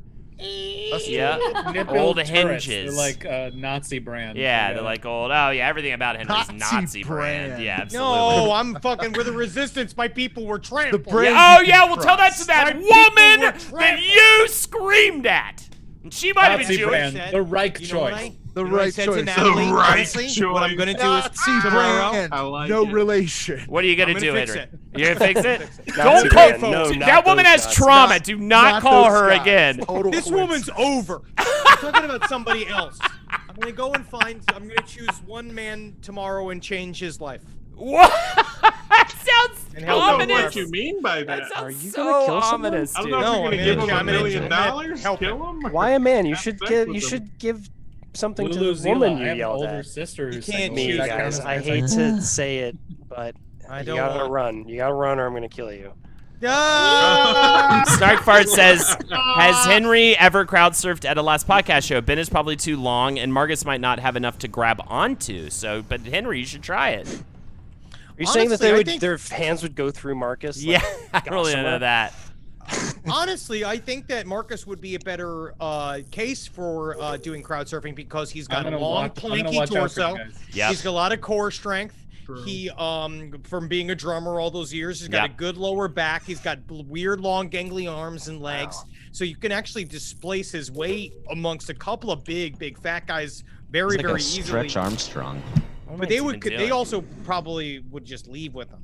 Yeah. Nipple Old turrets. hinges. They're like a Nazi brand. Yeah, they're like old. Oh, yeah, everything about Henry's Nazi brand. brand. Yeah, absolutely. No, I'm fucking with the resistance. My people were trampled. brand- Yeah, oh, you yeah, can we'll tell that to trust. that My people were woman that trampled. you screamed at. And she might have been Nazi Jewish. brand. said? The Reich You know what choice. The you know what I right said to choice. Natalie? The right Honestly, what I'm choice. gonna do is Nazi tomorrow. brand. I like No it. relation. What are you gonna I'm do, gonna fix Henry? it. You're gonna fix it? Nazi Don't call. brand. No, Dude, not that woman those has guys. trauma. Do not call those her guys. again. Total This woman's over. I'm talking about somebody else. I'm gonna go and find. I'm gonna choose one man tomorrow and change his life. What? That sounds And I don't know ominous. what you mean by That that. sounds Are you so gonna kill someone? ominous, I don't dude. know if No, you're I'm gonna gonna- give him I'm $1 gonna- million. I'm gonna help Kill him? Why a man? You Have should sex give. with You him. should give something to Lulu the woman Zila, I you have an yelled older at. sister who You sang can't me, choose Me, that that guys. kind I of hate thing. to say it, but I you don't gotta want- run. You gotta run, or I'm gonna kill you. Snarkfart says, has Henry ever crowd surfed at a last podcast show? Ben is probably too long, and Marcus might not have enough to grab onto. So, but Henry, you should try it. Are you saying that their hands would go through Marcus? Yeah, I don't really know that. Honestly, I think that Marcus would be a better case for doing crowd surfing because he's got a long, planky torso. Yep. He's got a lot of core strength. True. He, from being a drummer all those years, he's got a good lower back. He's got weird, long, gangly arms and legs. Wow. So you can actually displace his weight amongst a couple of big fat guys very, He's like very a easily. Stretch Armstrong. But they also probably would just leave with him.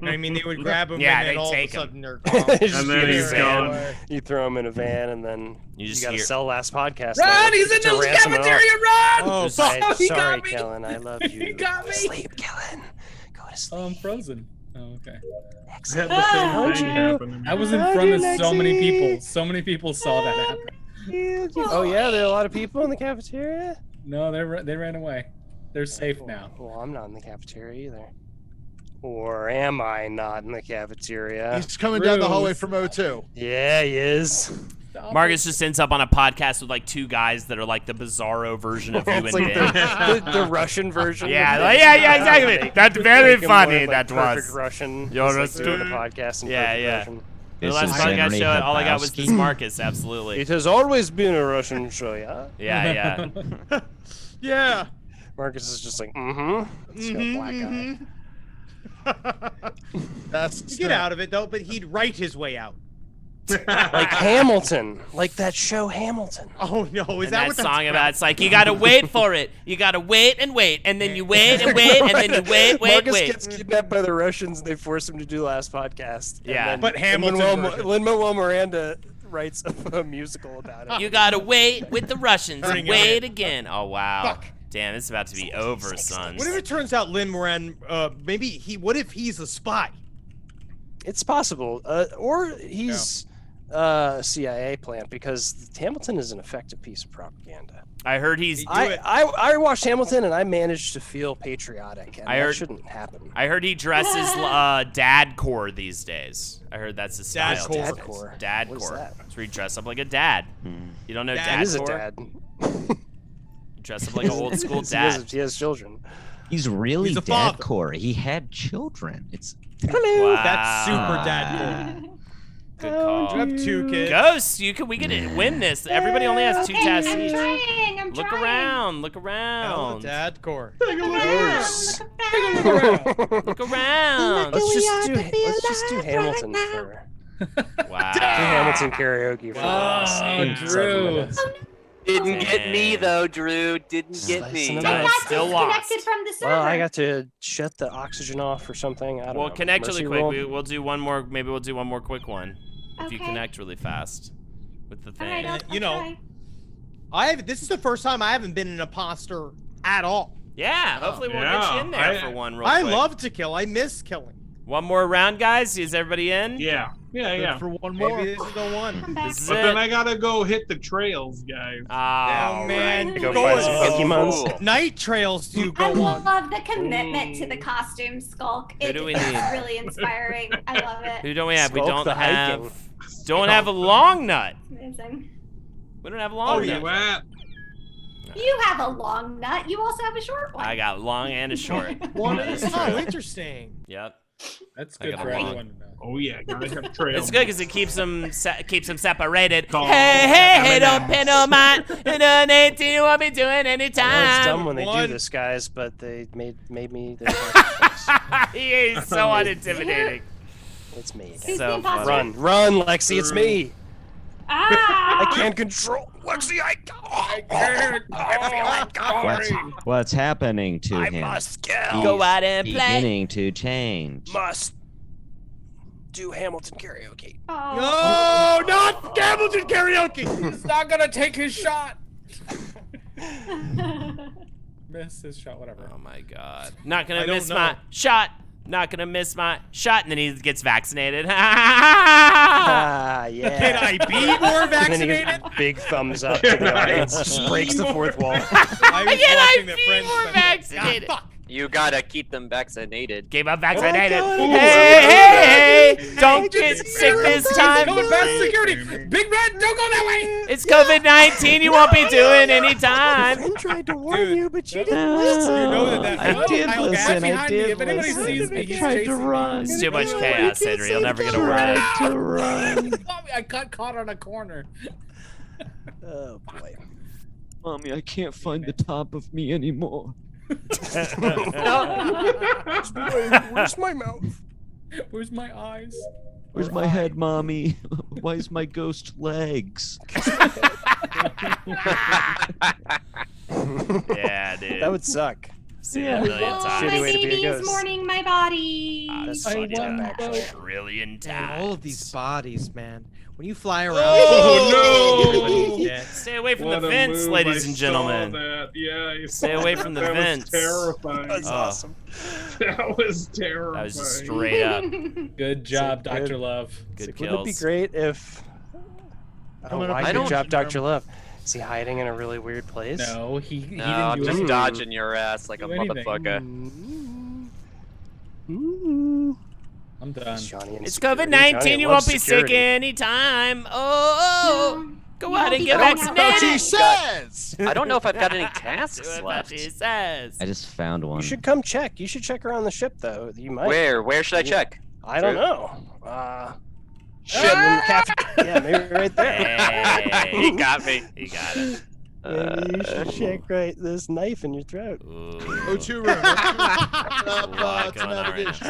I mean, they would grab him and then all of a sudden they're gone. And then he's gone. You throw him in a van and then you gotta sell last podcast. Run! He's in the cafeteria! Run! Oh, sorry, Kellen. I love you. He got me. Sleep, Kellen. Go to sleep. Oh, I'm frozen. Oh, okay. Had the same thing happen. I was in front of so many people. So many people saw that happen. Oh yeah, there are a lot of people in the cafeteria. No, they ran away. They're safe now. Well, I'm not in the cafeteria either. Or am I not in the cafeteria? He's coming down the hallway from O2. Yeah, he is. Marcus just ends up on a podcast with like two guys that are like the bizarro version of you and It's like Ben. the Russian version. Yeah, exactly. That's very funny. That perfect was. Russian. You're Just like doing the podcast in perfect Russian. The This last is podcast Henry show, all I got was Habowski. this Marcus. Absolutely. It has always been a Russian show, yeah? Yeah. Yeah. Marcus is just like, It's got a black eye. That's Get out of it though, but he'd write his way out. Like Hamilton. Like that show Hamilton. Oh no, is And that what song about? It's like you gotta wait for it. You gotta wait and wait, and then you wait and wait, and then you wait. Marcus gets kidnapped by the Russians and they force him to do the last podcast. And Yeah. then But Hamilton version. Lin-Manuel Miranda writes a musical about it. You gotta wait with the Russians and Bring 'em wait in. again. Oh wow. Fuck. Damn, it's about to be over, sons. What if it turns out Lin Moran what if he's a spy? It's possible. Or he's a CIA plant because Hamilton is an effective piece of propaganda. I heard he's. I watched Hamilton and I managed to feel patriotic. And that shouldn't happen. I heard he dresses dadcore these days. I heard that's his style. Dadcore. Dadcore. What is that? It's where you dress up like a dad. You don't know Dad is a dadcore? dad. Dress up like an old school dad. He has children. He's really He's a father. dadcore. He had children. It's Wow. That's super dadcore. Good call. You have 2 kids. Ghost, we could win this. Everybody only has 2 tasks I'm each. trying. I'm Look trying. around. Look Hell, around. dadcore. Look around. Let's just do Hamilton for Wow. do Hamilton karaoke for us. Oh, Drew. Didn't get me though, Drew. Didn't get me. Nice. Still lost. Disconnected from the server. Well, I got to shut the oxygen off or something. I don't Well, know. connect really Mercy quick. roll? We'll do one more. Maybe we'll do one more quick one. If you Okay. connect really fast with the All thing. right, I'll You know, try. This is the first time I haven't been an imposter at all. Yeah, hopefully we'll get you in there for one real I quick. love to kill. I miss killing. One more round, guys. Is everybody in? Yeah. For one more. Maybe this is the one. This is But it. then I gotta go hit the trails, guys. Oh, man. right. Go Go find on. some Pokemons. Cool. Night trails do I go on. love the commitment to the costume, Skulk. Who do we need? It's really inspiring. I love it. Who don't we have? We Skulk don't the have. hiking. Don't have a long nut. Amazing. We don't have a Oh, long you nut. at? You have a long nut. You also have a short one. I got long and a short. One That is is oh, true. interesting. Yep. That's I good got for a long- everyone to know. Oh yeah, gotta have trails. It's good because it keeps them separated. Oh, Hey, don't pin on mine. It ain't anything you want me doing I know anytime. it's dumb when they do One. this, guys, but they made me their sacrifice. He is so unintimidating. It's me Who's again. So the imposter? funny. Run, Lexi, it's me. Ah! I can't control Lexi. I feel like what's happening to I him. must kill. Go out and play. Beginning to change. Must do Hamilton karaoke. Oh. No, not Hamilton karaoke. He's not gonna take his shot. Miss his shot, whatever. Oh my god. Not gonna I don't miss my know. shot. Not gonna miss my shot. And then he gets vaccinated. Ah, yeah. Can I be more And then he vaccinated? gives big thumbs up to the audience. Just breaks the fourth wall. I was Can I watching the be Friends more special. vaccinated? Ah, fuck. You gotta keep them vaccinated. Keep them vaccinated. God. Hey, don't get sick this time. Going past security. Big Red, don't go that way. It's COVID-19. You won't be doing any My time. friend tried to warn Dude. you, but you didn't listen. You know that I did Kyle listen. Gass I behind me. did If anybody listen. sees me, I he's tried to chasing me. run. It's too much chaos, Henry. You'll never get away. To run. I got caught on a corner. Oh boy. Mommy, I can't find the top of me anymore. Where's my mouth? Where's my eyes? Where's my head, Mommy? Why is my ghost legs? Yeah, dude. That would suck. See it a million Oh, times. my Shitty way to be a baby's ghost. mourning my body. That's I fucked up, won actually. both. Trillion Man, times. all of these bodies, man. When you fly around, Oh, everybody's no. dead. Stay away from What the a vents, move. ladies I and saw gentlemen. That. Yeah, I Stay saw away that. from the That vents. Was terrifying. That's Oh. awesome. That was terrifying. That was just straight up. Good job, good. Dr. Love. Good Wouldn't it be kills. great if? Oh, Coming up why in good the job, engine room. Dr. Love. Is he hiding in a really weird place? No, he No, didn't I'm do just anything. dodging your ass like a Do anything. motherfucker. Ooh. I'm done. Johnny and It's security. COVID-19. Johnny You loves won't be sick security. anytime. Oh, go You out won't and be get going That's what she vaccinated. says. I don't know if I've got any Do tasks what left. she says. I just found one. You should come check. You should check around the ship, though. You might. Where should I check? I don't know. Shit. in the yeah, maybe right there. Hey. He got me. You got it. Maybe you should check right this knife in your throat. Ooh. O2 room. There's a lot to going on right navigation.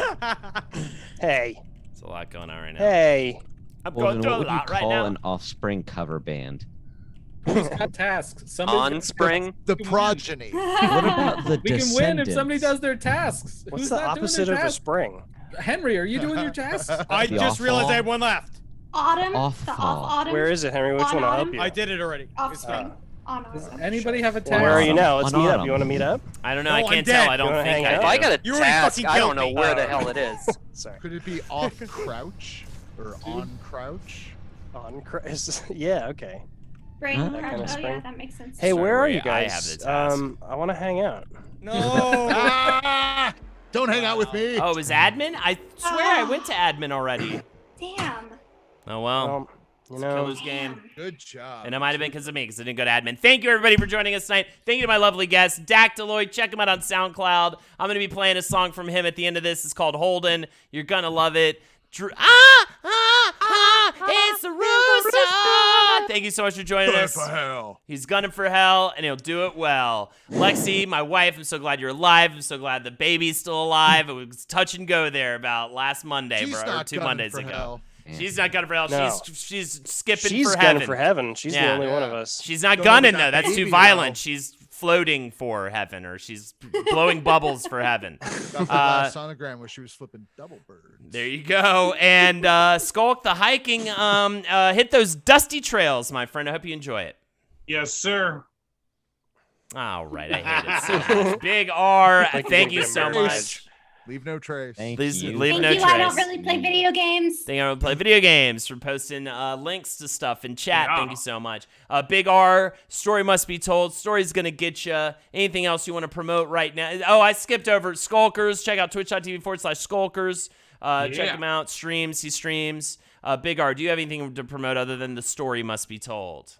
Hey, There's a lot going on right now. hey. I'm Well, going then through what a would you lot right call now. an offspring cover band? Who's got tasks? Somebody On spring. The progeny. What about the We can win if somebody descendants? does their tasks. What's Who's the not doing opposite their of a tasks? spring? Henry, are you doing your tasks? I The just realized off-fall? I had one left. Autumn. Off The off fall. autumn. Where is it, Henry? Which On one will help autumn? you? I did it already. Off It's spring. fine. On Does autumn. anybody have a task? Well, where are you now? Let's On meet up. autumn. You want to meet up? I don't know. No, I I'm can't dead. tell. I You don't wanna think hang I out? If I do. got a You already task, fucking I don't killed know me. where the hell it is. Sorry. Could it be off crouch or on crouch? Yeah, okay. Spring. Huh? Crouch. Kinda Oh yeah, spring. that makes sense. Hey, where are Sorry, you I guys? have the task. I want to hang out. No. Ah! Don't hang out with me. Oh, it was admin? I swear I went to admin already. Damn. Oh, well. Well, you know, Killer's game. Good job. And it might have been because of me, because I didn't go to admin. Thank you, everybody, for joining us tonight. Thank you to my lovely guest, Dak Deloitte. Check him out on SoundCloud. I'm going to be playing a song from him at the end of this. It's called Holden. You're going to love it. It's the rooster. Thank you so much for joining Gun us. for hell. He's gunning for hell, and he'll do it well. Lexi, my wife, I'm so glad you're alive. I'm so glad the baby's still alive. It was touch and go there about last Monday, She's or not 2 gunning Mondays for ago. hell. She's not gunning for hell. No. She's skipping she's for gunning heaven. for heaven. She's the Yeah. only one of Yeah. us. She's not Don't know gunning about though. that That's too baby, violent. though. She's floating for heaven, or she's blowing bubbles for heaven. Got the last sonogram where she was flipping double birds. There you go. And Skulk the hiking. Hit those dusty trails, my friend. I hope you enjoy it. Yes, sir. All right, I hate it so much. Big R, Like thank you'll you get so embarrassed. much. Leave no trace. Thank Please you. leave Thank no you. trace. I don't really play video games. Thank you. I play video games for posting links to stuff in chat. Yeah. Thank you so much. Big R, story must be told. Story's going to get you. Anything else you want to promote right now? Oh, I skipped over Skulkers. Check out twitch.tv/Skulkers. Check Yeah. him out. Streams. He streams. Big R, do you have anything to promote other than the story must be told?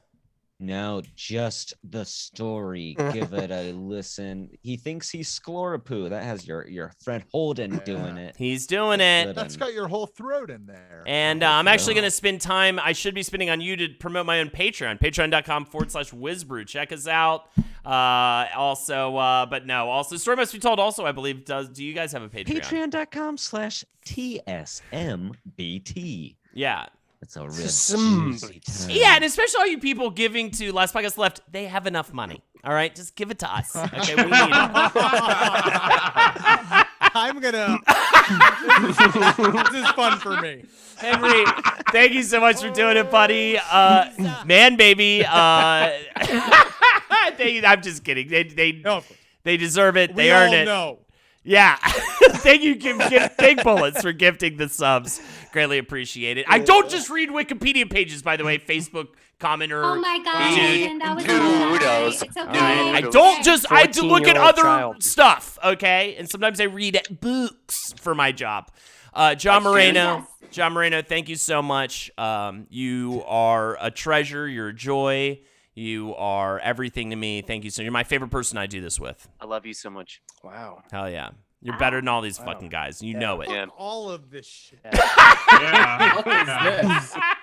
No, just the story. Give it a listen. He thinks he's Sklorapoo. That has your friend Holden doing it. He's doing it. Good. That's got your whole throat in there. And I'm actually going to spend time, I should be spending on you to promote my own Patreon, patreon.com/WizBrew. Check us out. Also, Story Must Be Told also, I believe, do you guys have a Patreon? Patreon.com/TSMBT. Yeah. It's a real Somebody- juicy time. Yeah, and especially all you people giving to Last Podcast Left, they have enough money. All right? Just give it to us. Okay, we need it. I'm gonna. This is fun for me. Henry, thank you so much for doing it, buddy. Man, baby. I'm just kidding. No, They deserve it. we They all earn it. know. Yeah. Thank you, Big Bullets, for gifting the subs. Greatly appreciated. I don't just read Wikipedia pages, by the way. Facebook commenter. Oh my god, dude. Ian, that was kudos. It's okay. I don't just. I do look at 14-year-old other child. stuff, okay? And sometimes I read books for my job. John Moreno. Yes. John Moreno, thank you so much. You are a treasure. You're a joy. You are everything to me. Thank you so. You're my favorite person I do this with. I love you so much. Wow. Hell yeah. You're better than all these fucking guys. You know it. Yeah. All of this shit. Yeah.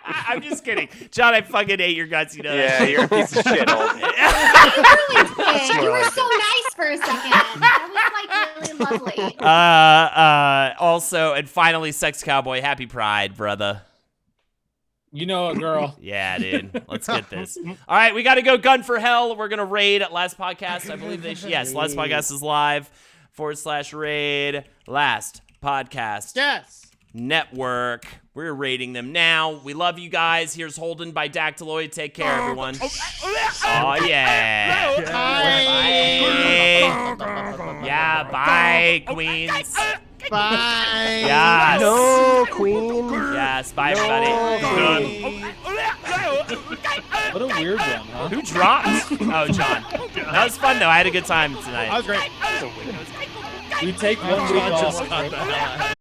I'm just kidding. John, I fucking hate your guts. You know that. Yeah, you're a piece of shit, old. You were so nice for a second. That was like really lovely. Also, and finally, Sex Cowboy, happy Pride, brother. You know it, girl. Yeah, dude. Let's get this. All right, we got to go gun for hell. We're going to raid at Last Podcast. I believe yes, Last Podcast is live. /raid Last Podcast. Yes. Network. We're rating them now. We love you guys. Here's Holden by Dactyloid. Take care, everyone. Oh, yeah. Bye. Yeah, bye, queens. Bye. Yes. No, Queen. Yes, bye, No, everybody. What a weird one, huh? Who dropped? Oh, John. That was fun, though. I had a good time tonight. That was great. We take one week off.